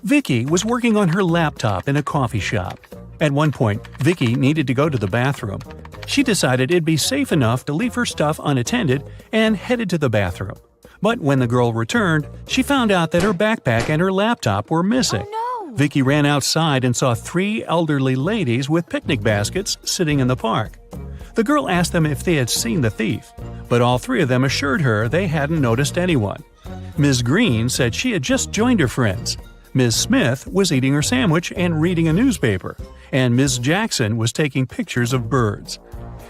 Vicky was working on her laptop in a coffee shop. At one point, Vicky needed to go to the bathroom. She decided it'd be safe enough to leave her stuff unattended and headed to the bathroom. But when the girl returned, she found out that her backpack and her laptop were missing. Oh, no. Vicky ran outside and saw 3 elderly ladies with picnic baskets sitting in the park. The girl asked them if they had seen the thief, but all three of them assured her they hadn't noticed anyone. Ms. Green said she had just joined her friends. Ms. Smith was eating her sandwich and reading a newspaper, and Ms. Jackson was taking pictures of birds.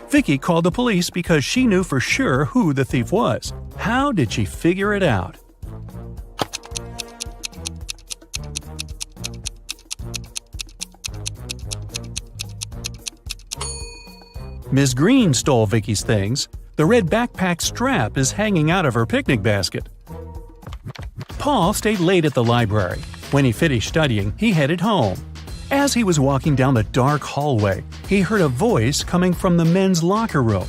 Vicky called the police because she knew for sure who the thief was. How did she figure it out? Ms. Green stole Vicky's things. The red backpack strap is hanging out of her picnic basket. Paul stayed late at the library. When he finished studying, he headed home. As he was walking down the dark hallway, he heard a voice coming from the men's locker room.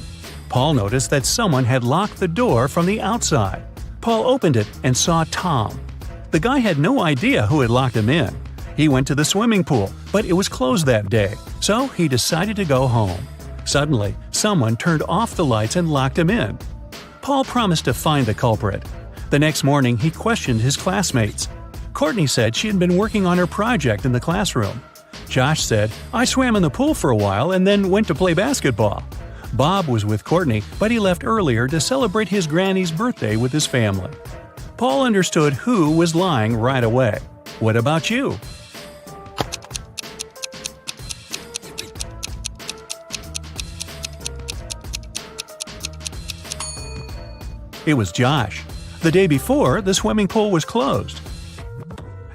Paul noticed that someone had locked the door from the outside. Paul opened it and saw Tom. The guy had no idea who had locked him in. He went to the swimming pool, but it was closed that day, so he decided to go home. Suddenly, someone turned off the lights and locked him in. Paul promised to find the culprit. The next morning, he questioned his classmates. Courtney said she had been working on her project in the classroom. Josh said, "I swam in the pool for a while and then went to play basketball." Bob was with Courtney, but he left earlier to celebrate his granny's birthday with his family. Paul understood who was lying right away. What about you? It was Josh. The day before, the swimming pool was closed.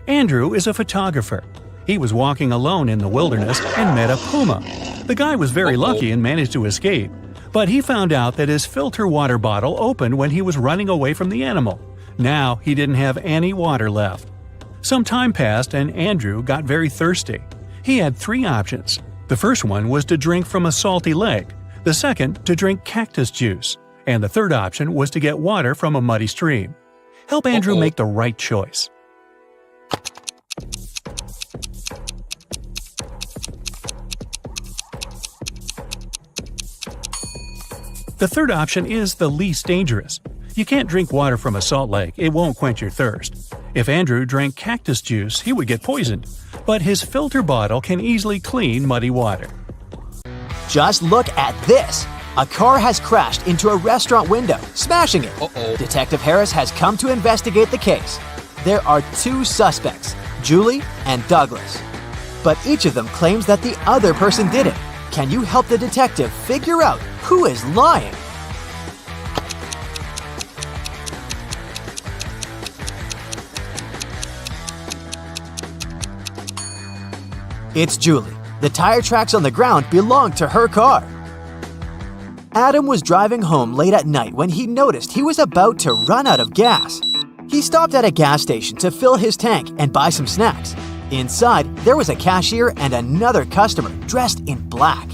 Andrew is a photographer. He was walking alone in the wilderness and met a puma. The guy was very lucky and managed to escape, but he found out that his filter water bottle opened when he was running away from the animal. Now he didn't have any water left. Some time passed and Andrew got very thirsty. He had three options. The first one was to drink from a salty lake, the second to drink cactus juice, and the third option was to get water from a muddy stream. Help Andrew make the right choice. The third option is the least dangerous. You can't drink water from a salt lake, it won't quench your thirst. If Andrew drank cactus juice, he would get poisoned, but his filter bottle can easily clean muddy water. Just look at this! A car has crashed into a restaurant window, smashing it. Detective Harris has come to investigate the case. There are two suspects, Julie and Douglas. But each of them claims that the other person did it. Can you help the detective figure out who is lying? It's Julie. The tire tracks on the ground belong to her car. Adam was driving home late at night when he noticed he was about to run out of gas. He stopped at a gas station to fill his tank and buy some snacks. Inside, there was a cashier and another customer dressed in black.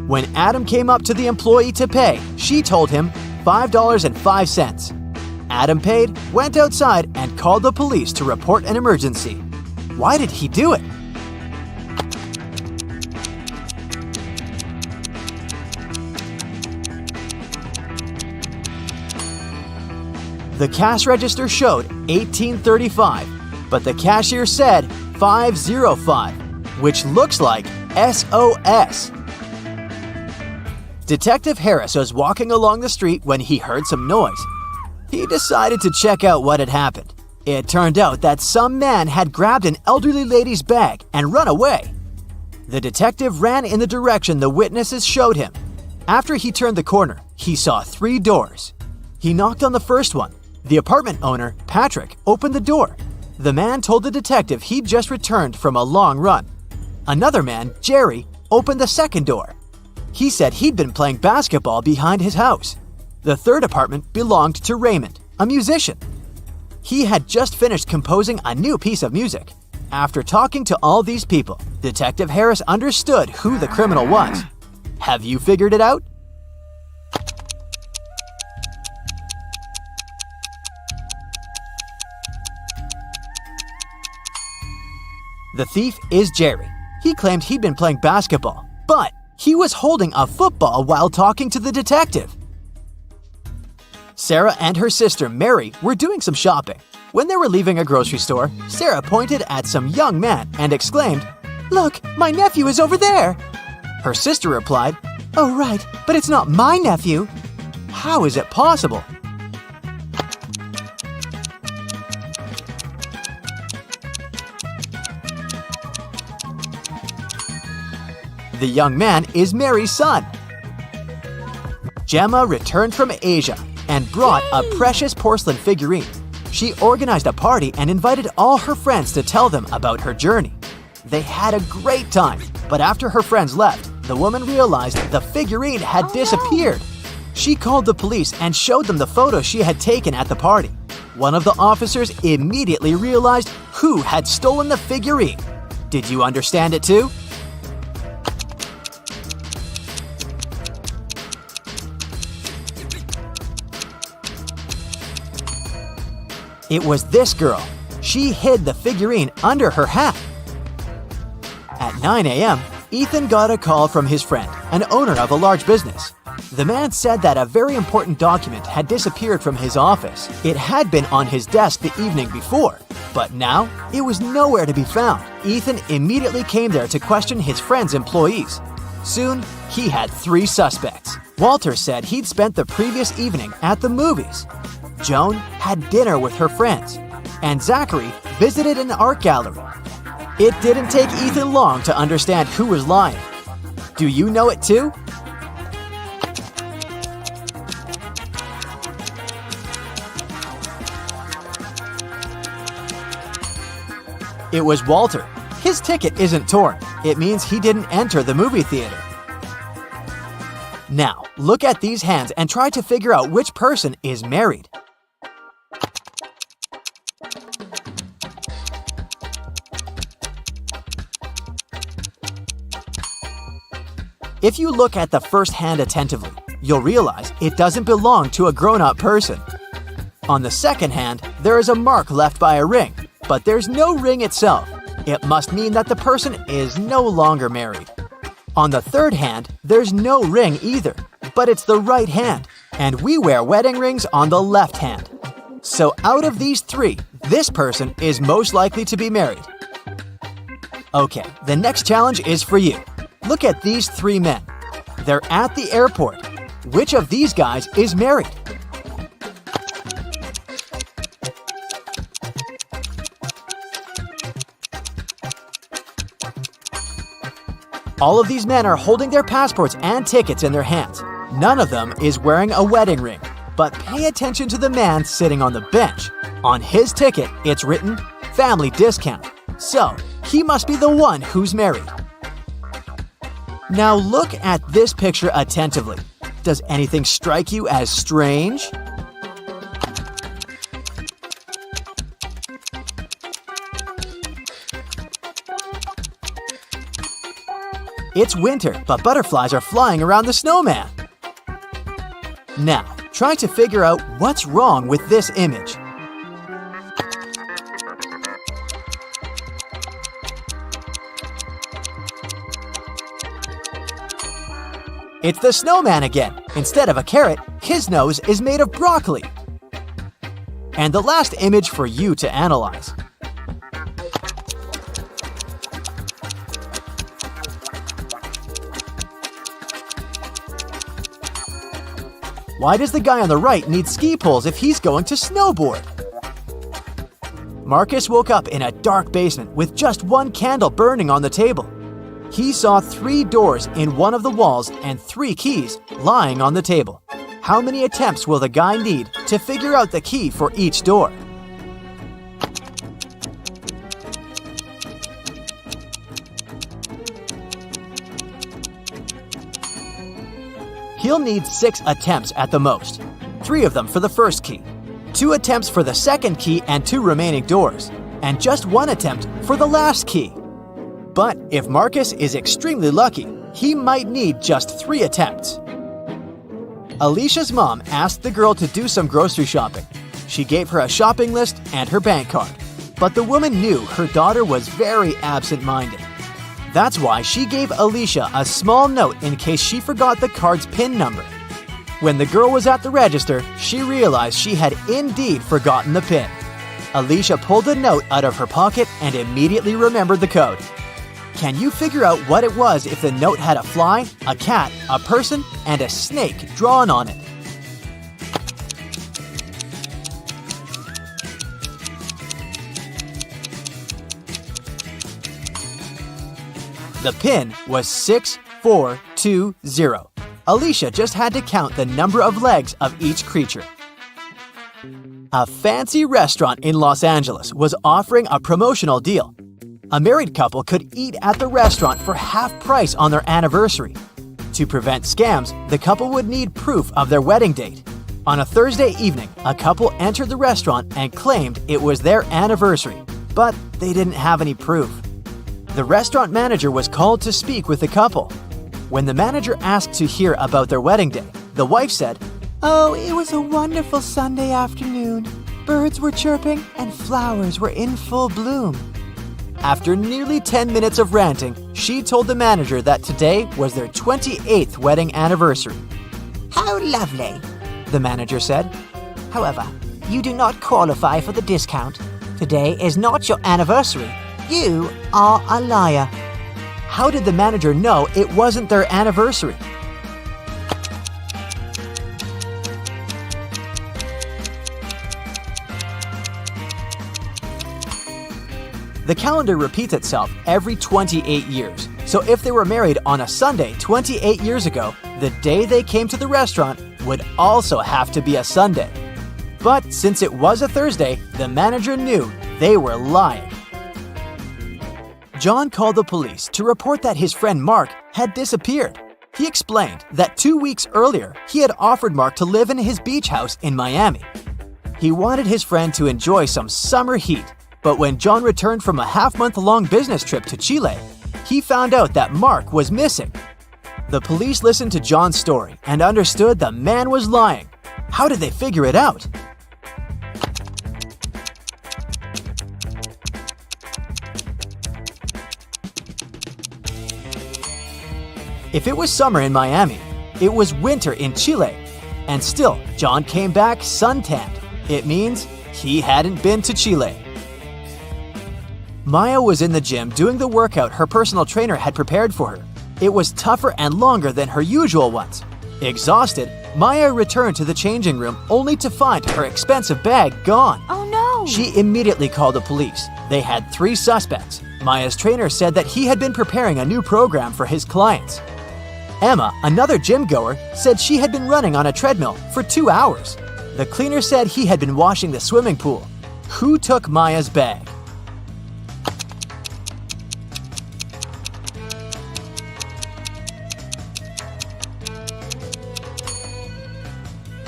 When Adam came up to the employee to pay, she told him $5.05. Adam paid, went outside, and called the police to report an emergency. Why did he do it? The cash register showed $18.35, but the cashier said $5.05, which looks like SOS. Detective Harris was walking along the street when he heard some noise. He decided to check out what had happened. It turned out that some man had grabbed an elderly lady's bag and run away. The detective ran in the direction the witnesses showed him. After he turned the corner, he saw 3 doors. He knocked on the first one. The apartment owner, Patrick, opened the door. The man told the detective he'd just returned from a long run. Another man, Jerry, opened the second door. He said he'd been playing basketball behind his house. The third apartment belonged to Raymond, a musician. He had just finished composing a new piece of music. After talking to all these people, Detective Harris understood who the criminal was. Have you figured it out? The thief is Jerry. He claimed he'd been playing basketball, but he was holding a football while talking to the detective. Sarah and her sister Mary were doing some shopping. When they were leaving a grocery store, Sarah pointed at some young man and exclaimed, "Look, my nephew is over there!" Her sister replied, "Oh right, but it's not my nephew." How is it possible? The young man is Mary's son. Gemma returned from Asia and brought a precious porcelain figurine. She organized a party and invited all her friends to tell them about her journey. They had a great time, but after her friends left, the woman realized the figurine had disappeared. She called the police and showed them the photo she had taken at the party. One of the officers immediately realized who had stolen the figurine. Did you understand it too? It was this girl. She hid the figurine under her hat. At 9 a.m., Ethan got a call from his friend, an owner of a large business. The man said that a very important document had disappeared from his office. It had been on his desk the evening before, but now it was nowhere to be found. Ethan immediately came there to question his friend's employees. Soon, he had 3 suspects. Walter said he'd spent the previous evening at the movies. Joan had dinner with her friends, and Zachary visited an art gallery. It didn't take Ethan long to understand who was lying. Do you know it too? It was Walter. His ticket isn't torn. It means he didn't enter the movie theater. Now, look at these hands and try to figure out which person is married. If you look at the first hand attentively, you'll realize it doesn't belong to a grown-up person. On the second hand, there is a mark left by a ring, but there's no ring itself. It must mean that the person is no longer married. On the third hand, there's no ring either, but it's the right hand, and we wear wedding rings on the left hand. So out of these 3, this person is most likely to be married. Okay, the next challenge is for you. Look at these 3 men. They're at the airport. Which of these guys is married? All of these men are holding their passports and tickets in their hands. None of them is wearing a wedding ring. But pay attention to the man sitting on the bench. On his ticket, it's written, "Family discount." So, he must be the one who's married. Now look at this picture attentively. Does anything strike you as strange? It's winter, but butterflies are flying around the snowman. Now, try to figure out what's wrong with this image. It's the snowman again. Instead of a carrot, his nose is made of broccoli. And the last image for you to analyze. Why does the guy on the right need ski poles if he's going to snowboard? Marcus woke up in a dark basement with just one candle burning on the table. He saw 3 doors in one of the walls and 3 keys lying on the table. How many attempts will the guy need to figure out the key for each door? He'll need 6 attempts at the most, 3 of them for the first key, 2 attempts for the second key and 2 remaining doors, and just 1 attempt for the last key. But if Marcus is extremely lucky, he might need just 3 attempts. Alicia's mom asked the girl to do some grocery shopping. She gave her a shopping list and her bank card. But the woman knew her daughter was very absent-minded. That's why she gave Alicia a small note in case she forgot the card's PIN number. When the girl was at the register, she realized she had indeed forgotten the PIN. Alicia pulled the note out of her pocket and immediately remembered the code. Can you figure out what it was if the note had a fly, a cat, a person, and a snake drawn on it? The pin was 6420. Alicia just had to count the number of legs of each creature. A fancy restaurant in Los Angeles was offering a promotional deal. A married couple could eat at the restaurant for half price on their anniversary. To prevent scams, the couple would need proof of their wedding date. On a Thursday evening, a couple entered the restaurant and claimed it was their anniversary, but they didn't have any proof. The restaurant manager was called to speak with the couple. When the manager asked to hear about their wedding day, the wife said, "Oh, it was a wonderful Sunday afternoon. Birds were chirping and flowers were in full bloom." After nearly 10 minutes of ranting, she told the manager that today was their 28th wedding anniversary. How lovely, the manager said. However, you do not qualify for the discount. Today is not your anniversary. You are a liar. How did the manager know it wasn't their anniversary? The calendar repeats itself every 28 years. So if they were married on a Sunday 28 years ago, the day they came to the restaurant would also have to be a Sunday. But since it was a Thursday, the manager knew they were lying. John called the police to report that his friend Mark had disappeared. He explained that 2 weeks earlier, he had offered Mark to live in his beach house in Miami. He wanted his friend to enjoy some summer heat, but when John returned from a half-month-long business trip to Chile, he found out that Mark was missing. The police listened to John's story and understood the man was lying. How did they figure it out? If it was summer in Miami, it was winter in Chile. And still, John came back suntanned. It means he hadn't been to Chile. Maya was in the gym doing the workout her personal trainer had prepared for her. It was tougher and longer than her usual ones. Exhausted, Maya returned to the changing room only to find her expensive bag gone. Oh no! She immediately called the police. They had 3 suspects. Maya's trainer said that he had been preparing a new program for his clients. Emma, another gym goer, said she had been running on a treadmill for 2 hours. The cleaner said he had been washing the swimming pool. Who took Maya's bag?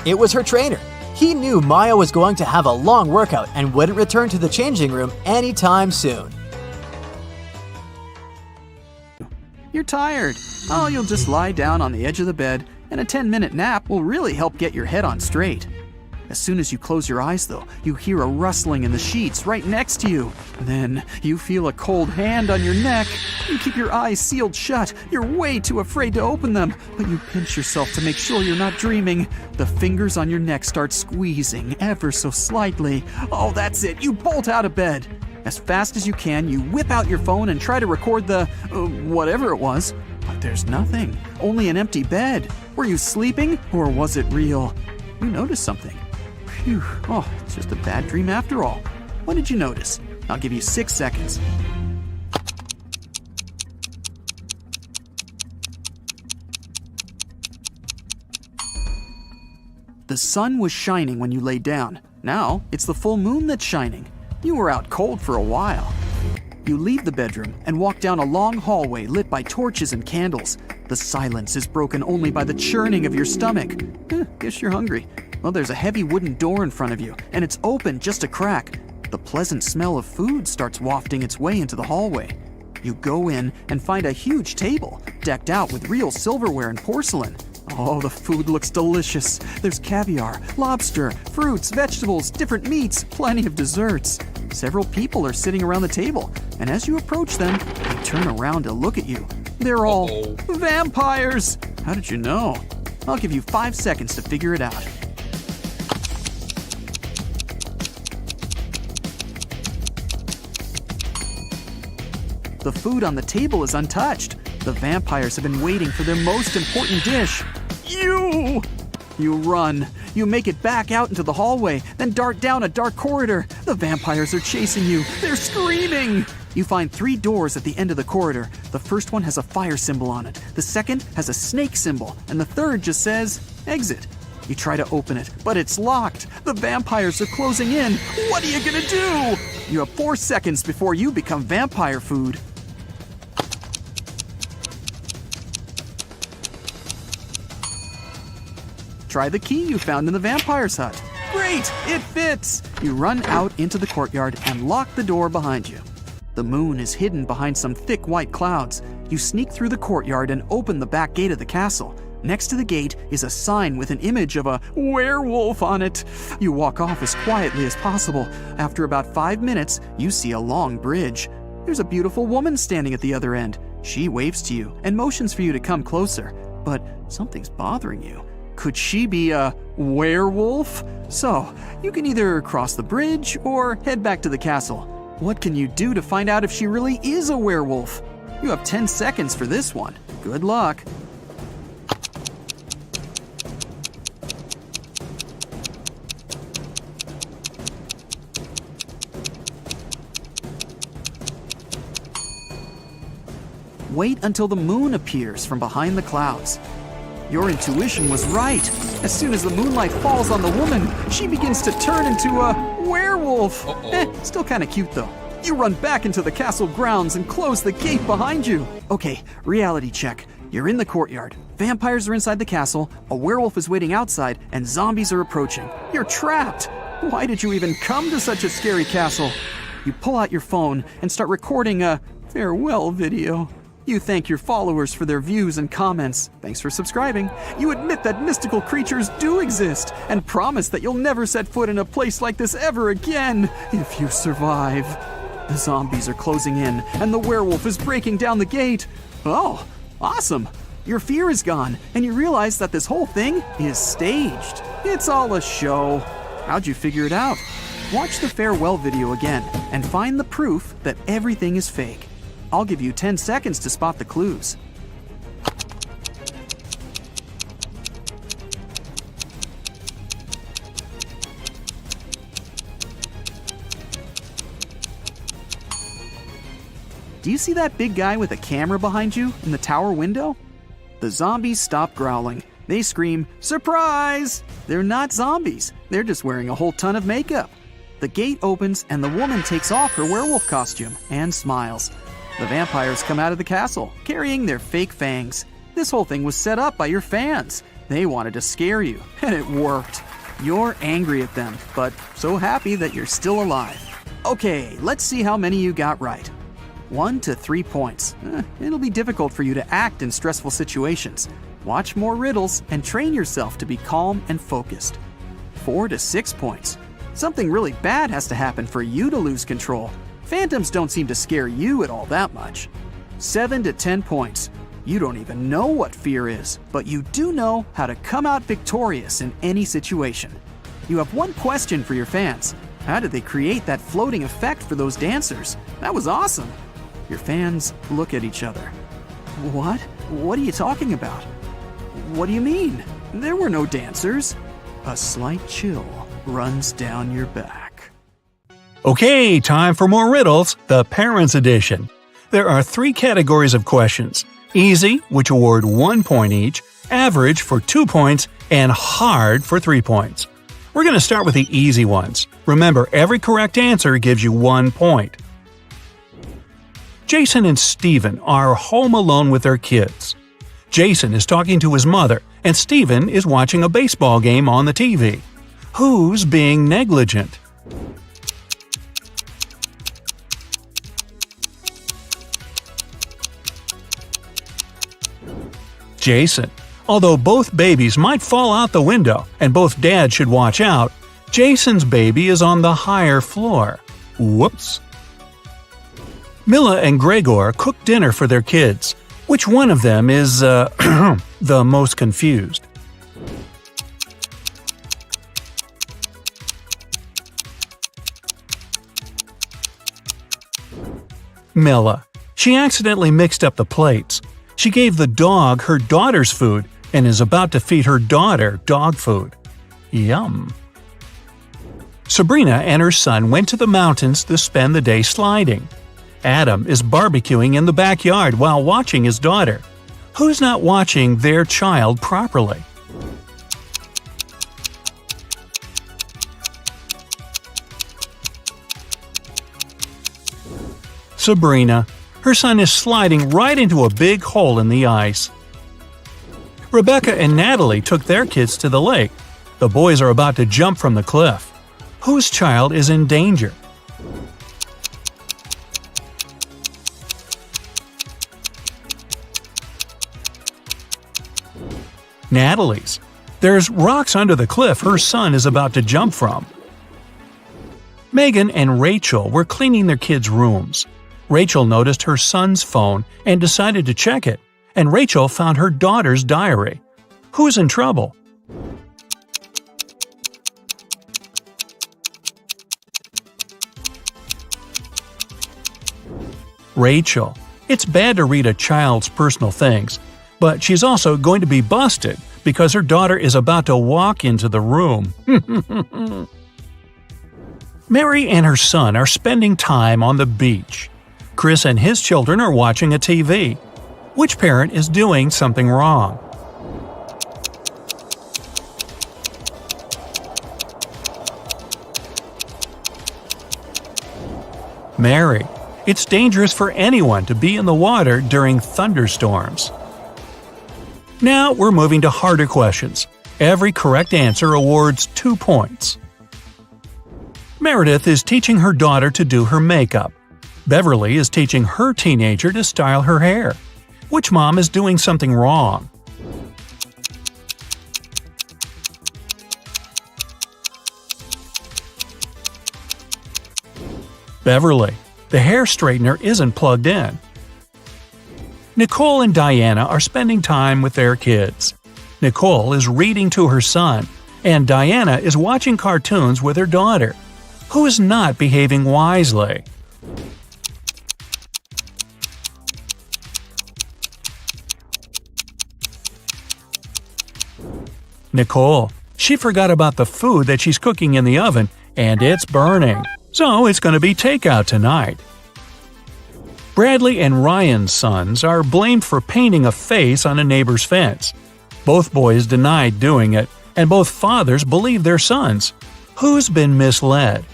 It was her trainer. He knew Maya was going to have a long workout and wouldn't return to the changing room anytime soon. You're tired. Oh, you'll just lie down on the edge of the bed, and a 10-minute nap will really help get your head on straight. As soon as you close your eyes, though, you hear a rustling in the sheets right next to you. Then you feel a cold hand on your neck. You keep your eyes sealed shut. You're way too afraid to open them, but you pinch yourself to make sure you're not dreaming. The fingers on your neck start squeezing ever so slightly. Oh, that's it. You bolt out of bed. As fast as you can, you whip out your phone and try to record the whatever it was. But there's nothing. Only an empty bed. Were you sleeping, or was it real? You noticed something. Phew. Oh, it's just a bad dream after all. What did you notice? I'll give you 6 seconds. The sun was shining when you lay down. Now, it's the full moon that's shining. You were out cold for a while. You leave the bedroom and walk down a long hallway lit by torches and candles. The silence is broken only by the churning of your stomach. Guess you're hungry. Well, there's a heavy wooden door in front of you, and it's open just a crack. The pleasant smell of food starts wafting its way into the hallway. You go in and find a huge table, decked out with real silverware and porcelain. Oh, the food looks delicious. There's caviar, lobster, fruits, vegetables, different meats, plenty of desserts. Several people are sitting around the table, and as you approach them, they turn around to look at you. They're all vampires! How did you know? I'll give you 5 seconds to figure it out. The food on the table is untouched. The vampires have been waiting for their most important dish. You! You run. You make it back out into the hallway, then dart down a dark corridor. The vampires are chasing you. They're screaming. You find 3 doors at the end of the corridor. The first one has a fire symbol on it. The second has a snake symbol. And the third just says, exit. You try to open it, but it's locked. The vampires are closing in. What are you gonna do? You have 4 seconds before you become vampire food. Try the key you found in the vampire's hut. Great, it fits! You run out into the courtyard and lock the door behind you. The moon is hidden behind some thick white clouds. You sneak through the courtyard and open the back gate of the castle. Next to the gate is a sign with an image of a werewolf on it. You walk off as quietly as possible. After about 5 minutes, you see a long bridge. There's a beautiful woman standing at the other end. She waves to you and motions for you to come closer. But something's bothering you. Could she be a werewolf? So, you can either cross the bridge or head back to the castle. What can you do to find out if she really is a werewolf? You have 10 seconds for this one. Good luck. Wait until the moon appears from behind the clouds. Your intuition was right. As soon as the moonlight falls on the woman, she begins to turn into a werewolf. Still kind of cute though. You run back into the castle grounds and close the gate behind you. Okay, reality check. You're in the courtyard. Vampires are inside the castle, a werewolf is waiting outside, and zombies are approaching. You're trapped. Why did you even come to such a scary castle? You pull out your phone and start recording a farewell video. You thank your followers for their views and comments. Thanks for subscribing. You admit that mystical creatures do exist and promise that you'll never set foot in a place like this ever again if you survive. The zombies are closing in and the werewolf is breaking down the gate. Oh, awesome. Your fear is gone and you realize that this whole thing is staged. It's all a show. How'd you figure it out? Watch the farewell video again and find the proof that everything is fake. I'll give you 10 seconds to spot the clues. Do you see that big guy with a camera behind you in the tower window? The zombies stop growling. They scream, "Surprise!" They're not zombies. They're just wearing a whole ton of makeup. The gate opens and the woman takes off her werewolf costume and smiles. The vampires come out of the castle, carrying their fake fangs. This whole thing was set up by your fans. They wanted to scare you, and it worked. You're angry at them, but so happy that you're still alive. Okay, let's see how many you got right. 1 to 3 points. It'll be difficult for you to act in stressful situations. Watch more riddles and train yourself to be calm and focused. 4 to 6 points. Something really bad has to happen for you to lose control. Phantoms don't seem to scare you at all that much. 7 to 10 points. You don't even know what fear is, but you do know how to come out victorious in any situation. You have one question for your fans. How did they create that floating effect for those dancers? That was awesome. Your fans look at each other. What? What are you talking about? What do you mean? There were no dancers. A slight chill runs down your back. Okay, time for more riddles, the Parents Edition. There are 3 categories of questions. Easy, which award 1 point each, average for 2 points, and hard for 3 points. We're going to start with the easy ones. Remember, every correct answer gives you 1 point. Jason and Steven are home alone with their kids. Jason is talking to his mother, and Steven is watching a baseball game on the TV. Who's being negligent? Jason. Although both babies might fall out the window and both dads should watch out, Jason's baby is on the higher floor. Whoops. Mila and Gregor cook dinner for their kids. Which one of them is, the most confused? Mila. She accidentally mixed up the plates. She gave the dog her daughter's food, and is about to feed her daughter dog food. Yum. Sabrina and her son went to the mountains to spend the day sliding. Adam is barbecuing in the backyard while watching his daughter. Who's not watching their child properly? Sabrina. Her son is sliding right into a big hole in the ice. Rebecca and Natalie took their kids to the lake. The boys are about to jump from the cliff. Whose child is in danger? Natalie's. There's rocks under the cliff her son is about to jump from. Megan and Rachel were cleaning their kids' rooms. Rachel noticed her son's phone and decided to check it, and Rachel found her daughter's diary. Who's in trouble? Rachel. It's bad to read a child's personal things, but she's also going to be busted because her daughter is about to walk into the room. Mary and her son are spending time on the beach. Chris and his children are watching a TV. Which parent is doing something wrong? Mary. It's dangerous for anyone to be in the water during thunderstorms. Now we're moving to harder questions. Every correct answer awards 2 points. Meredith is teaching her daughter to do her makeup. Beverly is teaching her teenager to style her hair. Which mom is doing something wrong? Beverly. The hair straightener isn't plugged in. Nicole and Diana are spending time with their kids. Nicole is reading to her son, and Diana is watching cartoons with her daughter. Who is not behaving wisely? Nicole. She forgot about the food that she's cooking in the oven, and it's burning. So it's going to be takeout tonight. Bradley and Ryan's sons are blamed for painting a face on a neighbor's fence. Both boys denied doing it, and both fathers believe their sons. Who's been misled?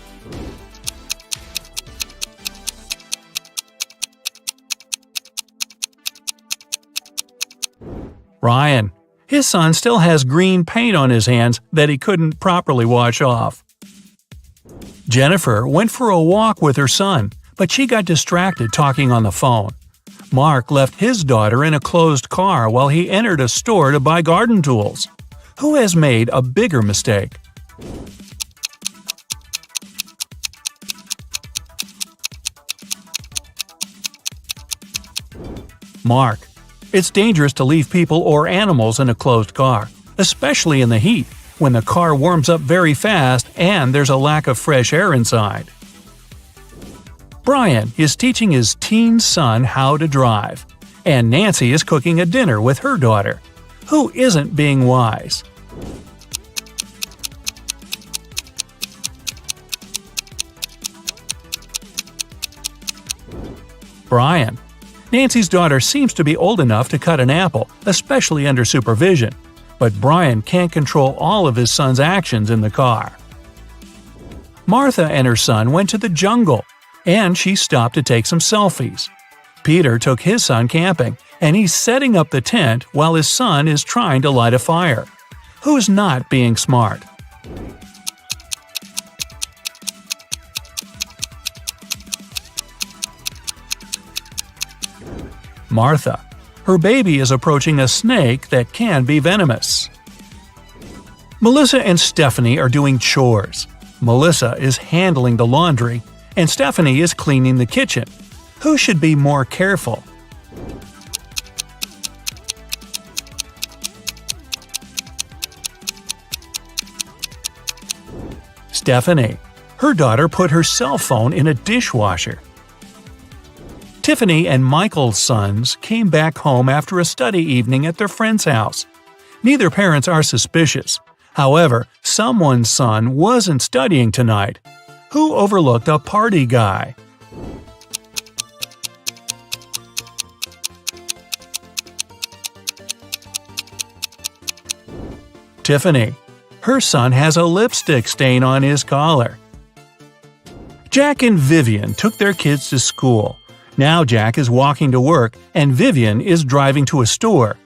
Ryan. His son still has green paint on his hands that he couldn't properly wash off. Jennifer went for a walk with her son, but she got distracted talking on the phone. Mark left his daughter in a closed car while he entered a store to buy garden tools. Who has made a bigger mistake? Mark. It's dangerous to leave people or animals in a closed car, especially in the heat, when the car warms up very fast and there's a lack of fresh air inside. Brian is teaching his teen son how to drive, and Nancy is cooking a dinner with her daughter. Who isn't being wise? Brian. Nancy's daughter seems to be old enough to cut an apple, especially under supervision, but Brian can't control all of his son's actions in the car. Martha and her son went to the jungle, and she stopped to take some selfies. Peter took his son camping, and he's setting up the tent while his son is trying to light a fire. Who's not being smart? Martha. Her baby is approaching a snake that can be venomous. Melissa and Stephanie are doing chores. Melissa is handling the laundry, and Stephanie is cleaning the kitchen. Who should be more careful? Stephanie. Her daughter put her cell phone in a dishwasher. Tiffany and Michael's sons came back home after a study evening at their friend's house. Neither parents are suspicious. However, someone's son wasn't studying tonight. Who overlooked a party guy? Tiffany. Her son has a lipstick stain on his collar. Jack and Vivian took their kids to school. Now Jack is walking to work and Vivian is driving to a store.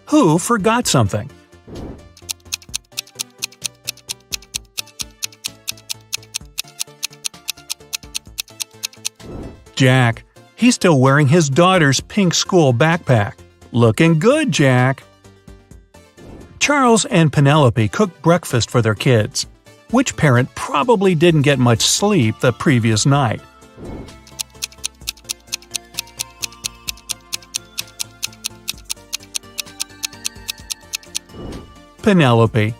Who forgot something? Jack. He's still wearing his daughter's pink school backpack. Looking good, Jack. Charles and Penelope cooked breakfast for their kids. Which parent probably didn't get much sleep the previous night? Penelope.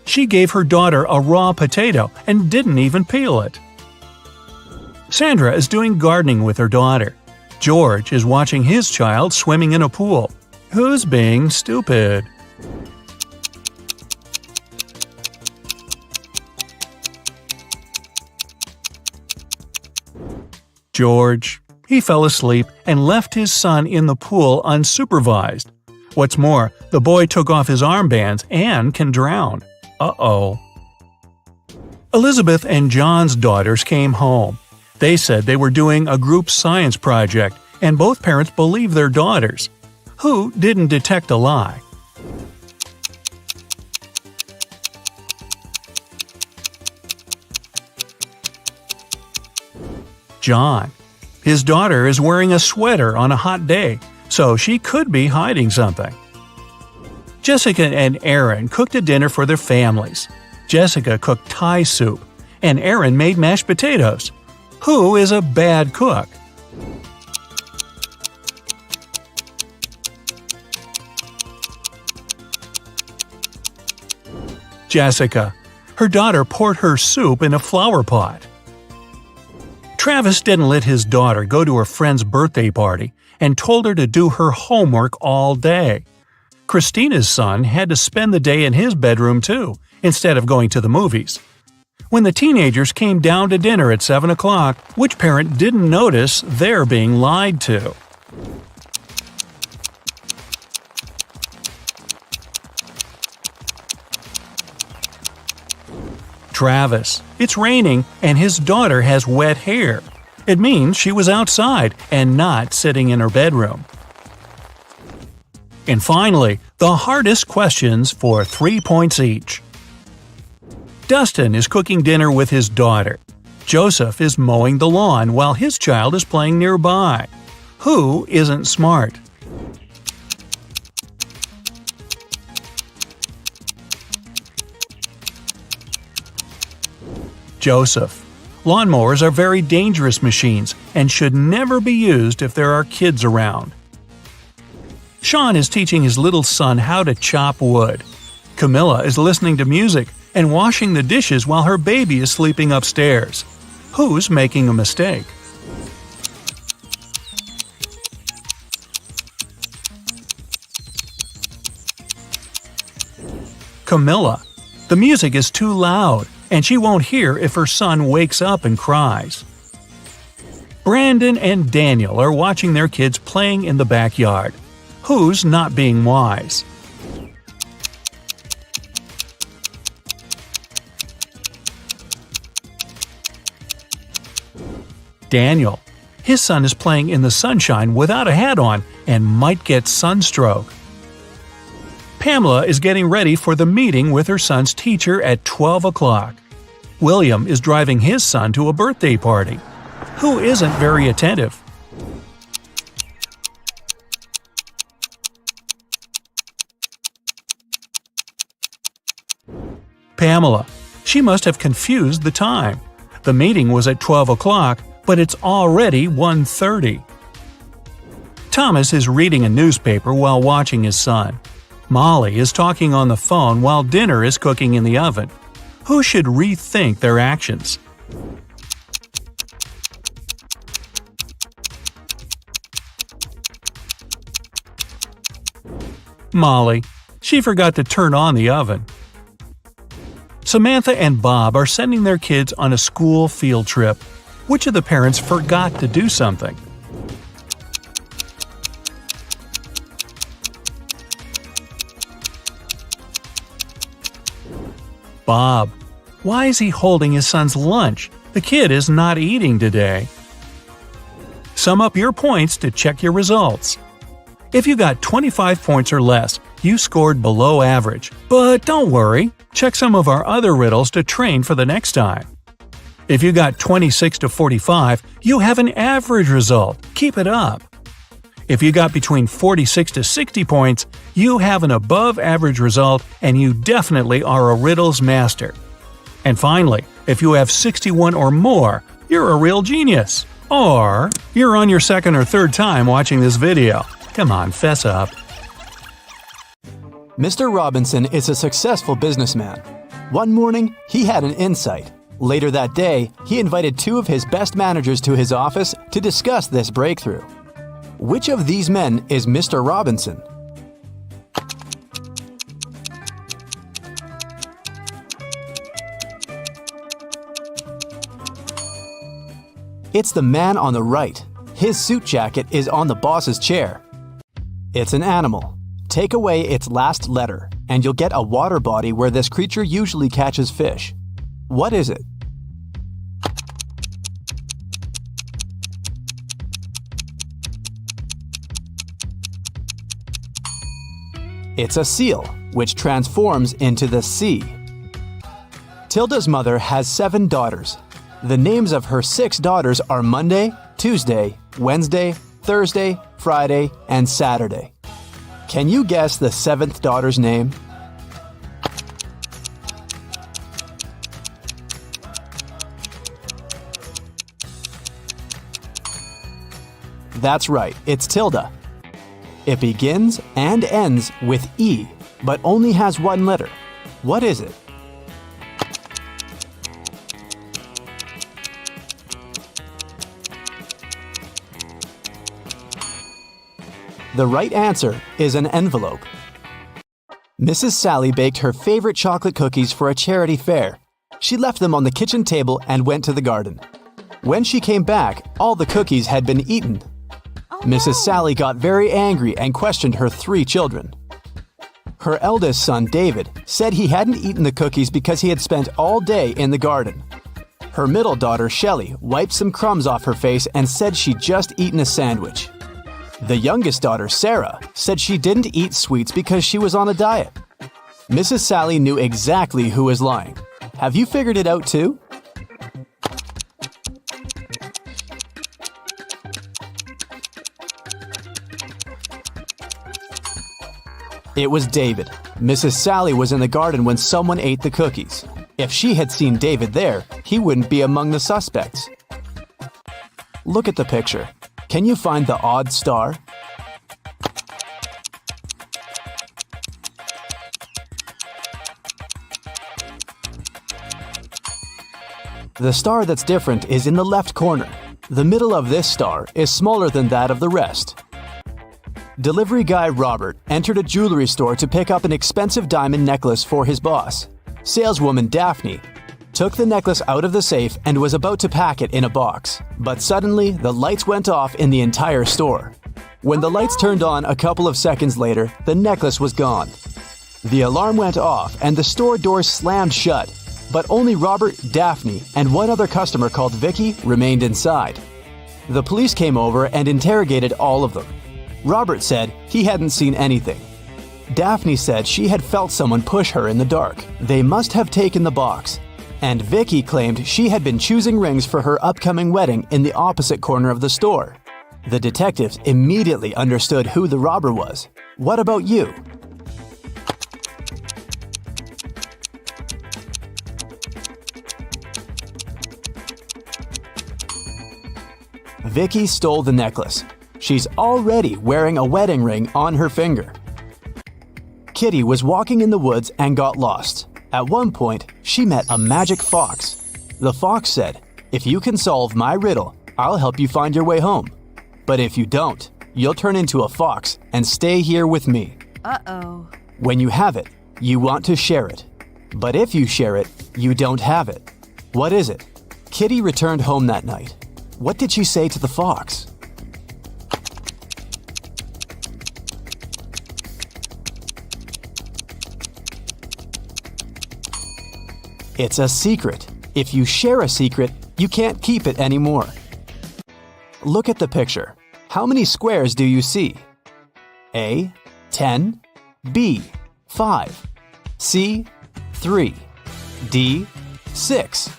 She gave her daughter a raw potato and didn't even peel it. Sandra is doing gardening with her daughter. George is watching his child swimming in a pool. Who's being stupid? George. He fell asleep and left his son in the pool unsupervised. What's more, the boy took off his armbands and can drown. Uh-oh. Elizabeth and John's daughters came home. They said they were doing a group science project, and both parents believed their daughters. Who didn't detect a lie? John. His daughter is wearing a sweater on a hot day, so she could be hiding something. Jessica and Aaron cooked a dinner for their families. Jessica cooked Thai soup, and Aaron made mashed potatoes. Who is a bad cook? Jessica. Her daughter poured her soup in a flower pot. Travis didn't let his daughter go to her friend's birthday party and told her to do her homework all day. Christina's son had to spend the day in his bedroom too, instead of going to the movies. When the teenagers came down to dinner at 7 o'clock, which parent didn't notice they're being lied to? Travis. It's raining and his daughter has wet hair. It means she was outside and not sitting in her bedroom. And finally, the hardest questions for 3 points each. Dustin is cooking dinner with his daughter. Joseph is mowing the lawn while his child is playing nearby. Who isn't smart? Joseph. Lawnmowers are very dangerous machines and should never be used if there are kids around. Sean is teaching his little son how to chop wood. Camilla is listening to music and washing the dishes while her baby is sleeping upstairs. Who's making a mistake? Camilla. The music is too loud, and she won't hear if her son wakes up and cries. Brandon and Daniel are watching their kids playing in the backyard. Who's not being wise? Daniel. His son is playing in the sunshine without a hat on and might get sunstroke. Pamela is getting ready for the meeting with her son's teacher at 12 o'clock. William is driving his son to a birthday party. Who isn't very attentive? Pamela. She must have confused the time. The meeting was at 12 o'clock, but it's already 1:30. Thomas is reading a newspaper while watching his son. Molly is talking on the phone while dinner is cooking in the oven. Who should rethink their actions? Molly. She forgot to turn on the oven. Samantha and Bob are sending their kids on a school field trip. Which of the parents forgot to do something? Bob. Why is he holding his son's lunch? The kid is not eating today. Sum up your points to check your results. If you got 25 points or less, you scored below average. But don't worry, check some of our other riddles to train for the next time. If you got 26 to 45, you have an average result. Keep it up. If you got between 46 to 60 points, you have an above average result and you definitely are a riddles master. And finally, if you have 61 or more, you're a real genius. Or you're on your second or third time watching this video. Come on, fess up. Mr. Robinson is a successful businessman. One morning, he had an insight. Later that day, he invited two of his best managers to his office to discuss this breakthrough. Which of these men is Mr. Robinson? It's the man on the right. His suit jacket is on the boss's chair. It's an animal. Take away its last letter, and you'll get a water body where this creature usually catches fish. What is it? It's a seal, which transforms into the sea. Tilda's mother has 7 daughters. The names of her 6 daughters are Monday, Tuesday, Wednesday, Thursday, Friday, and Saturday. Can you guess the 7th daughter's name? That's right, it's Tilda. It begins and ends with E, but only has one letter. What is it? The right answer is an envelope. Mrs. Sally baked her favorite chocolate cookies for a charity fair. She left them on the kitchen table and went to the garden. When she came back, all the cookies had been eaten. Mrs. Sally got very angry and questioned her 3 children. Her eldest son, David, said he hadn't eaten the cookies because he had spent all day in the garden. Her middle daughter, Shelley, wiped some crumbs off her face and said she'd just eaten a sandwich. The youngest daughter, Sarah, said she didn't eat sweets because she was on a diet. Mrs. Sally knew exactly who was lying. Have you figured it out too? It was David. Mrs. Sally was in the garden when someone ate the cookies. If she had seen David there, he wouldn't be among the suspects. Look at the picture. Can you find the odd star? The star that's different is in the left corner. The middle of this star is smaller than that of the rest. Delivery guy Robert entered a jewelry store to pick up an expensive diamond necklace for his boss. Saleswoman Daphne took the necklace out of the safe and was about to pack it in a box. But suddenly, the lights went off in the entire store. When the lights turned on a couple of seconds later, the necklace was gone. The alarm went off and the store doors slammed shut. But only Robert, Daphne, and one other customer called Vicky remained inside. The police came over and interrogated all of them. Robert said he hadn't seen anything. Daphne said she had felt someone push her in the dark. They must have taken the box. And Vicky claimed she had been choosing rings for her upcoming wedding in the opposite corner of the store. The detectives immediately understood who the robber was. What about you? Vicky stole the necklace. She's already wearing a wedding ring on her finger. Kitty was walking in the woods and got lost. At one point, she met a magic fox. The fox said, "If you can solve my riddle, I'll help you find your way home. But if you don't, you'll turn into a fox and stay here with me." Uh-oh. When you have it, you want to share it. But if you share it, you don't have it. What is it? Kitty returned home that night. What did she say to the fox? It's a secret. If you share a secret, you can't keep it anymore. Look at the picture. How many squares do you see? A. 10. B. 5. C. 3. D. 6.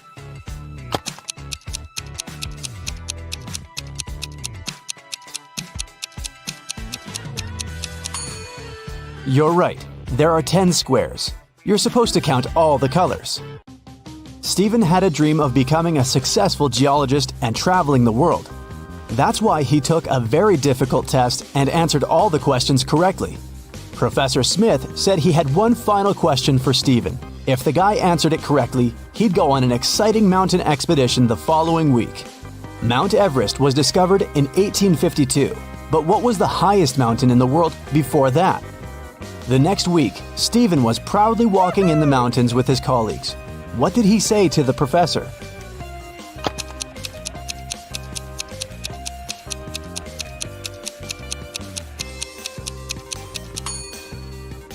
You're right. There are 10 squares. You're supposed to count all the colors. Stephen had a dream of becoming a successful geologist and traveling the world. That's why he took a very difficult test and answered all the questions correctly. Professor Smith said he had one final question for Stephen. If the guy answered it correctly, he'd go on an exciting mountain expedition the following week. Mount Everest was discovered in 1852, but what was the highest mountain in the world before that? The next week, Stephen was proudly walking in the mountains with his colleagues. What did he say to the professor?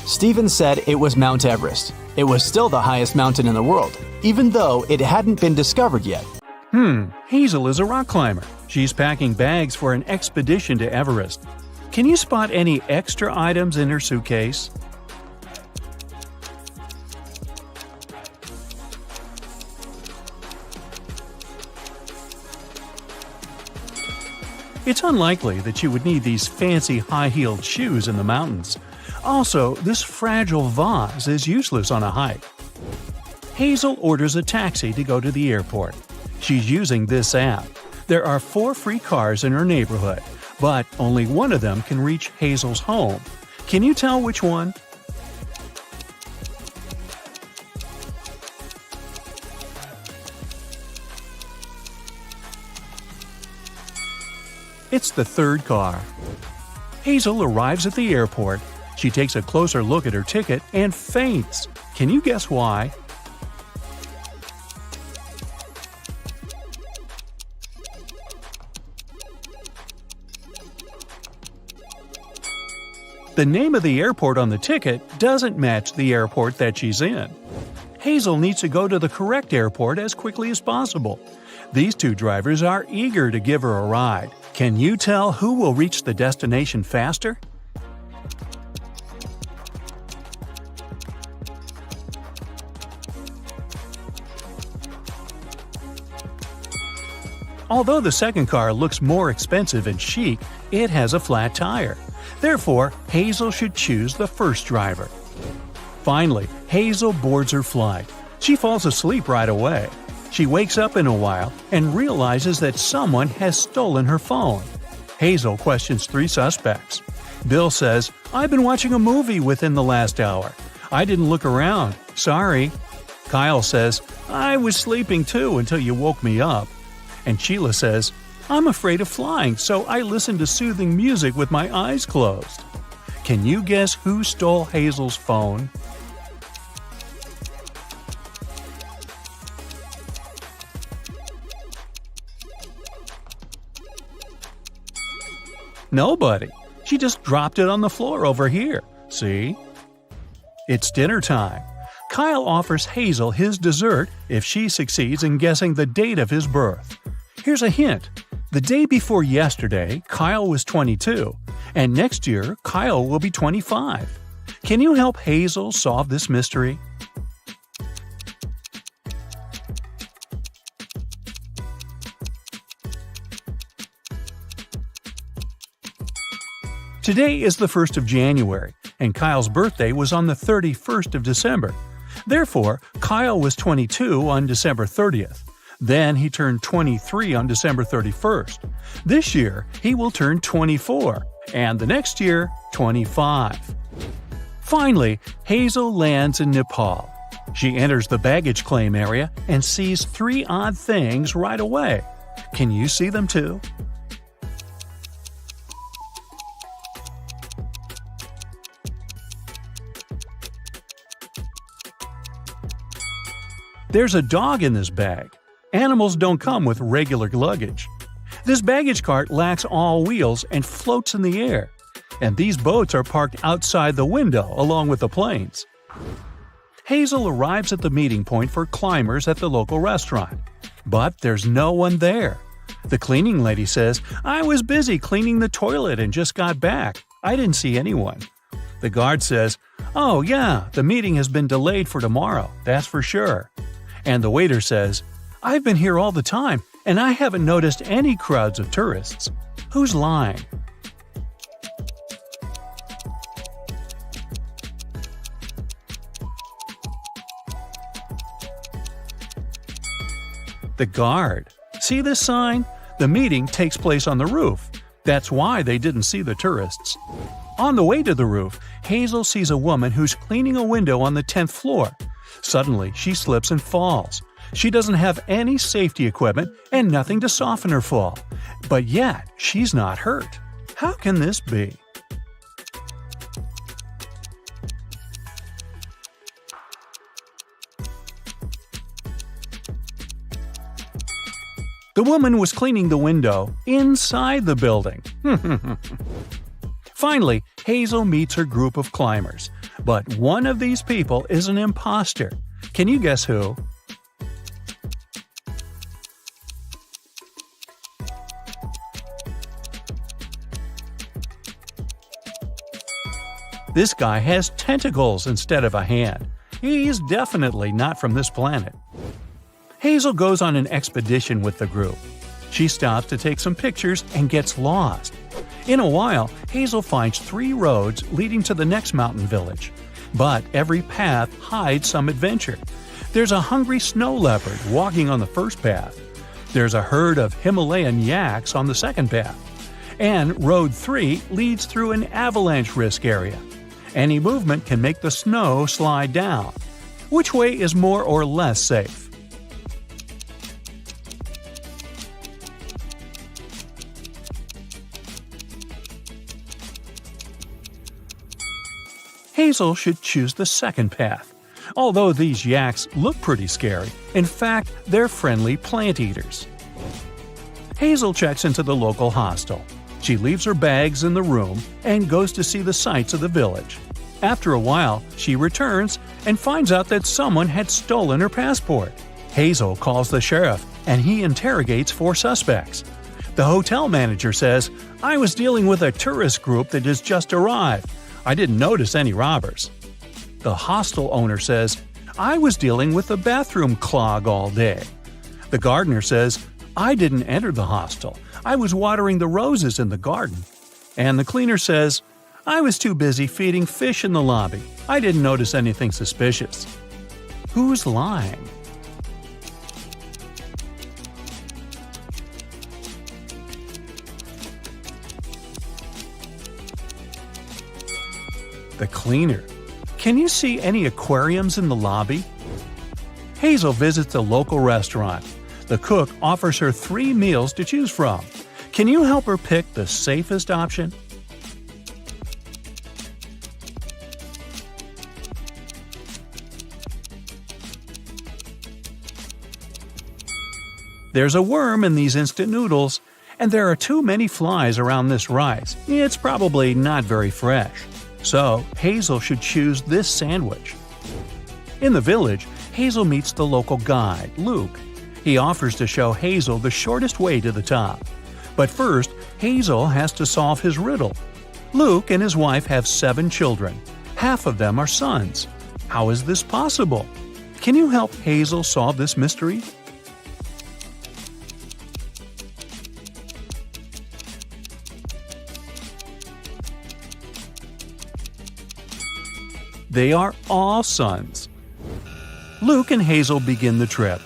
Stephen said it was Mount Everest. It was still the highest mountain in the world, even though it hadn't been discovered yet. Hazel is a rock climber. She's packing bags for an expedition to Everest. Can you spot any extra items in her suitcase? It's unlikely that you would need these fancy high-heeled shoes in the mountains. Also, this fragile vase is useless on a hike. Hazel orders a taxi to go to the airport. She's using this app. There are 4 free cars in her neighborhood, but only one of them can reach Hazel's home. Can you tell which one? It's the 3rd car. Hazel arrives at the airport. She takes a closer look at her ticket and faints. Can you guess why? The name of the airport on the ticket doesn't match the airport that she's in. Hazel needs to go to the correct airport as quickly as possible. These 2 drivers are eager to give her a ride. Can you tell who will reach the destination faster? Although the second car looks more expensive and chic, it has a flat tire. Therefore, Hazel should choose the first driver. Finally, Hazel boards her flight. She falls asleep right away. She wakes up in a while and realizes that someone has stolen her phone. Hazel questions 3 suspects. Bill says, "I've been watching a movie within the last hour. I didn't look around. Sorry." Kyle says, "I was sleeping too until you woke me up." And Sheila says, "I'm afraid of flying, so I listened to soothing music with my eyes closed." Can you guess who stole Hazel's phone? Nobody. She just dropped it on the floor over here. See? It's dinner time. Kyle offers Hazel his dessert if she succeeds in guessing the date of his birth. Here's a hint. The day before yesterday, Kyle was 22, and next year, Kyle will be 25. Can you help Hazel solve this mystery? Today is the 1st of January, and Kyle's birthday was on the 31st of December. Therefore, Kyle was 22 on December 30th. Then he turned 23 on December 31st. This year, he will turn 24, and the next year, 25. Finally, Hazel lands in Nepal. She enters the baggage claim area and sees 3 odd things right away. Can you see them too? There's a dog in this bag. Animals don't come with regular luggage. This baggage cart lacks all wheels and floats in the air. And these boats are parked outside the window along with the planes. Hazel arrives at the meeting point for climbers at the local restaurant. But there's no one there. The cleaning lady says, "I was busy cleaning the toilet and just got back. I didn't see anyone." The guard says, "Oh yeah, the meeting has been delayed for tomorrow, that's for sure." And the waiter says, "I've been here all the time, and I haven't noticed any crowds of tourists." Who's lying? The guard. See this sign? The meeting takes place on the roof. That's why they didn't see the tourists. On the way to the roof, Hazel sees a woman who's cleaning a window on the 10th floor. Suddenly, she slips and falls. She doesn't have any safety equipment and nothing to soften her fall. But yet, she's not hurt. How can this be? The woman was cleaning the window inside the building. Finally, Hazel meets her group of climbers. But one of these people is an imposter. Can you guess who? This guy has tentacles instead of a hand. He's definitely not from this planet. Hazel goes on an expedition with the group. She stops to take some pictures and gets lost. In a while, Hazel finds 3 roads leading to the next mountain village. But every path hides some adventure. There's a hungry snow leopard walking on the first path. There's a herd of Himalayan yaks on the second path. And Road 3 leads through an avalanche risk area. Any movement can make the snow slide down. Which way is more or less safe? Hazel should choose the second path. Although these yaks look pretty scary, in fact, they're friendly plant eaters. Hazel checks into the local hostel. She leaves her bags in the room and goes to see the sights of the village. After a while, she returns and finds out that someone had stolen her passport. Hazel calls the sheriff and he interrogates 4 suspects. The hotel manager says, "I was dealing with a tourist group that has just arrived. I didn't notice any robbers." The hostel owner says, "I was dealing with a bathroom clog all day." The gardener says, "I didn't enter the hostel. I was watering the roses in the garden." And the cleaner says, "I was too busy feeding fish in the lobby. I didn't notice anything suspicious." Who's lying? The cleaner. Can you see any aquariums in the lobby? Hazel visits a local restaurant. The cook offers her 3 meals to choose from. Can you help her pick the safest option? There's a worm in these instant noodles, and there are too many flies around this rice. It's probably not very fresh. So, Hazel should choose this sandwich. In the village, Hazel meets the local guide, Luke. He offers to show Hazel the shortest way to the top. But first, Hazel has to solve his riddle. Luke and his wife have 7 children. Half of them are sons. How is this possible? Can you help Hazel solve this mystery? They are all sons. Luke and Hazel begin the trip.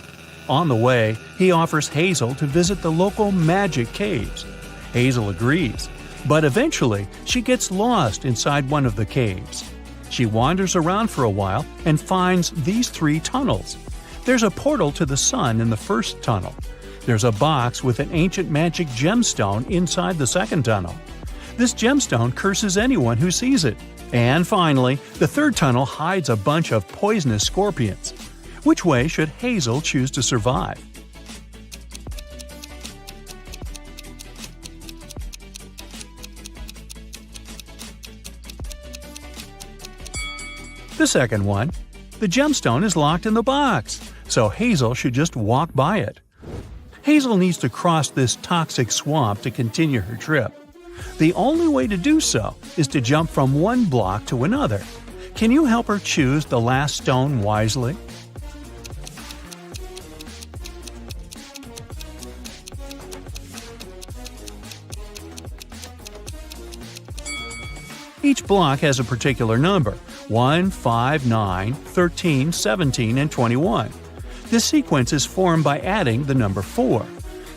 On the way, he offers Hazel to visit the local magic caves. Hazel agrees, but eventually she gets lost inside one of the caves. She wanders around for a while and finds these 3 tunnels. There's a portal to the sun in the first tunnel. There's a box with an ancient magic gemstone inside the second tunnel. This gemstone curses anyone who sees it. And finally, the third tunnel hides a bunch of poisonous scorpions. Which way should Hazel choose to survive? The second one. The gemstone is locked in the box, so Hazel should just walk by it. Hazel needs to cross this toxic swamp to continue her trip. The only way to do so is to jump from one block to another. Can you help her choose the last stone wisely? Each block has a particular number: 1, 5, 9, 13, 17, and 21. This sequence is formed by adding the number 4.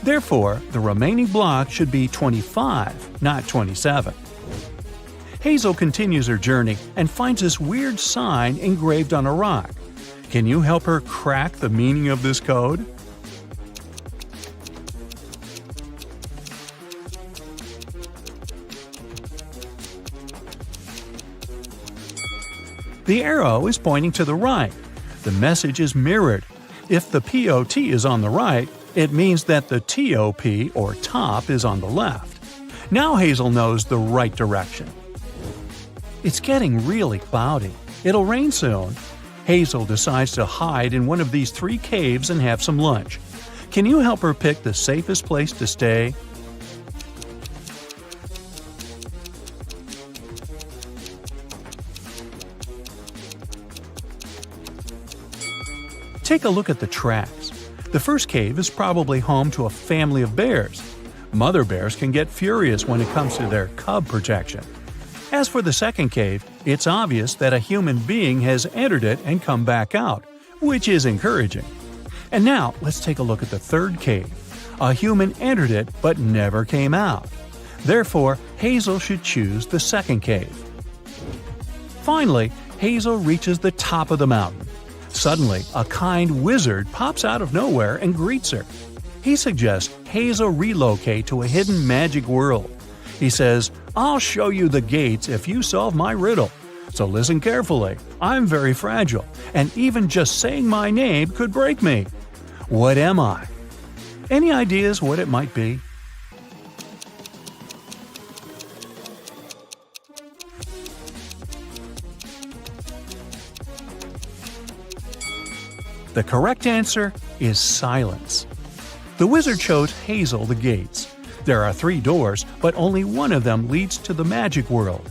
Therefore, the remaining block should be 25, not 27. Hazel continues her journey and finds this weird sign engraved on a rock. Can you help her crack the meaning of this code? The arrow is pointing to the right. The message is mirrored. If the POT is on the right, it means that the TOP, or top, is on the left. Now Hazel knows the right direction. It's getting really cloudy. It'll rain soon. Hazel decides to hide in one of these 3 caves and have some lunch. Can you help her pick the safest place to stay? Take a look at the tracks. The first cave is probably home to a family of bears. Mother bears can get furious when it comes to their cub protection. As for the second cave, it's obvious that a human being has entered it and come back out, which is encouraging. And now, let's take a look at the third cave. A human entered it but never came out. Therefore, Hazel should choose the second cave. Finally, Hazel reaches the top of the mountain. Suddenly, a kind wizard pops out of nowhere and greets her. He suggests Hazel relocate to a hidden magic world. He says, "I'll show you the gates if you solve my riddle. So listen carefully. I'm very fragile, and even just saying my name could break me. What am I?" Any ideas what it might be? The correct answer is silence. The wizard shows Hazel the gates. There are 3 doors, but only one of them leads to the magic world.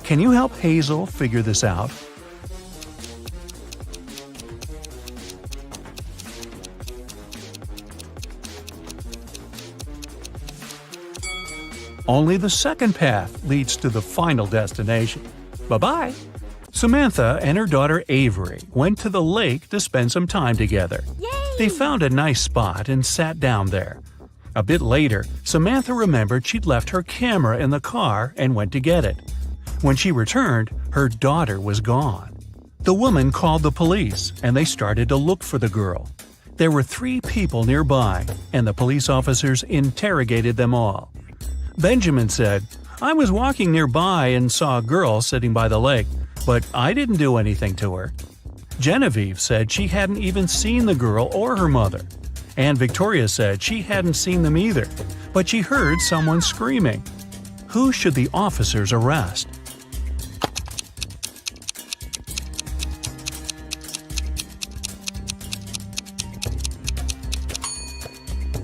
Can you help Hazel figure this out? Only the second path leads to the final destination. Bye-bye! Samantha and her daughter Avery went to the lake to spend some time together. They found a nice spot and sat down there. A bit later, Samantha remembered she'd left her camera in the car and went to get it. When she returned, her daughter was gone. The woman called the police, and they started to look for the girl. There were 3 people nearby, and the police officers interrogated them all. Benjamin said, "I was walking nearby and saw a girl sitting by the lake, but I didn't do anything to her." Genevieve said she hadn't even seen the girl or her mother. And Victoria said she hadn't seen them either, but she heard someone screaming. Who should the officers arrest?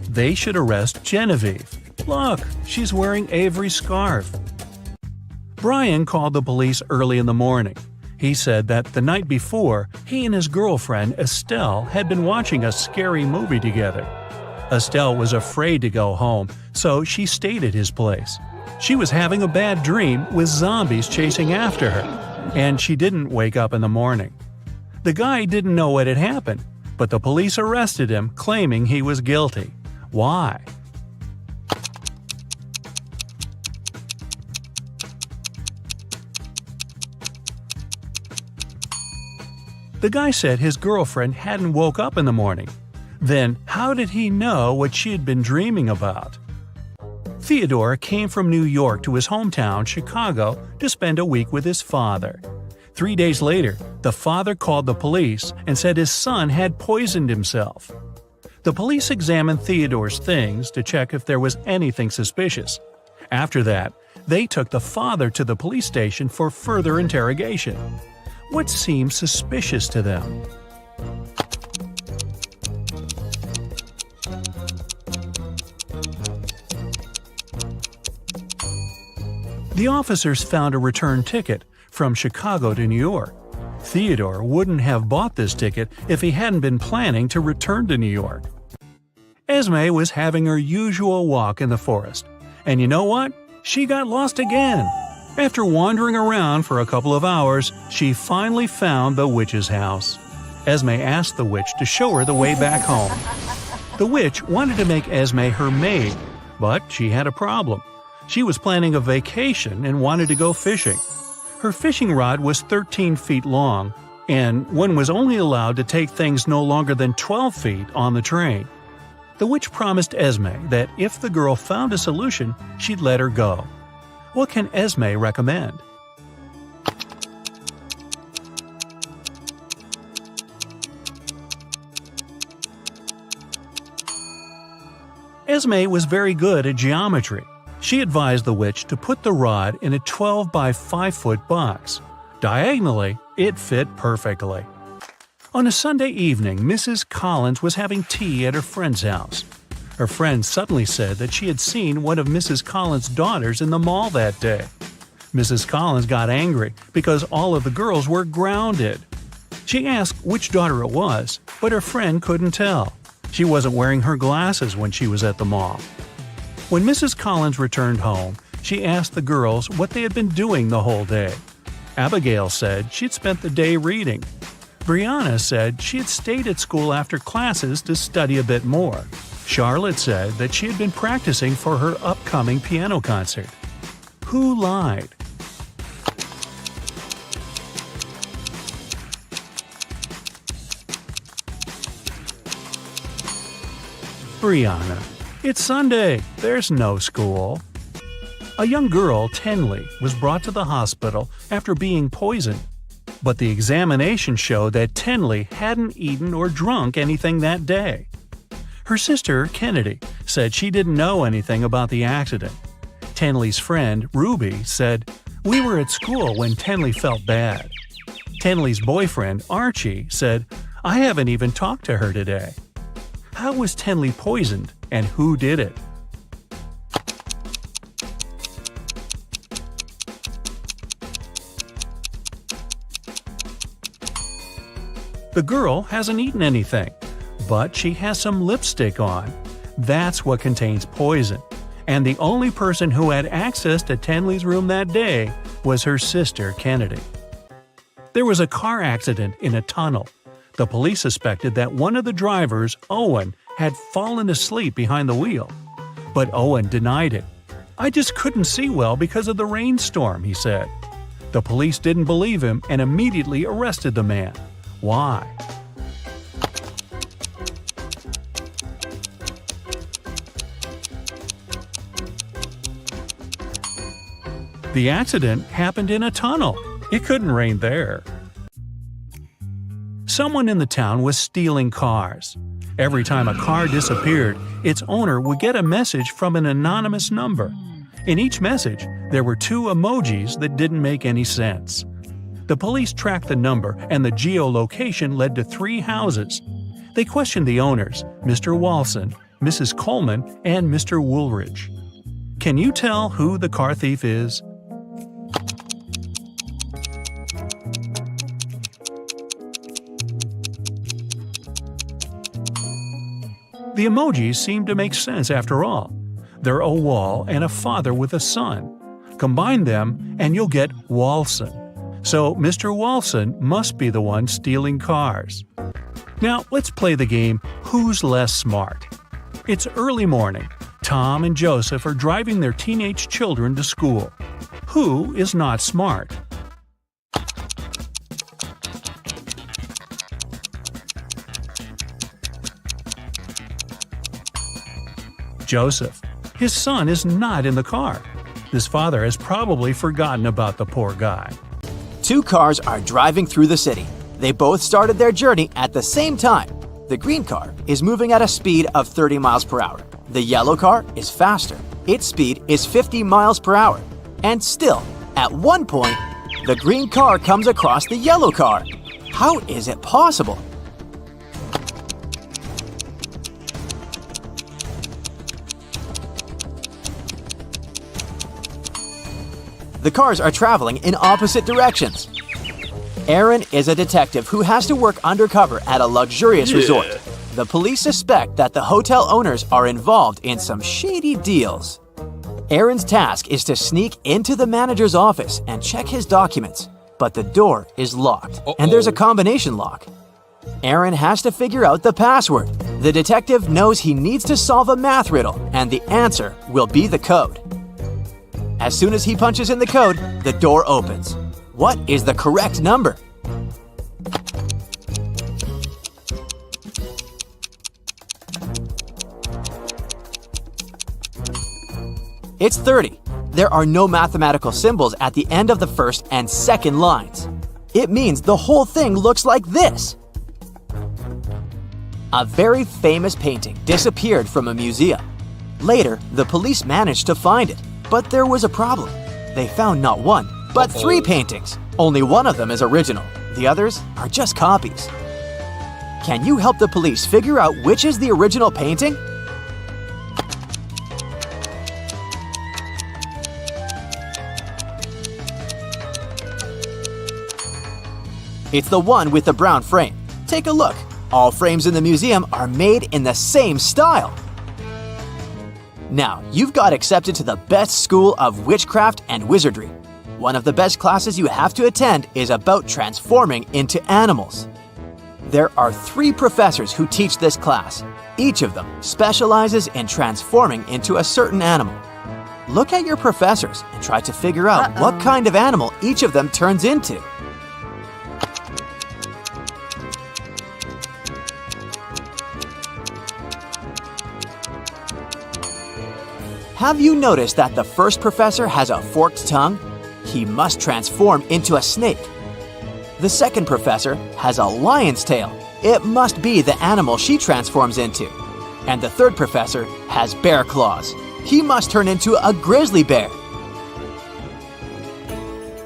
They should arrest Genevieve. Look, she's wearing Avery's scarf. Brian called the police early in the morning. He said that the night before, he and his girlfriend Estelle had been watching a scary movie together. Estelle was afraid to go home, so she stayed at his place. She was having a bad dream with zombies chasing after her, and she didn't wake up in the morning. The guy didn't know what had happened, but the police arrested him, claiming he was guilty. Why? The guy said his girlfriend hadn't woke up in the morning. Then, how did he know what she had been dreaming about? Theodore came from New York to his hometown, Chicago, to spend a week with his father. 3 days later, the father called the police and said his son had poisoned himself. The police examined Theodore's things to check if there was anything suspicious. After that, they took the father to the police station for further interrogation. What seemed suspicious to them? The officers found a return ticket from Chicago to New York. Theodore wouldn't have bought this ticket if he hadn't been planning to return to New York. Esme was having her usual walk in the forest. And you know what? She got lost again. After wandering around for a couple of hours, she finally found the witch's house. Esme asked the witch to show her the way back home. The witch wanted to make Esme her maid, but she had a problem. She was planning a vacation and wanted to go fishing. Her fishing rod was 13 feet long, and one was only allowed to take things no longer than 12 feet on the train. The witch promised Esme that if the girl found a solution, she'd let her go. What can Esme recommend? Esme was very good at geometry. She advised the witch to put the rod in a 12 by 5 foot box. Diagonally, it fit perfectly. On a Sunday evening, Mrs. Collins was having tea at her friend's house. Her friend suddenly said that she had seen one of Mrs. Collins' daughters in the mall that day. Mrs. Collins got angry because all of the girls were grounded. She asked which daughter it was, but her friend couldn't tell. She wasn't wearing her glasses when she was at the mall. When Mrs. Collins returned home, she asked the girls what they had been doing the whole day. Abigail said she'd spent the day reading. Brianna said she had stayed at school after classes to study a bit more. Charlotte said that she had been practicing for her upcoming piano concert. Who lied? Brianna. It's Sunday. There's no school. A young girl, Tenley, was brought to the hospital after being poisoned. But the examination showed that Tenley hadn't eaten or drunk anything that day. Her sister, Kennedy, said she didn't know anything about the accident. Tenley's friend, Ruby, said, "We were at school when Tenley felt bad." Tenley's boyfriend, Archie, said, "I haven't even talked to her today." How was Tenley poisoned, and who did it? The girl hasn't eaten anything, but she has some lipstick on. That's what contains poison. And the only person who had access to Tenley's room that day was her sister, Kennedy. There was a car accident in a tunnel. The police suspected that one of the drivers, Owen, had fallen asleep behind the wheel. But Owen denied it. "I just couldn't see well because of the rainstorm," he said. The police didn't believe him and immediately arrested the man. Why? The accident happened in a tunnel. It couldn't rain there. Someone in the town was stealing cars. Every time a car disappeared, its owner would get a message from an anonymous number. In each message, there were 2 emojis that didn't make any sense. The police tracked the number, and the geolocation led to 3 houses. They questioned the owners, Mr. Walson, Mrs. Coleman, and Mr. Woolridge. Can you tell who the car thief is? The emojis seem to make sense after all. They're a wall and a father with a son. Combine them and you'll get Walson. So Mr. Walson must be the one stealing cars. Now let's play the game Who's Less Smart? It's early morning. Tom and Joseph are driving their teenage children to school. Who is not smart? Joseph. His son is not in the car. His father has probably forgotten about the poor guy. Two cars are driving through the city. They both started their journey at the same time. The green car is moving at a speed of 30 miles per hour. The yellow car is faster. Its speed is 50 miles per hour. And still, at one point, the green car comes across the yellow car. How is it possible? The cars are traveling in opposite directions. Aaron is a detective who has to work undercover at a luxurious resort. The police suspect that the hotel owners are involved in some shady deals. Aaron's task is to sneak into the manager's office and check his documents, but the door is locked, and there's a combination lock. Aaron has to figure out the password. The detective knows he needs to solve a math riddle, and the answer will be the code. As soon as he punches in the code, the door opens. What is the correct number? It's 30. There are no mathematical symbols at the end of the first and second lines. It means the whole thing looks like this. A very famous painting disappeared from a museum. Later, the police managed to find it, but there was a problem. They found not one, but 3 paintings. Only one of them is original. The others are just copies. Can you help the police figure out which is the original painting? It's the one with the brown frame. Take a look. All frames in the museum are made in the same style. Now, you've got accepted to the best school of witchcraft and wizardry. One of the best classes you have to attend is about transforming into animals. There are 3 professors who teach this class. Each of them specializes in transforming into a certain animal. Look at your professors and try to figure out what kind of animal each of them turns into. Have you noticed that the first professor has a forked tongue? He must transform into a snake. The second professor has a lion's tail. It must be the animal she transforms into. And the third professor has bear claws. He must turn into a grizzly bear.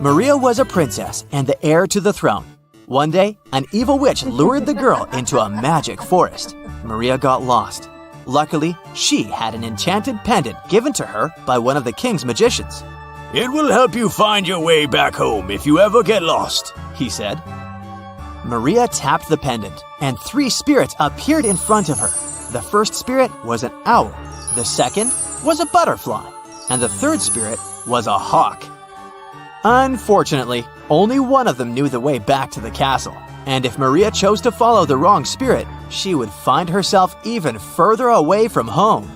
Maria was a princess and the heir to the throne. One day, an evil witch lured the girl into a magic forest. Maria got lost. Luckily, she had an enchanted pendant given to her by one of the king's magicians. "It will help you find your way back home if you ever get lost," he said. Maria tapped the pendant, and 3 spirits appeared in front of her. The first spirit was an owl, the second was a butterfly, and the third spirit was a hawk. Unfortunately, only one of them knew the way back to the castle. And if Maria chose to follow the wrong spirit, she would find herself even further away from home.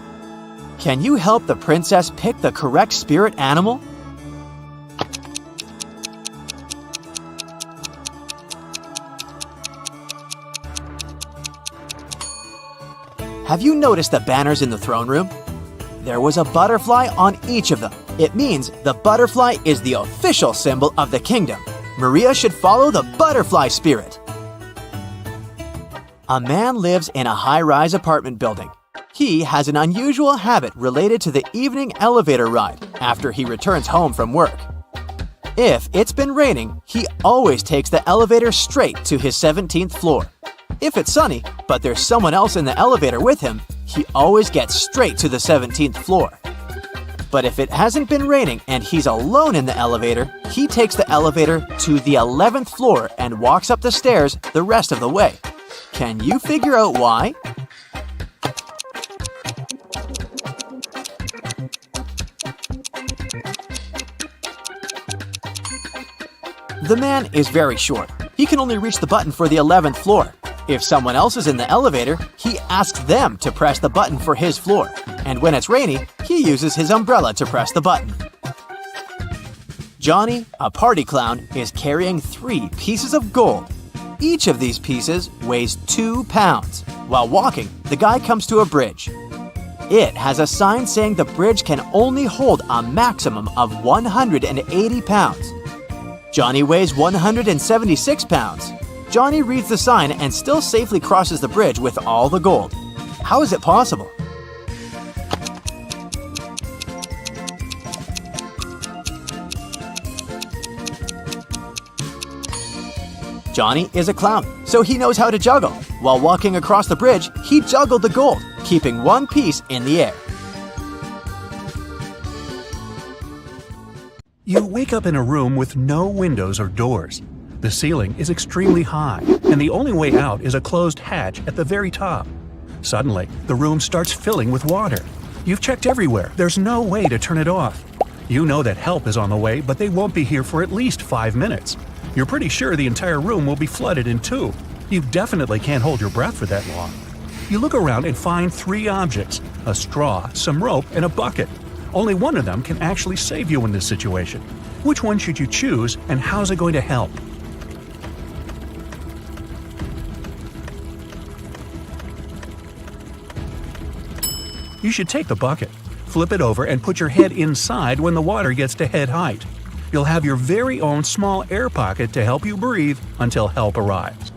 Can you help the princess pick the correct spirit animal? Have you noticed the banners in the throne room? There was a butterfly on each of them. It means the butterfly is the official symbol of the kingdom. Maria should follow the butterfly spirit. A man lives in a high-rise apartment building. He has an unusual habit related to the evening elevator ride after he returns home from work. If it's been raining, he always takes the elevator straight to his 17th floor. If it's sunny, but there's someone else in the elevator with him, he always gets straight to the 17th floor. But if it hasn't been raining and he's alone in the elevator, he takes the elevator to the 11th floor and walks up the stairs the rest of the way. Can you figure out why? The man is very short. He can only reach the button for the 11th floor. If someone else is in the elevator, he asks them to press the button for his floor. And when it's rainy, he uses his umbrella to press the button. Johnny, a party clown, is carrying 3 pieces of gold. Each of these pieces weighs 2 pounds. While walking, the guy comes to a bridge. It has a sign saying the bridge can only hold a maximum of 180 pounds. Johnny weighs 176 pounds. Johnny reads the sign and still safely crosses the bridge with all the gold. How is it possible? Johnny is a clown, so he knows how to juggle. While walking across the bridge, he juggled the gold, keeping one piece in the air. You wake up in a room with no windows or doors. The ceiling is extremely high, and the only way out is a closed hatch at the very top. Suddenly, the room starts filling with water. You've checked everywhere. There's no way to turn it off. You know that help is on the way, but they won't be here for at least 5 minutes. You're pretty sure the entire room will be flooded in 2. You definitely can't hold your breath for that long. You look around and find 3 objects: a straw, some rope, and a bucket. Only one of them can actually save you in this situation. Which one should you choose, and how's it going to help? You should take the bucket, flip it over, and put your head inside when the water gets to head height. You'll have your very own small air pocket to help you breathe until help arrives.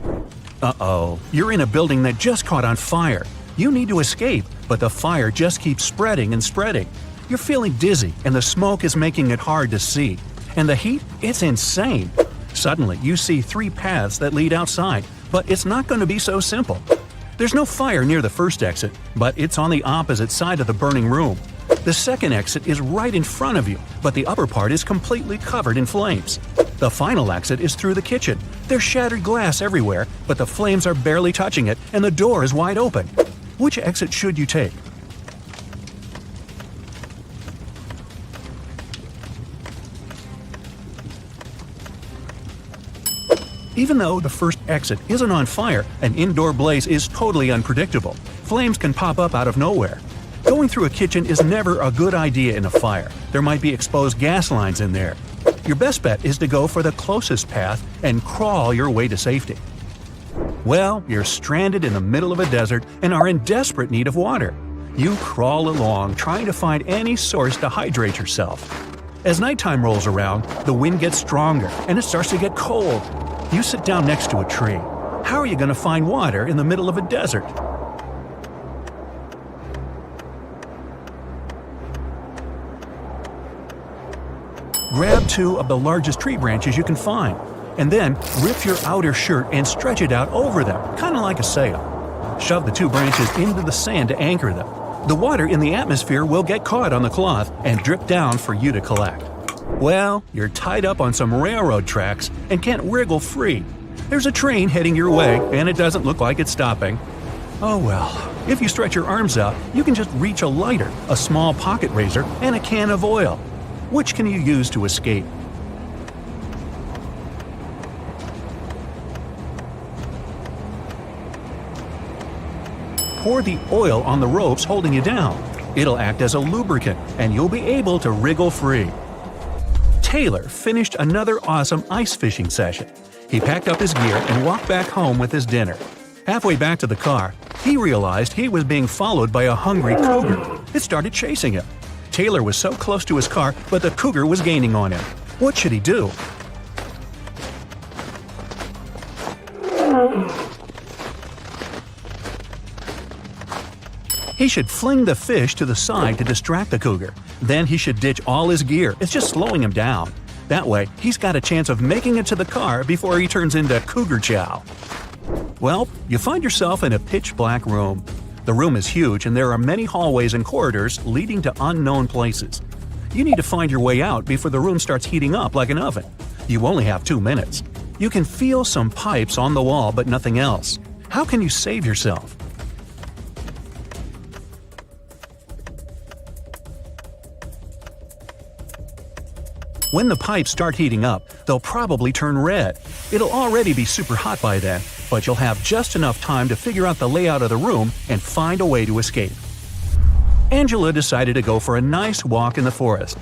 Uh-oh, you're in a building that just caught on fire. You need to escape, but the fire just keeps spreading and spreading. You're feeling dizzy, and the smoke is making it hard to see. And the heat, it's insane. Suddenly, you see 3 paths that lead outside, but it's not going to be so simple. There's no fire near the first exit, but it's on the opposite side of the burning room. The second exit is right in front of you, but the upper part is completely covered in flames. The final exit is through the kitchen. There's shattered glass everywhere, but the flames are barely touching it, and the door is wide open. Which exit should you take? Even though the first exit isn't on fire, an indoor blaze is totally unpredictable. Flames can pop up out of nowhere. Going through a kitchen is never a good idea in a fire. There might be exposed gas lines in there. Your best bet is to go for the closest path and crawl your way to safety. Well, you're stranded in the middle of a desert and are in desperate need of water. You crawl along, trying to find any source to hydrate yourself. As nighttime rolls around, the wind gets stronger and it starts to get cold. You sit down next to a tree. How are you going to find water in the middle of a desert? Grab 2 of the largest tree branches you can find, and then rip your outer shirt and stretch it out over them, kind of like a sail. Shove the 2 branches into the sand to anchor them. The water in the atmosphere will get caught on the cloth and drip down for you to collect. Well, you're tied up on some railroad tracks and can't wriggle free. There's a train heading your way, and it doesn't look like it's stopping. Oh well, if you stretch your arms out, you can just reach a lighter, a small pocket razor, and a can of oil. Which can you use to escape? Pour the oil on the ropes holding you down. It'll act as a lubricant, and you'll be able to wriggle free. Taylor finished another awesome ice fishing session. He packed up his gear and walked back home with his dinner. Halfway back to the car, he realized he was being followed by a hungry cougar. It started chasing him. Taylor was so close to his car, but the cougar was gaining on him. What should he do? He should fling the fish to the side to distract the cougar. Then he should ditch all his gear. It's just slowing him down. That way, he's got a chance of making it to the car before he turns into cougar chow. Well, you find yourself in a pitch-black room. The room is huge and there are many hallways and corridors leading to unknown places. You need to find your way out before the room starts heating up like an oven. You only have 2 minutes. You can feel some pipes on the wall but nothing else. How can you save yourself? When the pipes start heating up, they'll probably turn red. It'll already be super hot by then, but you'll have just enough time to figure out the layout of the room and find a way to escape. Angela decided to go for a nice walk in the forest.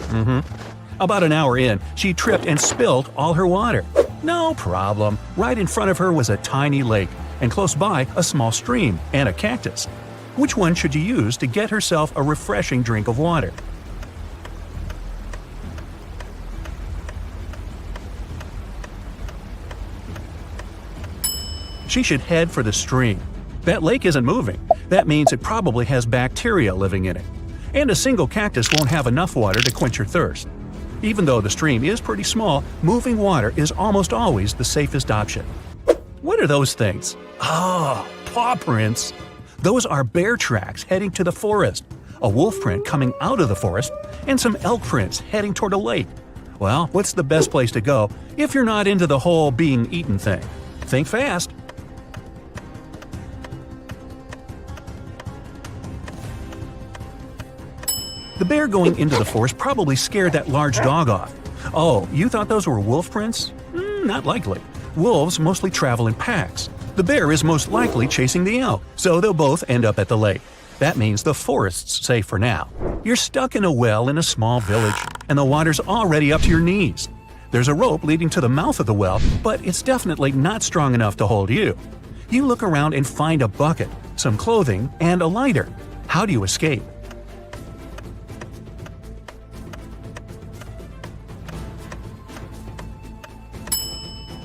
About an hour in, she tripped and spilled all her water. No problem. Right in front of her was a tiny lake, and close by a small stream and a cactus. Which one should you use to get herself a refreshing drink of water? She should head for the stream. That lake isn't moving. That means it probably has bacteria living in it. And a single cactus won't have enough water to quench your thirst. Even though the stream is pretty small, moving water is almost always the safest option. What are those things? Oh, paw prints. Those are bear tracks heading to the forest, a wolf print coming out of the forest, and some elk prints heading toward a lake. Well, what's the best place to go if you're not into the whole being eaten thing? Think fast. The bear going into the forest probably scared that large dog off. Oh, you thought those were wolf prints? Not likely. Wolves mostly travel in packs. The bear is most likely chasing the elk, so they'll both end up at the lake. That means the forest's safe for now. You're stuck in a well in a small village, and the water's already up to your knees. There's a rope leading to the mouth of the well, but it's definitely not strong enough to hold you. You look around and find a bucket, some clothing, and a lighter. How do you escape?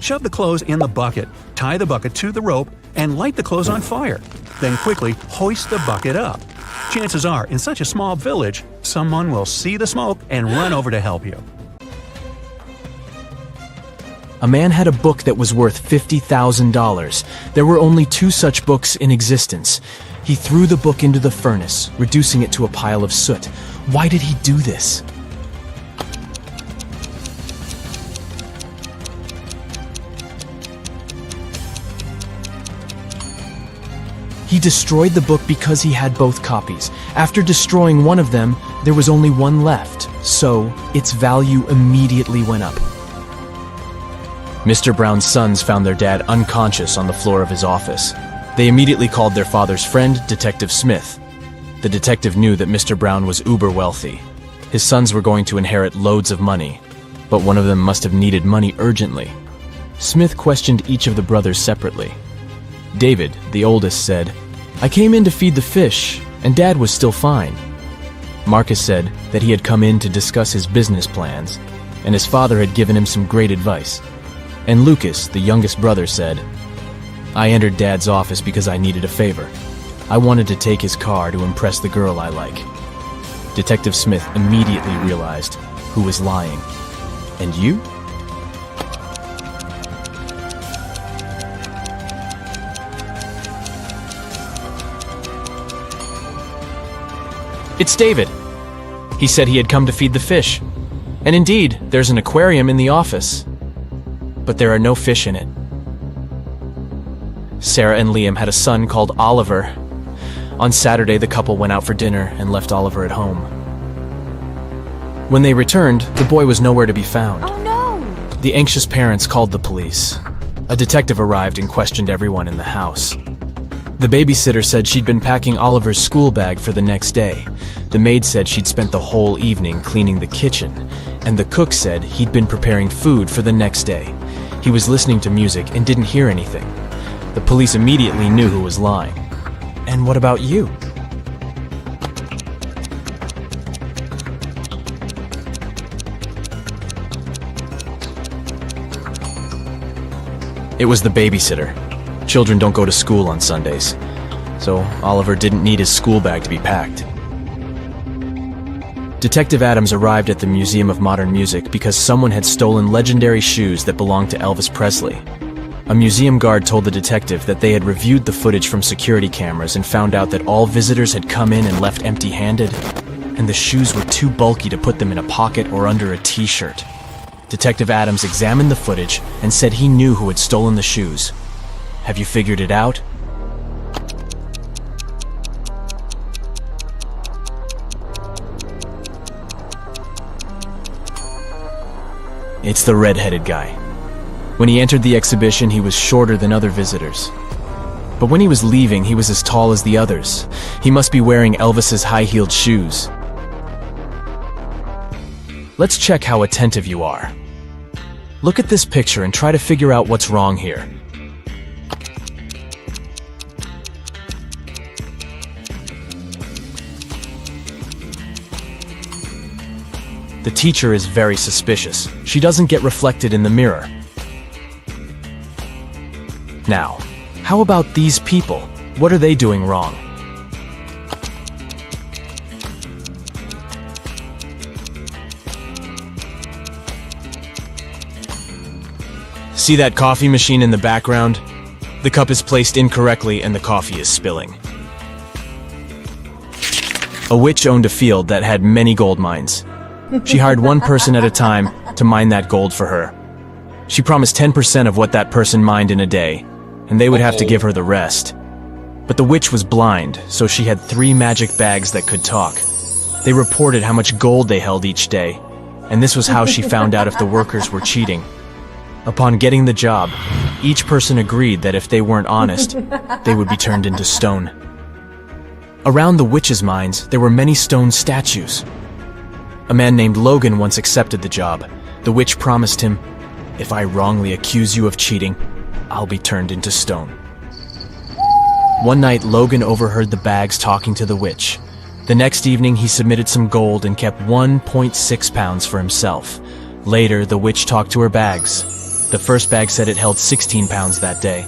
Shove the clothes in the bucket, tie the bucket to the rope, and light the clothes on fire. Then quickly hoist the bucket up. Chances are, in such a small village, someone will see the smoke and run over to help you. A man had a book that was worth $50,000. There were only 2 such books in existence. He threw the book into the furnace, reducing it to a pile of soot. Why did he do this? He destroyed the book because he had both copies. After destroying one of them, there was only one left, so its value immediately went up. Mr. Brown's sons found their dad unconscious on the floor of his office. They immediately called their father's friend, Detective Smith. The detective knew that Mr. Brown was uber wealthy. His sons were going to inherit loads of money, but one of them must have needed money urgently. Smith questioned each of the brothers separately. David, the oldest, said, "I came in to feed the fish, and Dad was still fine." Marcus said that he had come in to discuss his business plans, and his father had given him some great advice. And Lucas, the youngest brother, said, "I entered Dad's office because I needed a favor. I wanted to take his car to impress the girl I like." Detective Smith immediately realized who was lying. And you? It's David. He said he had come to feed the fish. And indeed, there's an aquarium in the office. But there are no fish in it. Sarah and Liam had a son called Oliver. On Saturday, the couple went out for dinner and left Oliver at home. When they returned, the boy was nowhere to be found. Oh no! The anxious parents called the police. A detective arrived and questioned everyone in the house. The babysitter said she'd been packing Oliver's school bag for the next day. The maid said she'd spent the whole evening cleaning the kitchen, and the cook said he'd been preparing food for the next day. He was listening to music and didn't hear anything. The police immediately knew who was lying. And what about you? It was the babysitter. Children don't go to school on Sundays, so Oliver didn't need his school bag to be packed. Detective Adams arrived at the Museum of Modern Music because someone had stolen legendary shoes that belonged to Elvis Presley. A museum guard told the detective that they had reviewed the footage from security cameras and found out that all visitors had come in and left empty-handed, and the shoes were too bulky to put them in a pocket or under a t-shirt. Detective Adams examined the footage and said he knew who had stolen the shoes. Have you figured it out? It's the red-headed guy. When he entered the exhibition, he was shorter than other visitors. But when he was leaving, he was as tall as the others. He must be wearing Elvis's high-heeled shoes. Let's check how attentive you are. Look at this picture and try to figure out what's wrong here. The teacher is very suspicious. She doesn't get reflected in the mirror. Now, How about these people? What are they doing wrong? See that coffee machine in the background? The cup is placed incorrectly and the coffee is spilling. A witch owned a field that had many gold mines. She hired one person at a time to mine that gold for her. She promised 10% of what that person mined in a day, and they would have to give her the rest. But the witch was blind, so she had 3 magic bags that could talk. They reported how much gold they held each day, and this was how she found out if the workers were cheating. Upon getting the job, each person agreed that if they weren't honest, they would be turned into stone. Around the witch's mines, there were many stone statues. A man named Logan once accepted the job. The witch promised him, "If I wrongly accuse you of cheating, I'll be turned into stone." One night, Logan overheard the bags talking to the witch. The next evening, he submitted some gold and kept 1.6 pounds for himself. Later, the witch talked to her bags. The first bag said it held 16 pounds that day.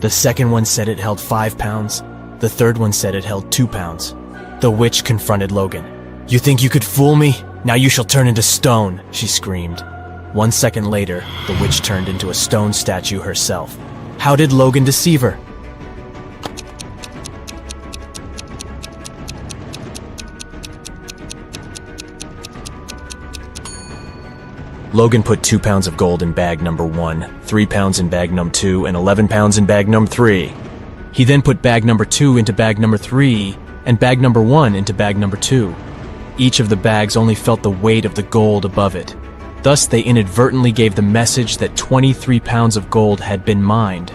The second one said it held 5 pounds. The third one said it held 2 pounds. The witch confronted Logan. "You think you could fool me? Now you shall turn into stone," she screamed. 1 second later, the witch turned into a stone statue herself. How did Logan deceive her? Logan put 2 pounds of gold in bag number 1, 3 pounds in bag number 2, and 11 pounds in bag number 3. He then put bag number 2 into bag number 3, and bag number 1 into bag number 2. Each of the bags only felt the weight of the gold above it. Thus, they inadvertently gave the message that 23 pounds of gold had been mined.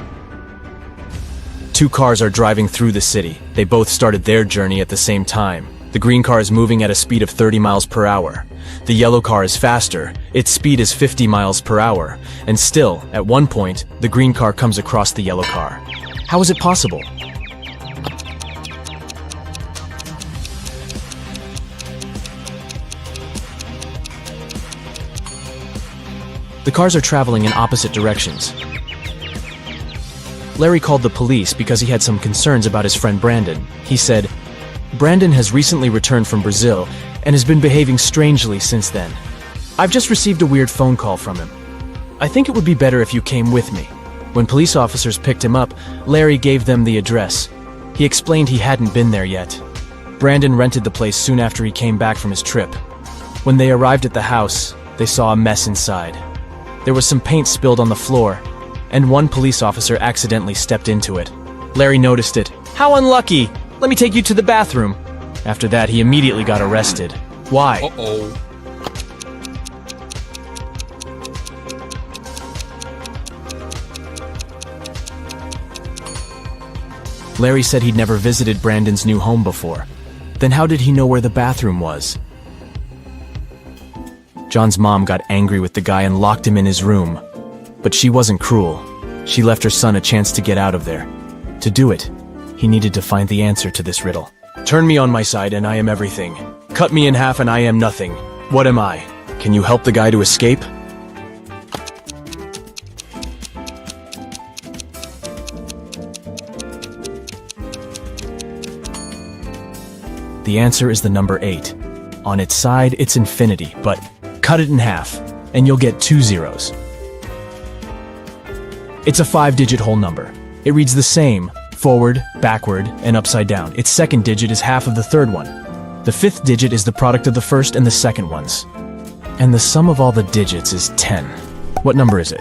2 cars are driving through the city. They both started their journey at the same time. The green car is moving at a speed of 30 miles per hour. The yellow car is faster. Its speed is 50 miles per hour. And still, at one point, the green car comes across the yellow car. How is it possible? The cars are traveling in opposite directions. Larry called the police because he had some concerns about his friend Brandon. He said, "Brandon has recently returned from Brazil and has been behaving strangely since then. I've just received a weird phone call from him. I think it would be better if you came with me." When police officers picked him up, Larry gave them the address. He explained he hadn't been there yet. Brandon rented the place soon after he came back from his trip. When they arrived at the house, they saw a mess inside. There was some paint spilled on the floor, and one police officer accidentally stepped into it. Larry noticed it. "How unlucky! Let me take you to the bathroom." After that, he immediately got arrested. Why? Uh-oh. Larry said he'd never visited Brandon's new home before. Then how did he know where the bathroom was? John's mom got angry with the guy and locked him in his room. But she wasn't cruel. She left her son a chance to get out of there. To do it, he needed to find the answer to this riddle. Turn me on my side and I am everything. Cut me in half and I am nothing. What am I? Can you help the guy to escape? The answer is the number 8. On its side, it's infinity, but cut it in half, and you'll get 2 zeros. It's a 5-digit whole number. It reads the same, forward, backward, and upside down. Its second digit is half of the third one. The 5th digit is the product of the first and the second ones. And the sum of all the digits is 10. What number is it?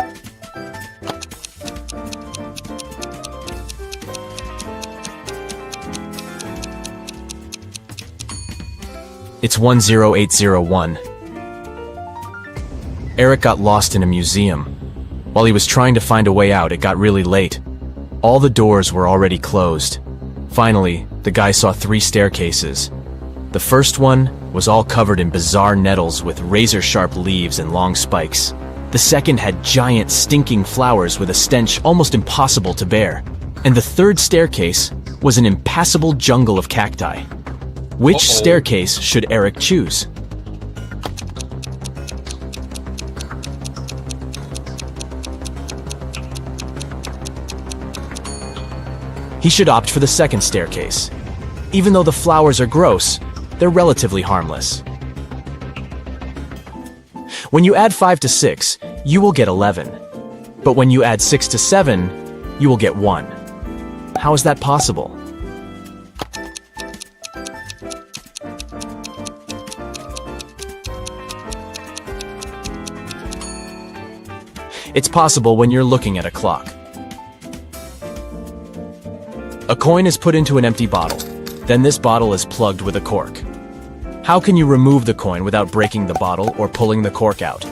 It's 10801. Eric got lost in a museum. While he was trying to find a way out, it got really late. All the doors were already closed. Finally, the guy saw 3 staircases. The first one was all covered in bizarre nettles with razor-sharp leaves and long spikes. The second had giant, stinking flowers with a stench almost impossible to bear. And the third staircase was an impassable jungle of cacti. Which staircase should Eric choose? He should opt for the second staircase. Even though the flowers are gross, they're relatively harmless. When you add 5 to 6, you will get 11. But when you add 6 to 7, you will get 1. How is that possible? It's possible when you're looking at a clock. A coin is put into an empty bottle. Then this bottle is plugged with a cork. How can you remove the coin without breaking the bottle or pulling the cork out?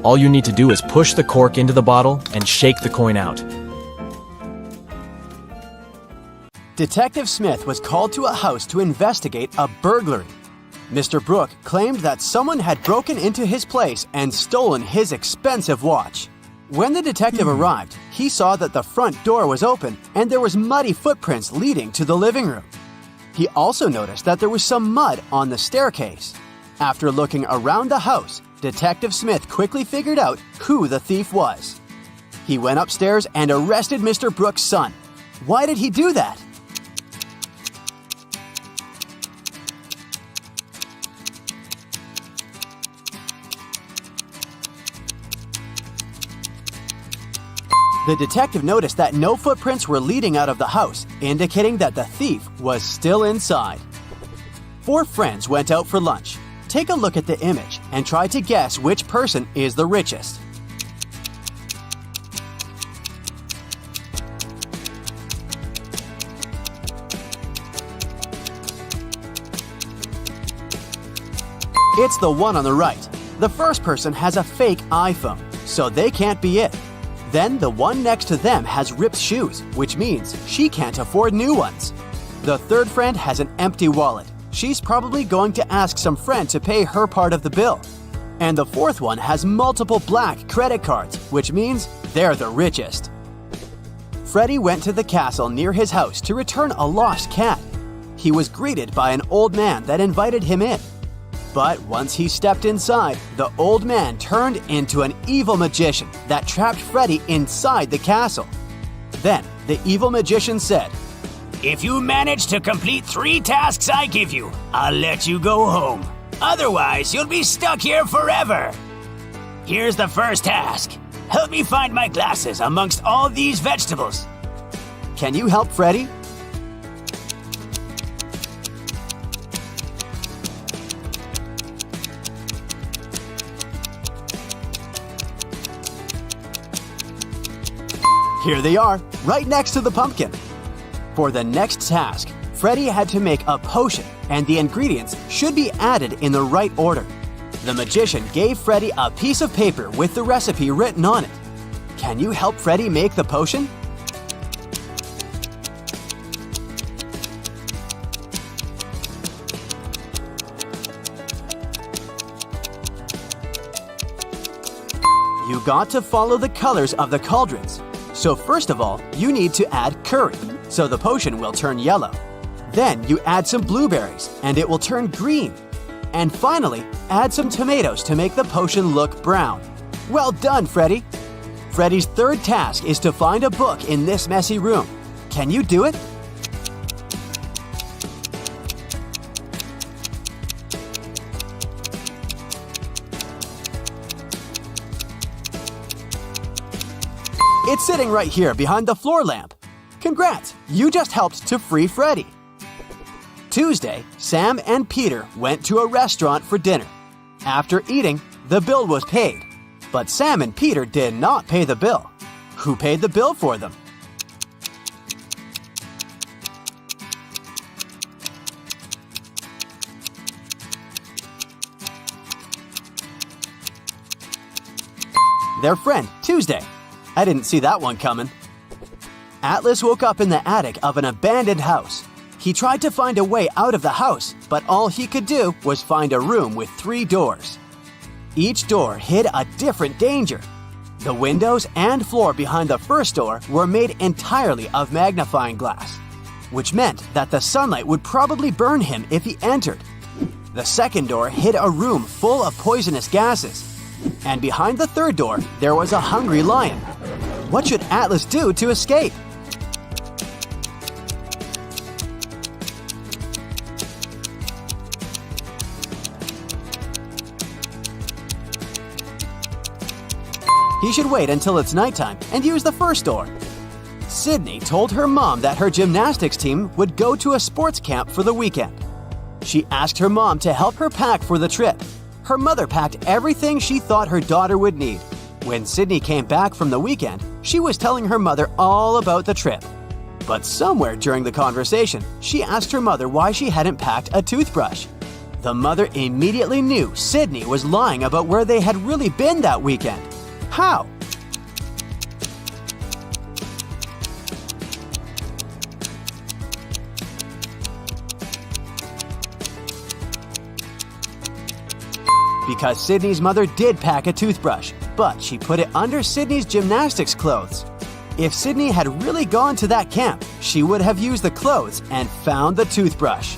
All you need to do is push the cork into the bottle and shake the coin out. Detective Smith was called to a house to investigate a burglary. Mr. Brooke claimed that someone had broken into his place and stolen his expensive watch. When the detective arrived, he saw that the front door was open and there was muddy footprints leading to the living room. He also noticed that there was some mud on the staircase. After looking around the house, Detective Smith quickly figured out who the thief was. He went upstairs and arrested Mr. Brooke's son. Why did he do that? The detective noticed that no footprints were leading out of the house, indicating that the thief was still inside. 4 friends went out for lunch. Take a look at the image and try to guess which person is the richest. It's the one on the right. The first person has a fake iPhone, so they can't be it. Then the one next to them has ripped shoes, which means she can't afford new ones. The third friend has an empty wallet. She's probably going to ask some friend to pay her part of the bill. And the fourth one has multiple black credit cards, which means they're the richest. Freddy went to the castle near his house to return a lost cat. He was greeted by an old man that invited him in. But once he stepped inside, the old man turned into an evil magician that trapped Freddy inside the castle. Then the evil magician said, "If you manage to complete 3 tasks I give you, I'll let you go home. Otherwise, you'll be stuck here forever. Here's the first task. Help me find my glasses amongst all these vegetables." "Can you help Freddy?" Here they are, right next to the pumpkin. For the next task, Freddy had to make a potion, and the ingredients should be added in the right order. The magician gave Freddy a piece of paper with the recipe written on it. Can you help Freddy make the potion? You got to follow the colors of the cauldrons. So first of all, you need to add curry, so the potion will turn yellow. Then you add some blueberries, and it will turn green. And finally, add some tomatoes to make the potion look brown. Well done, Freddy! Freddy's third task is to find a book in this messy room. Can you do it? It's sitting right here behind the floor lamp. Congrats, you just helped to free Freddy. Tuesday, Sam and Peter went to a restaurant for dinner. After eating, the bill was paid. But Sam and Peter did not pay the bill. Who paid the bill for them? Their friend, Tuesday. I didn't see that one coming. Atlas woke up in the attic of an abandoned house. He tried to find a way out of the house, but all he could do was find a room with 3 doors. Each door hid a different danger. The windows and floor behind the first door were made entirely of magnifying glass, which meant that the sunlight would probably burn him if he entered. The second door hid a room full of poisonous gases. And behind the third door, there was a hungry lion. What should Atlas do to escape? He should wait until it's nighttime and use the first door. Sydney told her mom that her gymnastics team would go to a sports camp for the weekend. She asked her mom to help her pack for the trip. Her mother packed everything she thought her daughter would need. When Sydney came back from the weekend, she was telling her mother all about the trip. But somewhere during the conversation, she asked her mother why she hadn't packed a toothbrush. The mother immediately knew Sydney was lying about where they had really been that weekend. How? Because Sydney's mother did pack a toothbrush, but she put it under Sydney's gymnastics clothes. If Sydney had really gone to that camp, she would have used the clothes and found the toothbrush.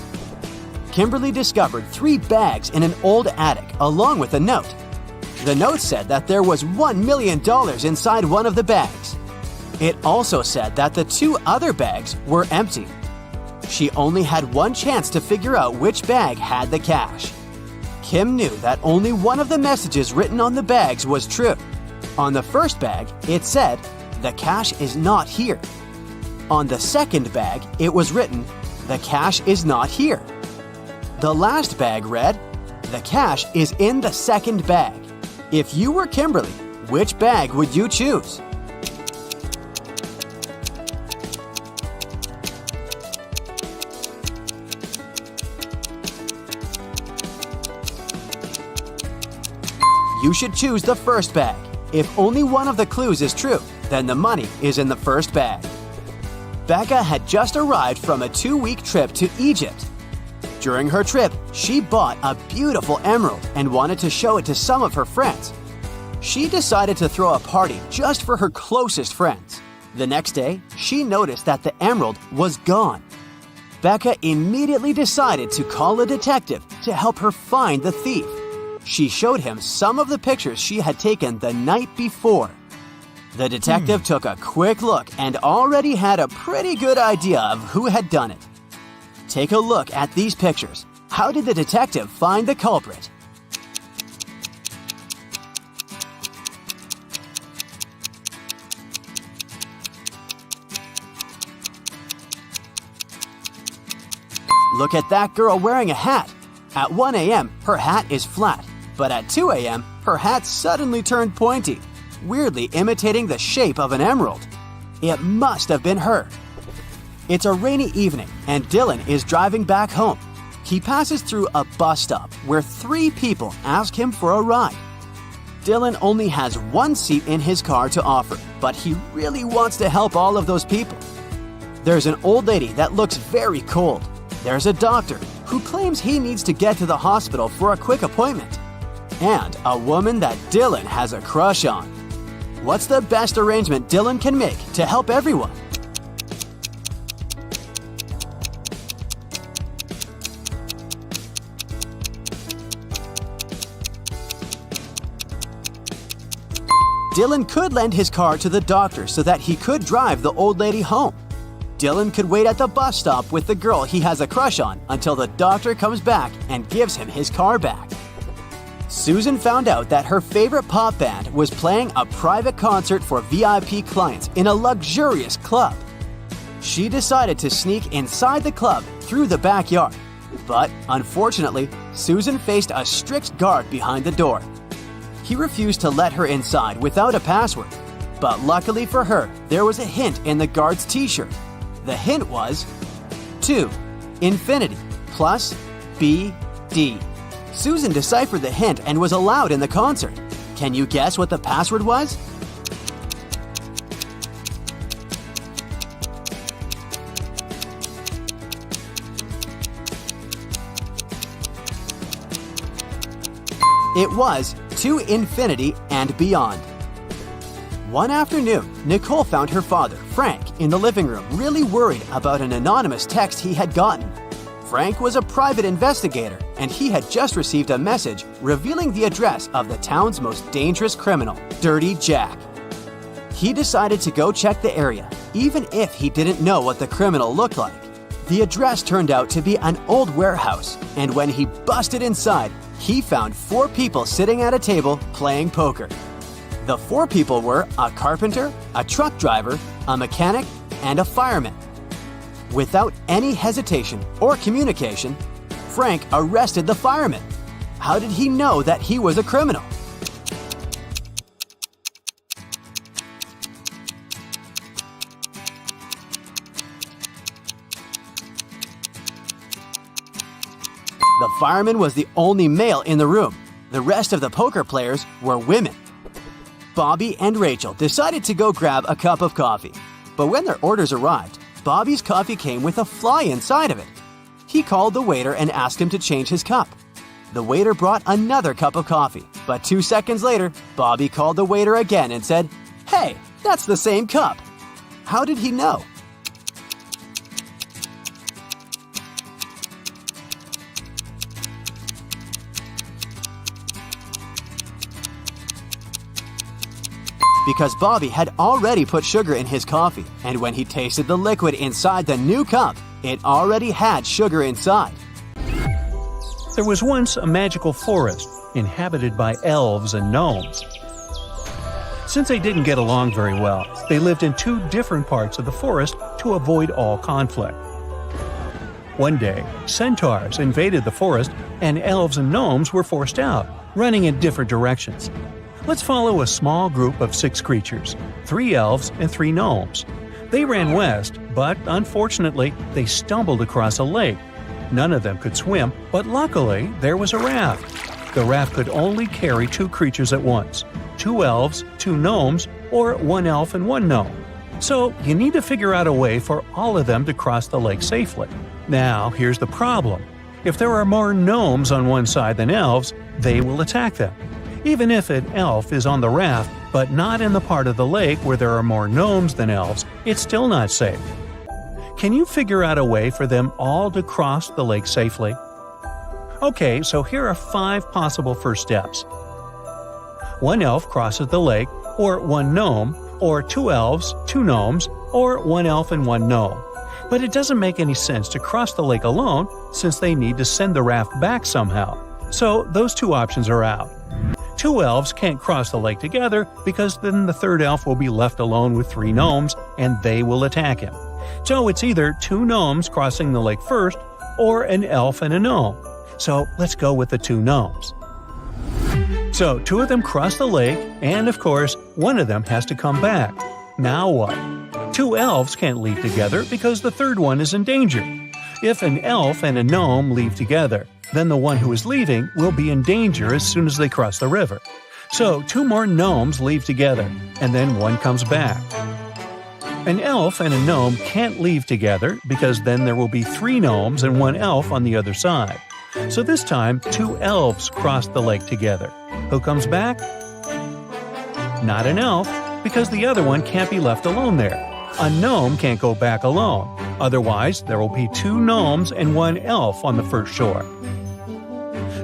Kimberly discovered 3 bags in an old attic along with a note. The note said that there was $1 million inside one of the bags. It also said that the 2 other bags were empty. She only had one chance to figure out which bag had the cash. Kim knew that only one of the messages written on the bags was true. On the first bag, it said, "The cash is not here." On the second bag, it was written, "The cash is not here." The last bag read, "The cash is in the second bag." If you were Kimberly, which bag would you choose? You should choose the first bag. If only one of the clues is true, then the money is in the first bag. Becca had just arrived from a 2-week trip to Egypt. During her trip, she bought a beautiful emerald and wanted to show it to some of her friends. She decided to throw a party just for her closest friends. The next day, she noticed that the emerald was gone. Becca immediately decided to call a detective to help her find the thief. She showed him some of the pictures she had taken the night before. The detective took a quick look and already had a pretty good idea of who had done it. Take a look at these pictures. How did the detective find the culprit? Look at that girl wearing a hat. At 1 a.m., her hat is flat, but at 2 a.m., her hat suddenly turned pointy, weirdly imitating the shape of an emerald. It must have been her. It's a rainy evening, and Dylan is driving back home. He passes through a bus stop where 3 people ask him for a ride. Dylan only has 1 seat in his car to offer, but he really wants to help all of those people. There's an old lady that looks very cold. There's a doctor who claims he needs to get to the hospital for a quick appointment. And a woman that Dylan has a crush on. What's the best arrangement Dylan can make to help everyone? Dylan could lend his car to the doctor so that he could drive the old lady home. Dylan could wait at the bus stop with the girl he has a crush on until the doctor comes back and gives him his car back. Susan found out that her favorite pop band was playing a private concert for VIP clients in a luxurious club. She decided to sneak inside the club through the backyard. But unfortunately, Susan faced a strict guard behind the door. He refused to let her inside without a password. But luckily for her, there was a hint in the guard's t-shirt. The hint was 2, infinity, plus, B, D. Susan deciphered the hint and was allowed in the concert. Can you guess what the password was? It was to infinity and beyond. One afternoon, Nicole found her father, Frank, in the living room, really worried about an anonymous text he had gotten. Frank was a private investigator, and he had just received a message revealing the address of the town's most dangerous criminal, Dirty Jack. He decided to go check the area, even if he didn't know what the criminal looked like. The address turned out to be an old warehouse, and when he busted inside, he found 4 people sitting at a table playing poker. The 4 people were a carpenter, a truck driver, a mechanic, and a fireman. Without any hesitation or communication, Frank arrested the fireman. How did he know that he was a criminal? The fireman was the only male in the room. The rest of the poker players were women. Bobby and Rachel decided to go grab a cup of coffee. But when their orders arrived, Bobby's coffee came with a fly inside of it. He called the waiter and asked him to change his cup. The waiter brought another cup of coffee, but 2 seconds later, Bobby called the waiter again and said, "Hey, that's the same cup." How did he know? Because Bobby had already put sugar in his coffee, and when he tasted the liquid inside the new cup, it already had sugar inside. There was once a magical forest inhabited by elves and gnomes. Since they didn't get along very well, they lived in 2 different parts of the forest to avoid all conflict. One day, centaurs invaded the forest, and elves and gnomes were forced out, running in different directions. Let's follow a small group of 6 creatures, 3 elves and 3 gnomes. They ran west, but unfortunately, they stumbled across a lake. None of them could swim, but luckily, there was a raft. The raft could only carry 2 creatures at once, 2 elves, 2 gnomes, or 1 elf and 1 gnome. So you need to figure out a way for all of them to cross the lake safely. Now, here's the problem. If there are more gnomes on one side than elves, they will attack them. Even if an elf is on the raft, but not in the part of the lake where there are more gnomes than elves, it's still not safe. Can you figure out a way for them all to cross the lake safely? Okay, so here are 5 possible first steps. 1 elf crosses the lake, or 1 gnome, or 2 elves, 2 gnomes, or 1 elf and 1 gnome. But it doesn't make any sense to cross the lake alone, since they need to send the raft back somehow. So those 2 options are out. 2 elves can't cross the lake together because then the 3rd elf will be left alone with 3 gnomes and they will attack him. So it's either 2 gnomes crossing the lake first or an elf and a gnome. So let's go with the 2 gnomes. So 2 of them cross the lake and of course 1 of them has to come back. Now what? 2 elves can't leave together because the 3rd one is in danger. If an elf and a gnome leave together, then the one who is leaving will be in danger as soon as they cross the river. So 2 more gnomes leave together, and then 1 comes back. An elf and a gnome can't leave together because then there will be 3 gnomes and 1 elf on the other side. So this time, 2 elves cross the lake together. Who comes back? Not an elf, because the other one can't be left alone there. A gnome can't go back alone. Otherwise, there will be 2 gnomes and 1 elf on the first shore.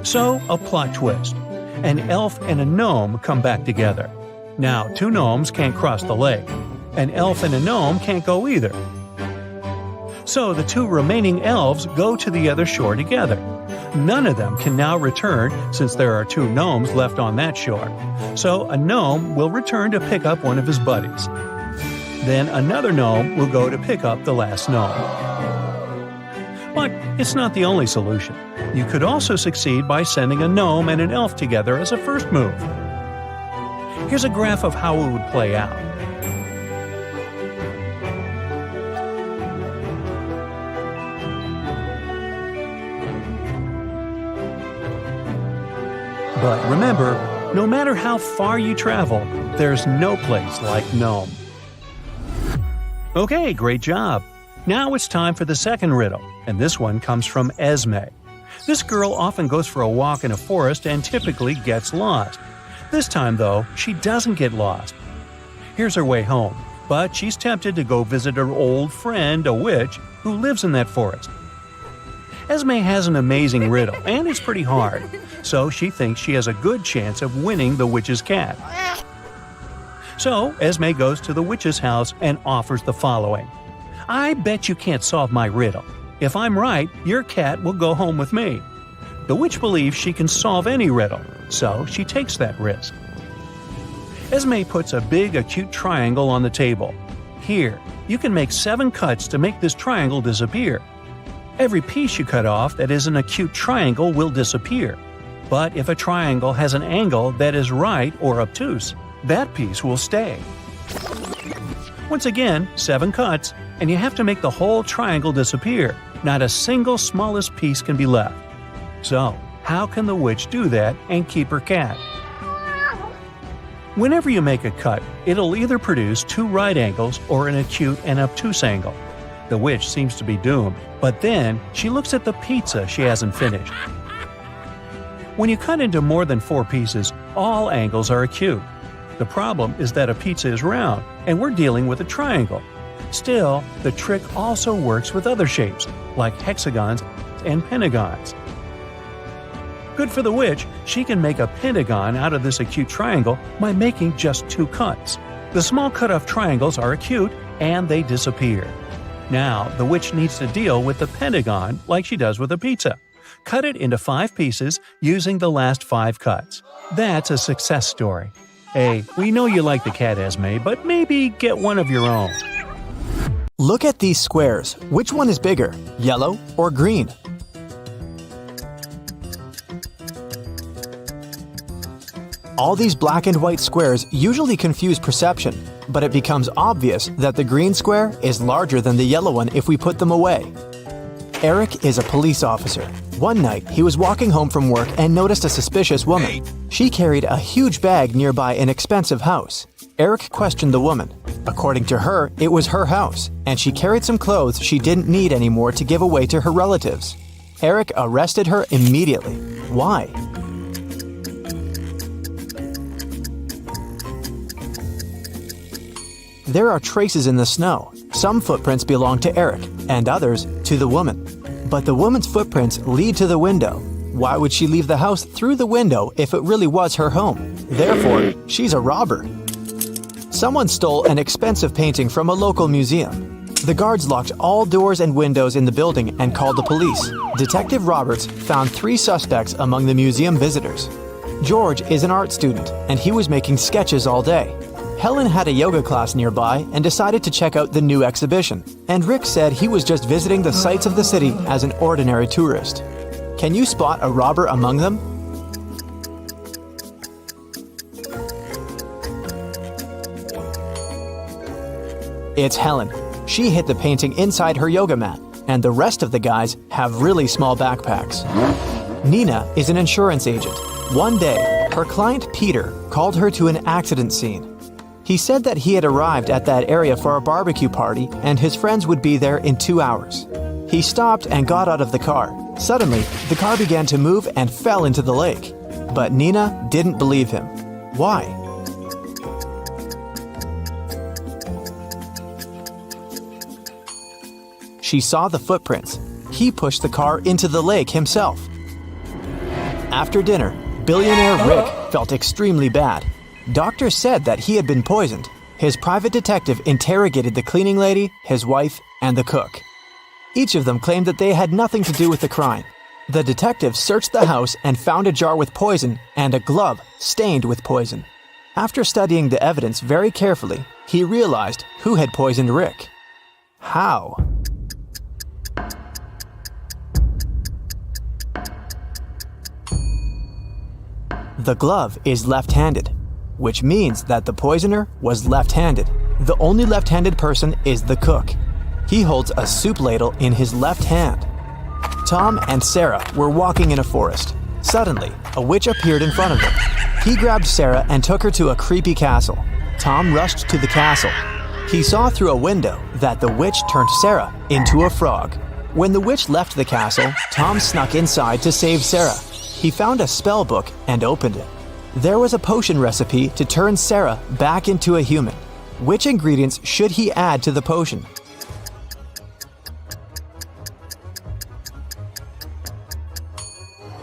So, a plot twist. An elf and a gnome come back together. Now, 2 gnomes can't cross the lake. An elf and a gnome can't go either. So, the 2 remaining elves go to the other shore together. None of them can now return since there are 2 gnomes left on that shore. So, a gnome will return to pick up one of his buddies. Then another gnome will go to pick up the last gnome. But it's not the only solution. You could also succeed by sending a gnome and an elf together as a first move. Here's a graph of how it would play out. But remember, no matter how far you travel, there's no place like gnome. Okay, great job. Now it's time for the second riddle, and this one comes from Esme. This girl often goes for a walk in a forest and typically gets lost. This time, though, she doesn't get lost. Here's her way home, but she's tempted to go visit her old friend, a witch, who lives in that forest. Esme has an amazing riddle, and it's pretty hard, so she thinks she has a good chance of winning the witch's cat. So, Esme goes to the witch's house and offers the following. I bet you can't solve my riddle. If I'm right, your cat will go home with me. The witch believes she can solve any riddle, so she takes that risk. Esme puts a big acute triangle on the table. Here, you can make 7 cuts to make this triangle disappear. Every piece you cut off that is an acute triangle will disappear. But if a triangle has an angle that is right or obtuse, that piece will stay. Once again, 7 cuts, and you have to make the whole triangle disappear. Not a single smallest piece can be left. So, how can the witch do that and keep her cat? Whenever you make a cut, it'll either produce 2 right angles or an acute and obtuse angle. The witch seems to be doomed, but then she looks at the pizza she hasn't finished. When you cut into more than 4 pieces, all angles are acute. The problem is that a pizza is round, and we're dealing with a triangle. Still, the trick also works with other shapes, like hexagons and pentagons. Good for the witch, she can make a pentagon out of this acute triangle by making just 2 cuts. The small cut-off triangles are acute, and they disappear. Now, the witch needs to deal with the pentagon like she does with a pizza. Cut it into 5 pieces using the last 5 cuts. That's a success story. Hey, we know you like the cat, Esme, but maybe get one of your own. Look at these squares. Which one is bigger, yellow or green? All these black and white squares usually confuse perception, but it becomes obvious that the green square is larger than the yellow one if we put them away. Eric is a police officer. One night, he was walking home from work and noticed a suspicious woman. She carried a huge bag nearby an expensive house. Eric questioned the woman. According to her, it was her house, and she carried some clothes she didn't need anymore to give away to her relatives. Eric arrested her immediately. Why? There are traces in the snow. Some footprints belong to Eric, and others to the woman. But the woman's footprints lead to the window. Why would she leave the house through the window if it really was her home? Therefore, she's a robber. Someone stole an expensive painting from a local museum. The guards locked all doors and windows in the building and called the police. Detective Roberts found 3 suspects among the museum visitors. George is an art student, and he was making sketches all day. Helen had a yoga class nearby and decided to check out the new exhibition, and Rick said he was just visiting the sights of the city as an ordinary tourist. Can you spot a robber among them? It's Helen. She hid the painting inside her yoga mat, and the rest of the guys have really small backpacks. Nina is an insurance agent. One day, her client Peter called her to an accident scene. He said that he had arrived at that area for a barbecue party and his friends would be there in 2 hours. He stopped and got out of the car. Suddenly, the car began to move and fell into the lake. But Nina didn't believe him. Why? She saw the footprints. He pushed the car into the lake himself. After dinner, billionaire Rick felt extremely bad. Doctors said that he had been poisoned. His private detective interrogated the cleaning lady, his wife, and the cook. Each of them claimed that they had nothing to do with the crime. The detective searched the house and found a jar with poison and a glove stained with poison. After studying the evidence very carefully, he realized who had poisoned Rick. How? The glove is left-handed, which means that the poisoner was left-handed. The only left-handed person is the cook. He holds a soup ladle in his left hand. Tom and Sarah were walking in a forest. Suddenly, a witch appeared in front of them. He grabbed Sarah and took her to a creepy castle. Tom rushed to the castle. He saw through a window that the witch turned Sarah into a frog. When the witch left the castle, Tom snuck inside to save Sarah. He found a spell book and opened it. There was a potion recipe to turn Sarah back into a human. Which ingredients should he add to the potion?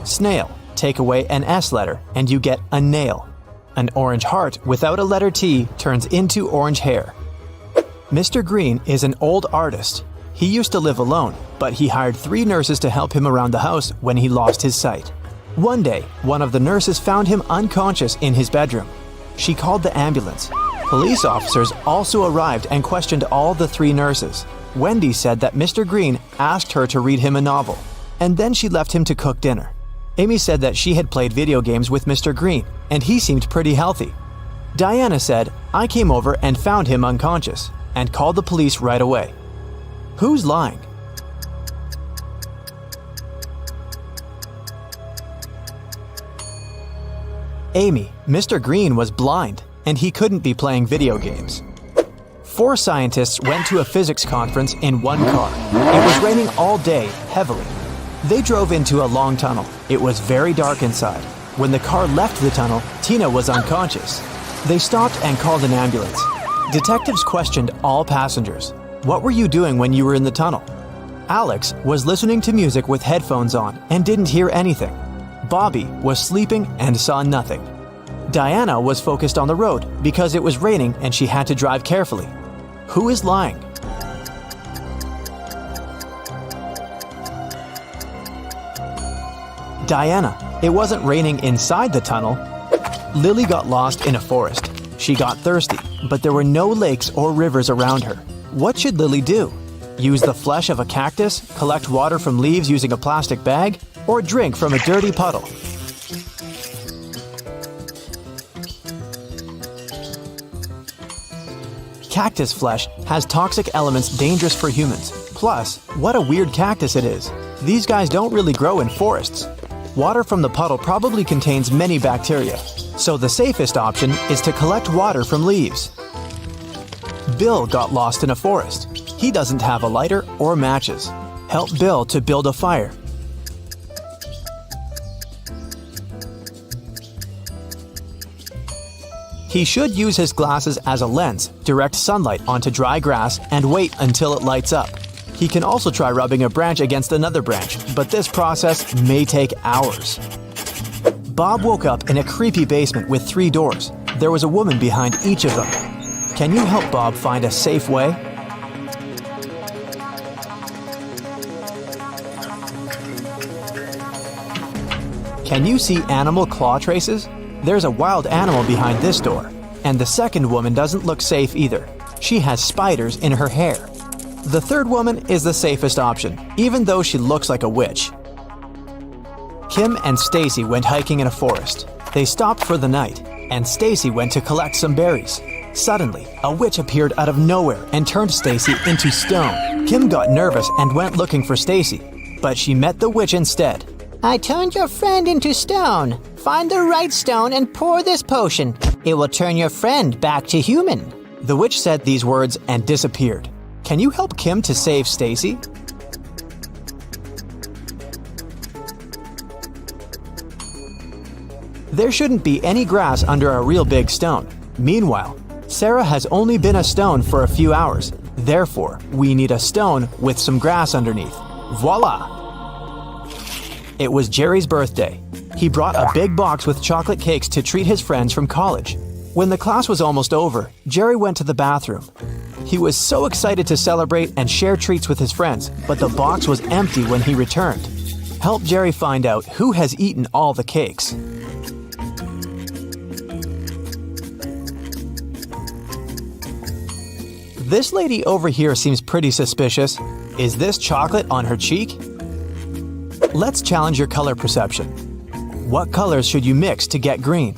Snail. Take away an S letter and you get a nail. An orange heart without a letter T turns into orange hair. Mr. Green is an old artist. He used to live alone, but he hired 3 nurses to help him around the house when he lost his sight. One day, one of the nurses found him unconscious in his bedroom. She called the ambulance. Police officers also arrived and questioned all the 3 nurses. Wendy said that Mr. Green asked her to read him a novel, and then she left him to cook dinner. Amy said that she had played video games with Mr. Green, and he seemed pretty healthy. Diana said, "I came over and found him unconscious," and called the police right away. Who's lying? Amy, Mr. Green was blind, and he couldn't be playing video games. 4 scientists went to a physics conference in one car. It was raining all day, heavily. They drove into a long tunnel. It was very dark inside. When the car left the tunnel, Tina was unconscious. They stopped and called an ambulance. Detectives questioned all passengers. What were you doing when you were in the tunnel? Alex was listening to music with headphones on and didn't hear anything. Bobby was sleeping and saw nothing. Diana was focused on the road because it was raining and she had to drive carefully. Who is lying? Diana. It wasn't raining inside the tunnel. Lily got lost in a forest. She got thirsty, but there were no lakes or rivers around her. What should Lily do? Use the flesh of a cactus, collect water from leaves using a plastic bag, or drink from a dirty puddle? Cactus flesh has toxic elements dangerous for humans. Plus, what a weird cactus it is. These guys don't really grow in forests. Water from the puddle probably contains many bacteria, so the safest option is to collect water from leaves. Bill got lost in a forest. He doesn't have a lighter or matches. Help Bill to build a fire. He should use his glasses as a lens, direct sunlight onto dry grass, and wait until it lights up. He can also try rubbing a branch against another branch, but this process may take hours. Bob woke up in a creepy basement with 3 doors. There was a woman behind each of them. Can you help Bob find a safe way? Can you see animal claw traces? There's a wild animal behind this door. And the second woman doesn't look safe either. She has spiders in her hair. The third woman is the safest option, even though she looks like a witch. Kim and Stacy went hiking in a forest. They stopped for the night, and Stacy went to collect some berries. Suddenly, a witch appeared out of nowhere and turned Stacy into stone. Kim got nervous and went looking for Stacy, but she met the witch instead. I turned your friend into stone. Find the right stone and pour this potion. It will turn your friend back to human. The witch said these words and disappeared. Can you help Kim to save Stacy? There shouldn't be any grass under a real big stone. Meanwhile, Sarah has only been a stone for a few hours. Therefore, we need a stone with some grass underneath. Voila! It was Jerry's birthday. He brought a big box with chocolate cakes to treat his friends from college. When the class was almost over, Jerry went to the bathroom. He was so excited to celebrate and share treats with his friends, but the box was empty when he returned. Help Jerry find out who has eaten all the cakes. This lady over here seems pretty suspicious. Is this chocolate on her cheek? Let's challenge your color perception. What colors should you mix to get green?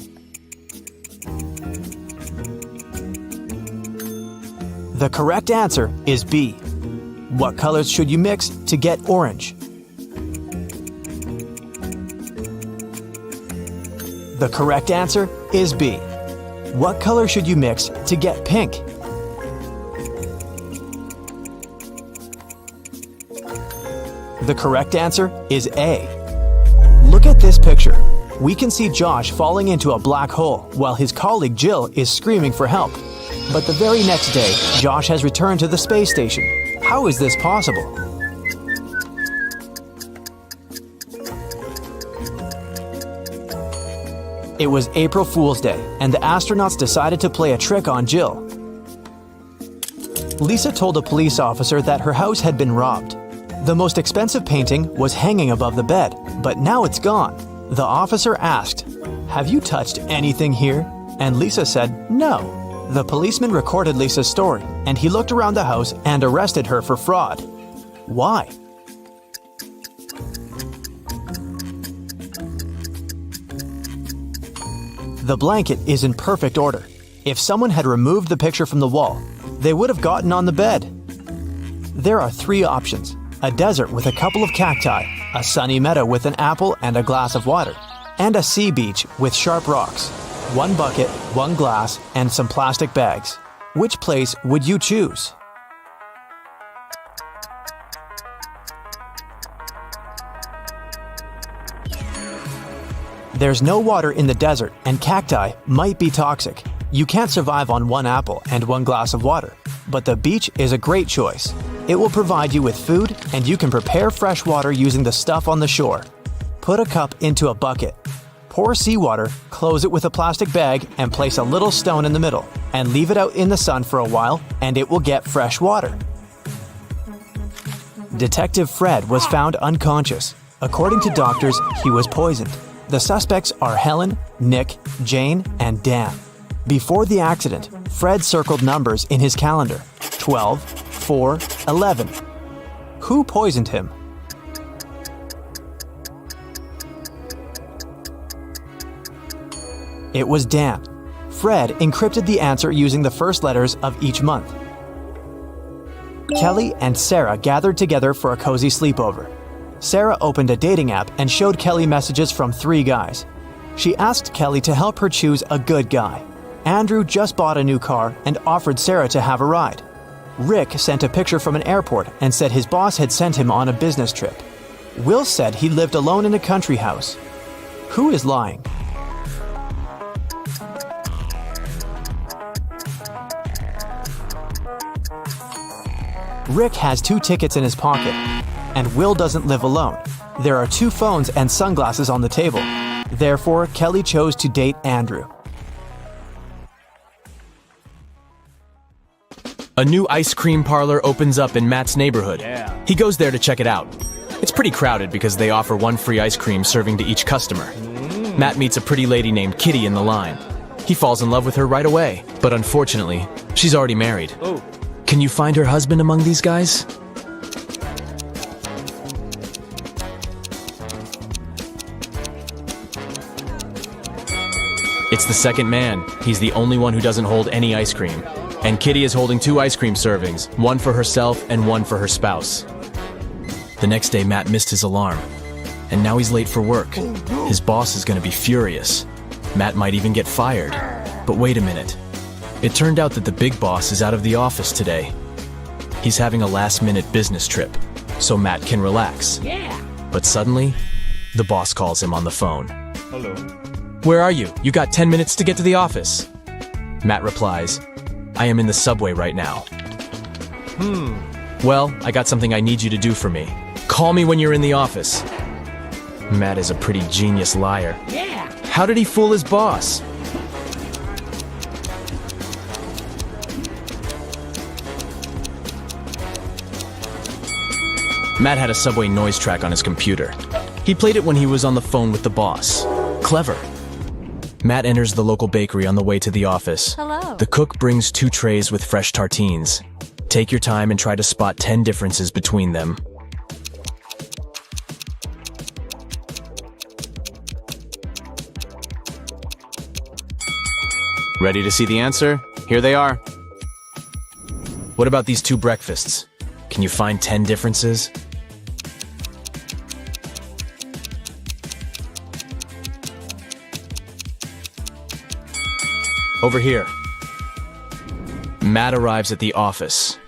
The correct answer is B. What colors should you mix to get orange? The correct answer is B. What color should you mix to get pink? The correct answer is A. Look at this picture. We can see Josh falling into a black hole while his colleague Jill is screaming for help. But the very next day, Josh has returned to the space station. How is this possible? It was April Fool's Day, and the astronauts decided to play a trick on Jill. Lisa told a police officer that her house had been robbed. The most expensive painting was hanging above the bed, but now it's gone. The officer asked, "Have you touched anything here?" And Lisa said, "No." The policeman recorded Lisa's story, and he looked around the house and arrested her for fraud. Why? The blanket is in perfect order. If someone had removed the picture from the wall, they would have gotten on the bed. There are 3 options: a desert with a couple of cacti, a sunny meadow with an apple and a glass of water, and a sea beach with sharp rocks. 1 bucket, 1 glass, and some plastic bags. Which place would you choose? There's no water in the desert, and cacti might be toxic. You can't survive on 1 apple and 1 glass of water, but the beach is a great choice. It will provide you with food, and you can prepare fresh water using the stuff on the shore. Put a cup into a bucket. Pour seawater, close it with a plastic bag, and place a little stone in the middle, and leave it out in the sun for a while, and it will get fresh water. Detective Fred was found unconscious. According to doctors, he was poisoned. The suspects are Helen, Nick, Jane, and Dan. Before the accident, Fred circled numbers in his calendar: 12, 4, 11. Who poisoned him? It was Dan. Fred encrypted the answer using the first letters of each month. Kelly and Sarah gathered together for a cozy sleepover. Sarah opened a dating app and showed Kelly messages from 3 guys. She asked Kelly to help her choose a good guy. Andrew just bought a new car and offered Sarah to have a ride. Rick sent a picture from an airport and said his boss had sent him on a business trip. Will said he lived alone in a country house. Who is lying? Rick has 2 tickets in his pocket, and Will doesn't live alone. There are 2 phones and sunglasses on the table. Therefore, Kelly chose to date Andrew. A new ice cream parlor opens up in Matt's neighborhood. He goes there to check it out. It's pretty crowded because they offer 1 free ice cream serving to each customer. Matt meets a pretty lady named Kitty in the line. He falls in love with her right away, but unfortunately, she's already married. Can you find her husband among these guys? It's the second man. He's the only one who doesn't hold any ice cream. And Kitty is holding 2 ice cream servings, 1 for herself and 1 for her spouse. The next day, Matt missed his alarm. And now he's late for work. His boss is going to be furious. Matt might even get fired. But wait a minute. It turned out that the big boss is out of the office today. He's having a last-minute business trip, so Matt can relax. But suddenly, the boss calls him on the phone. Hello. Where are you? You got 10 minutes to get to the office. Matt replies, I am in the subway right now. Well, I got something I need you to do for me. Call me when you're in the office. Matt is a pretty genius liar. How did he fool his boss? Matt had a subway noise track on his computer. He played it when he was on the phone with the boss. Clever. Matt enters the local bakery on the way to the office. Hello. The cook brings 2 trays with fresh tartines. Take your time and try to spot 10 differences between them. Ready to see the answer? Here they are. What about these 2 breakfasts? Can you find 10 differences? Over here. Matt arrives at the office.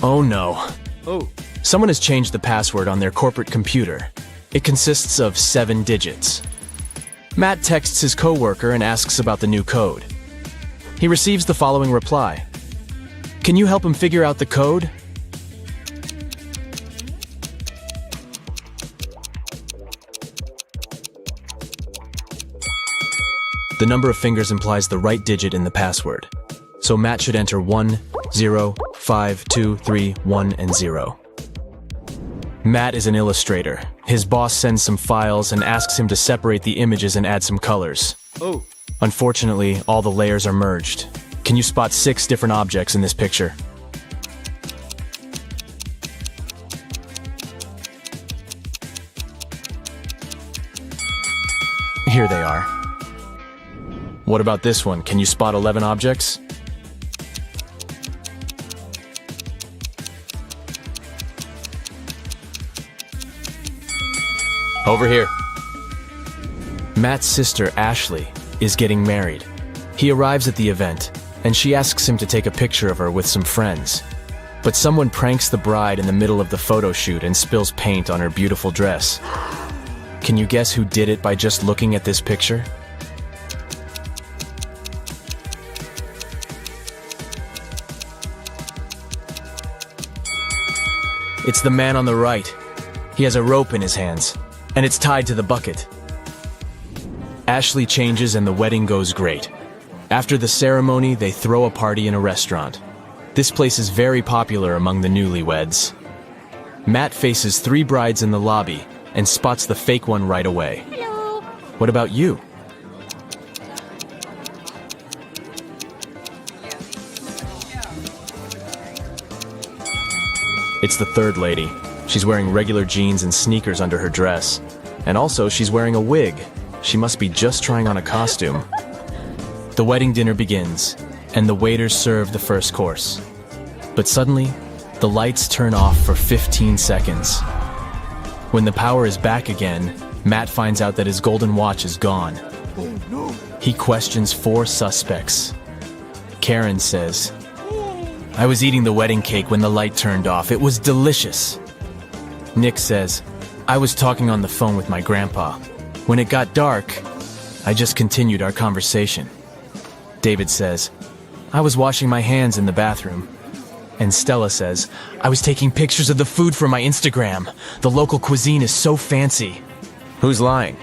Oh no. Someone has changed the password on their corporate computer. It consists of 7 digits. Matt texts his coworker and asks about the new code. He receives the following reply. Can you help him figure out the code? The number of fingers implies the right digit in the password. So Matt should enter 1, 0, 5, 2, 3, 1, and 0. Matt is an illustrator. His boss sends some files and asks him to separate the images and add some colors. Oh. Unfortunately, all the layers are merged. Can you spot 6 different objects in this picture? Here they are. What about this one? Can you spot 11 objects? Over here. Matt's sister, Ashley, is getting married. He arrives at the event, and she asks him to take a picture of her with some friends. But someone pranks the bride in the middle of the photo shoot and spills paint on her beautiful dress. Can you guess who did it by just looking at this picture? It's the man on the right. He has a rope in his hands, and it's tied to the bucket. Ashley changes and the wedding goes great. After the ceremony, they throw a party in a restaurant. This place is very popular among the newlyweds. Matt faces 3 brides in the lobby and spots the fake one right away. Hello. What about you? It's the third lady. She's wearing regular jeans and sneakers under her dress. And also, she's wearing a wig. She must be just trying on a costume. The wedding dinner begins, and the waiters serve the first course. But suddenly, the lights turn off for 15 seconds. When the power is back again, Matt finds out that his golden watch is gone. Oh, no. He questions 4 suspects. Karen says, "I was eating the wedding cake when the light turned off. It was delicious." Nick says, "I was talking on the phone with my grandpa. When it got dark, I just continued our conversation." David says, "I was washing my hands in the bathroom." And Stella says, "I was taking pictures of the food for my Instagram. The local cuisine is so fancy." Who's lying?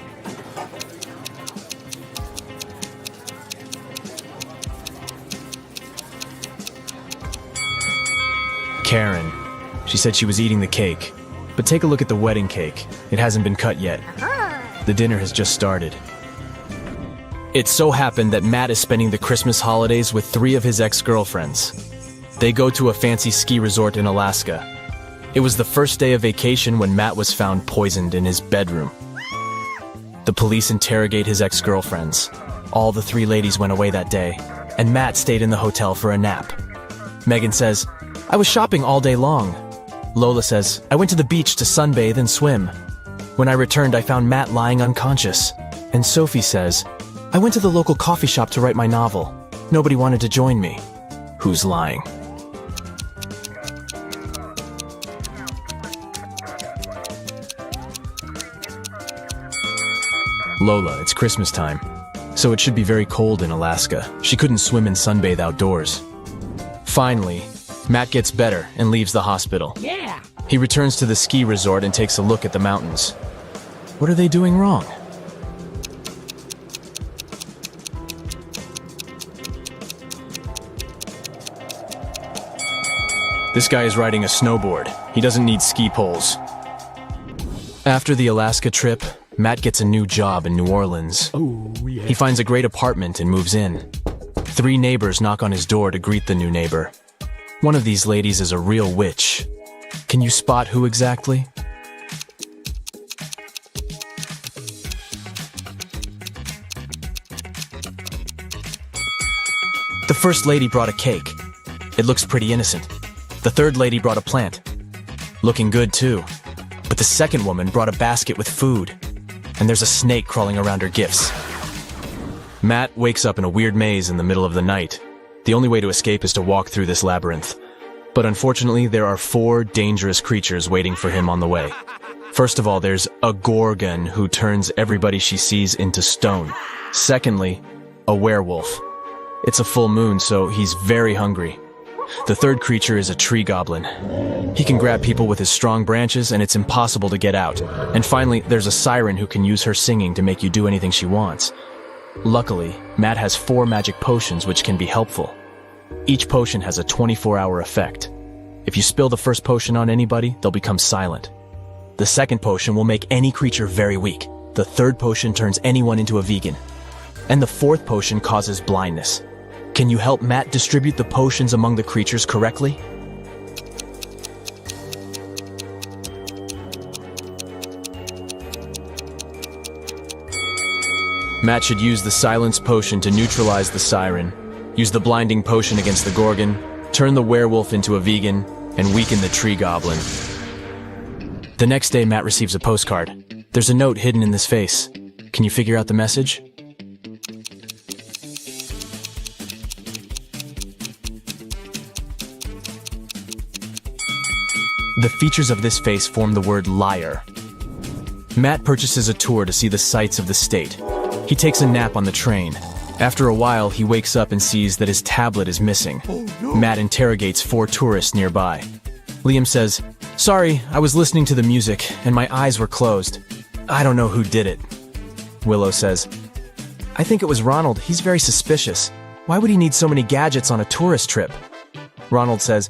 Karen. She said she was eating the cake. But take a look at the wedding cake. It hasn't been cut yet. The dinner has just started. It so happened that Matt is spending the Christmas holidays with 3 of his ex-girlfriends. They go to a fancy ski resort in Alaska. It was the first day of vacation when Matt was found poisoned in his bedroom. The police interrogate his ex-girlfriends. All the 3 ladies went away that day, and Matt stayed in the hotel for a nap. Megan says, "I was shopping all day long." Lola says, "I went to the beach to sunbathe and swim. When I returned, I found Matt lying unconscious." And Sophie says, "I went to the local coffee shop to write my novel. Nobody wanted to join me." Who's lying? Lola, it's Christmas time, so it should be very cold in Alaska. She couldn't swim and sunbathe outdoors. Finally, Matt gets better and leaves the hospital. Yeah. He returns to the ski resort and takes a look at the mountains. What are they doing wrong? This guy is riding a snowboard. He doesn't need ski poles. After the Alaska trip, Matt gets a new job in New Orleans. Oh, yeah. He finds a great apartment and moves in. 3 neighbors knock on his door to greet the new neighbor. One of these ladies is a real witch. Can you spot who exactly? The first lady brought a cake. It looks pretty innocent. The third lady brought a plant. Looking good too. But the second woman brought a basket with food. And there's a snake crawling around her gifts. Matt wakes up in a weird maze in the middle of the night. The only way to escape is to walk through this labyrinth. But unfortunately, there are 4 dangerous creatures waiting for him on the way. First of all, there's a gorgon who turns everybody she sees into stone. Secondly, a werewolf. It's a full moon, so he's very hungry. The third creature is a tree goblin. He can grab people with his strong branches, and it's impossible to get out. And finally, there's a siren who can use her singing to make you do anything she wants. Luckily, Matt has 4 magic potions which can be helpful. Each potion has a 24-hour effect. If you spill the first potion on anybody, they'll become silent. The second potion will make any creature very weak. The third potion turns anyone into a vegan. And the fourth potion causes blindness. Can you help Matt distribute the potions among the creatures correctly? Matt should use the silence potion to neutralize the siren, use the blinding potion against the gorgon, turn the werewolf into a vegan, and weaken the tree goblin. The next day, Matt receives a postcard. There's a note hidden in this face. Can you figure out the message? The features of this face form the word liar. Matt purchases a tour to see the sights of the state. He takes a nap on the train. After a while, he wakes up and sees that his tablet is missing. Matt interrogates 4 tourists nearby. Liam says, "Sorry, I was listening to the music and my eyes were closed. I don't know who did it." Willow says, "I think it was Ronald. He's very suspicious. Why would he need so many gadgets on a tourist trip?" Ronald says,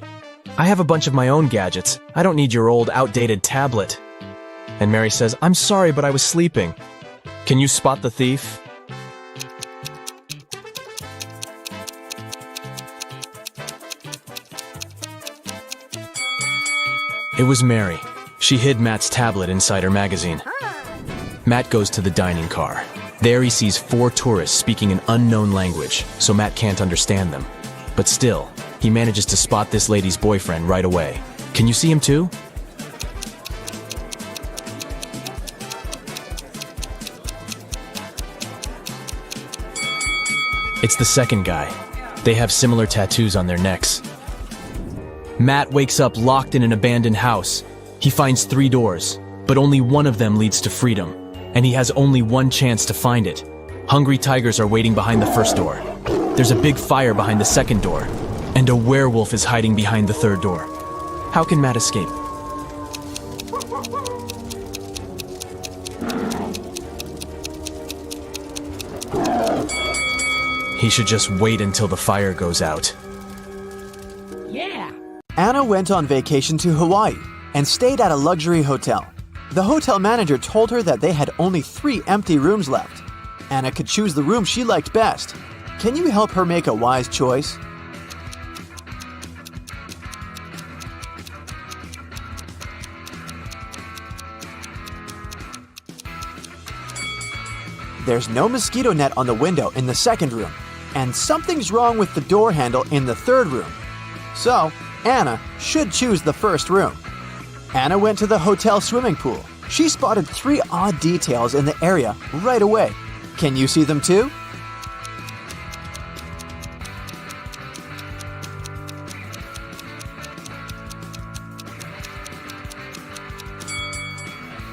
"I have a bunch of my own gadgets. I don't need your old, outdated tablet." And Mary says, "I'm sorry, but I was sleeping. Can you spot the thief?" It was Mary. She hid Matt's tablet inside her magazine. Matt goes to the dining car. There he sees 4 tourists speaking an unknown language, so Matt can't understand them. But still, he manages to spot this lady's boyfriend right away. Can you see him too? It's the second guy. They have similar tattoos on their necks. Matt wakes up locked in an abandoned house. He finds 3 doors, but only one of them leads to freedom, and he has only one chance to find it. Hungry tigers are waiting behind the first door. There's a big fire behind the second door, and a werewolf is hiding behind the third door. How can Matt escape? He should just wait until the fire goes out. Anna went on vacation to Hawaii and stayed at a luxury hotel. The hotel manager told her that they had only 3 empty rooms left. Anna could choose the room she liked best. Can you help her make a wise choice? There's no mosquito net on the window in the second room, and something's wrong with the door handle in the third room. So, Anna should choose the first room. Anna went to the hotel swimming pool. She spotted 3 odd details in the area right away. Can you see them too?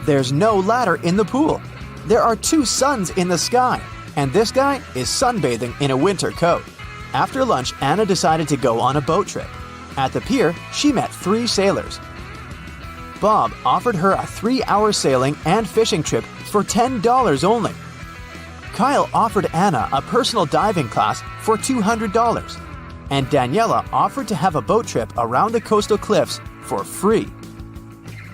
There's no ladder in the pool. There are 2 suns in the sky, and this guy is sunbathing in a winter coat. After lunch, Anna decided to go on a boat trip. At the pier, she met 3 sailors. Bob offered her a 3-hour sailing and fishing trip for $10 only. Kyle offered Anna a personal diving class for $200. And Daniela offered to have a boat trip around the coastal cliffs for free.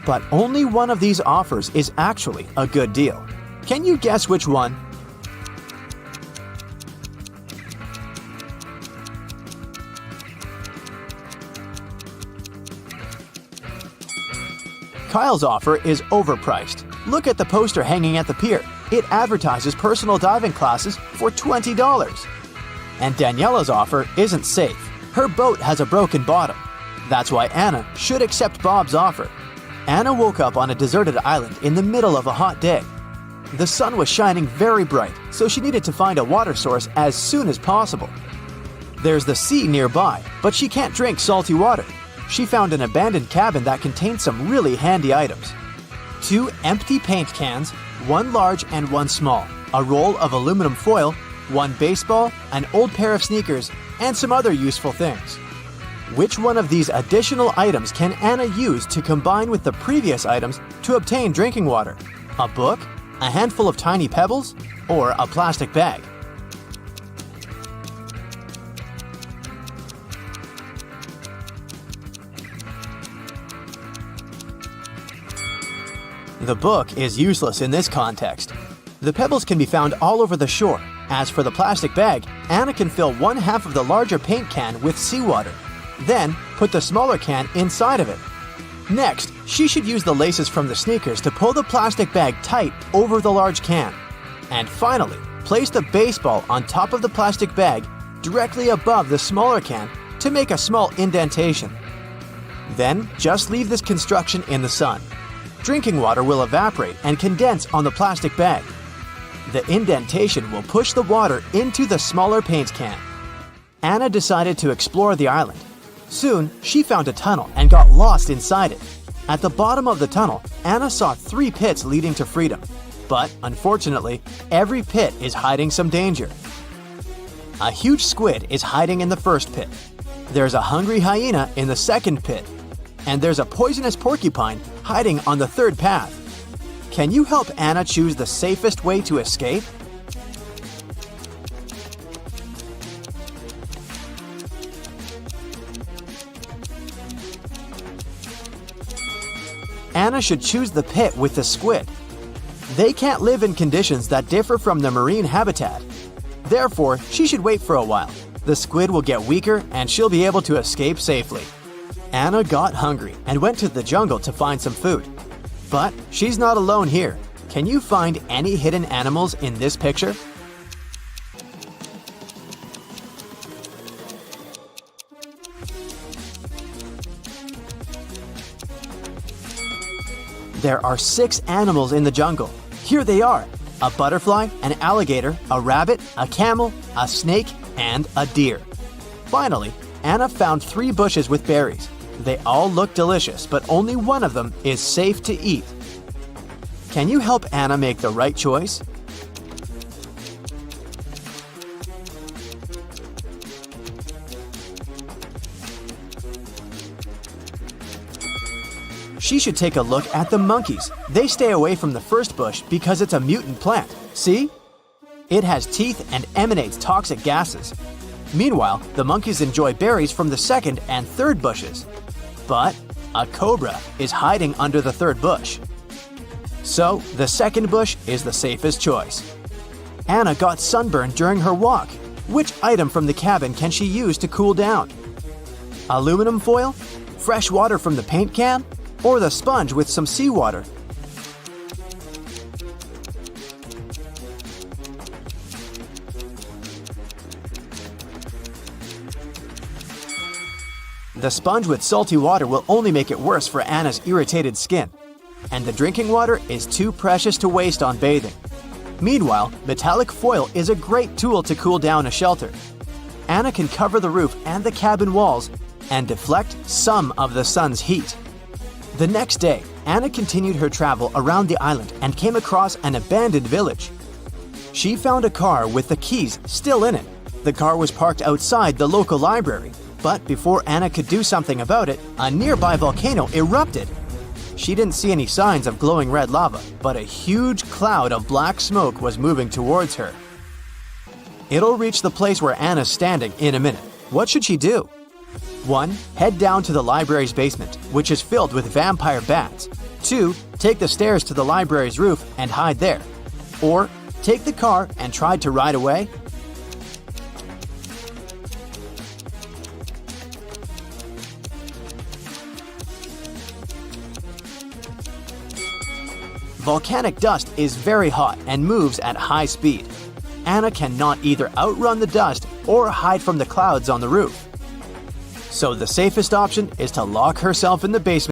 But only one of these offers is actually a good deal. Can you guess which one? Kyle's offer is overpriced. Look at the poster hanging at the pier. It advertises personal diving classes for $20. And Daniela's offer isn't safe. Her boat has a broken bottom. That's why Anna should accept Bob's offer. Anna woke up on a deserted island in the middle of a hot day. The sun was shining very bright, so she needed to find a water source as soon as possible. There's the sea nearby, but she can't drink salty water. She found an abandoned cabin that contained some really handy items. 2 empty paint cans, 1 large and 1 small, a roll of aluminum foil, 1 baseball, an old pair of sneakers, and some other useful things. Which one of these additional items can Anna use to combine with the previous items to obtain drinking water? A book, a handful of tiny pebbles, or a plastic bag? The book is useless in this context. The pebbles can be found all over the shore. As for the plastic bag, Anna can fill one half of the larger paint can with seawater. Then, put the smaller can inside of it. Next, she should use the laces from the sneakers to pull the plastic bag tight over the large can. And finally, place the baseball on top of the plastic bag directly above the smaller can to make a small indentation. Then, just leave this construction in the sun. Drinking water will evaporate and condense on the plastic bag. The indentation will push the water into the smaller paint can. Anna decided to explore the island. Soon, she found a tunnel and got lost inside it. At the bottom of the tunnel, Anna saw 3 pits leading to freedom. But, unfortunately, every pit is hiding some danger. A huge squid is hiding in the first pit. There's a hungry hyena in the second pit. And there's a poisonous porcupine hiding on the third path. Can you help Anna choose the safest way to escape? Anna should choose the pit with the squid. They can't live in conditions that differ from the marine habitat. Therefore, she should wait for a while. The squid will get weaker and she'll be able to escape safely. Anna got hungry and went to the jungle to find some food. But she's not alone here. Can you find any hidden animals in this picture? There are 6 animals in the jungle. Here they are: a butterfly, an alligator, a rabbit, a camel, a snake, and a deer. Finally, Anna found 3 bushes with berries. They all look delicious, but only one of them is safe to eat. Can you help Anna make the right choice? She should take a look at the monkeys. They stay away from the first bush because it's a mutant plant. See? It has teeth and emanates toxic gases. Meanwhile, the monkeys enjoy berries from the second and third bushes. But a cobra is hiding under the third bush. So, the second bush is the safest choice. Anna got sunburned during her walk. Which item from the cabin can she use to cool down? Aluminum foil? Fresh water from the paint can? Or the sponge with some seawater? The sponge with salty water will only make it worse for Anna's irritated skin. And the drinking water is too precious to waste on bathing. Meanwhile, metallic foil is a great tool to cool down a shelter. Anna can cover the roof and the cabin walls and deflect some of the sun's heat. The next day, Anna continued her travel around the island and came across an abandoned village. She found a car with the keys still in it. The car was parked outside the local library. But before Anna could do something about it, a nearby volcano erupted. She didn't see any signs of glowing red lava, but a huge cloud of black smoke was moving towards her. It'll reach the place where Anna's standing in a minute. What should she do? 1. Head down to the library's basement, which is filled with vampire bats. 2. Take the stairs to the library's roof and hide there. Or, take the car and try to ride away. Volcanic dust is very hot and moves at high speed. Anna cannot either outrun the dust or hide from the clouds on the roof. So the safest option is to lock herself in the basement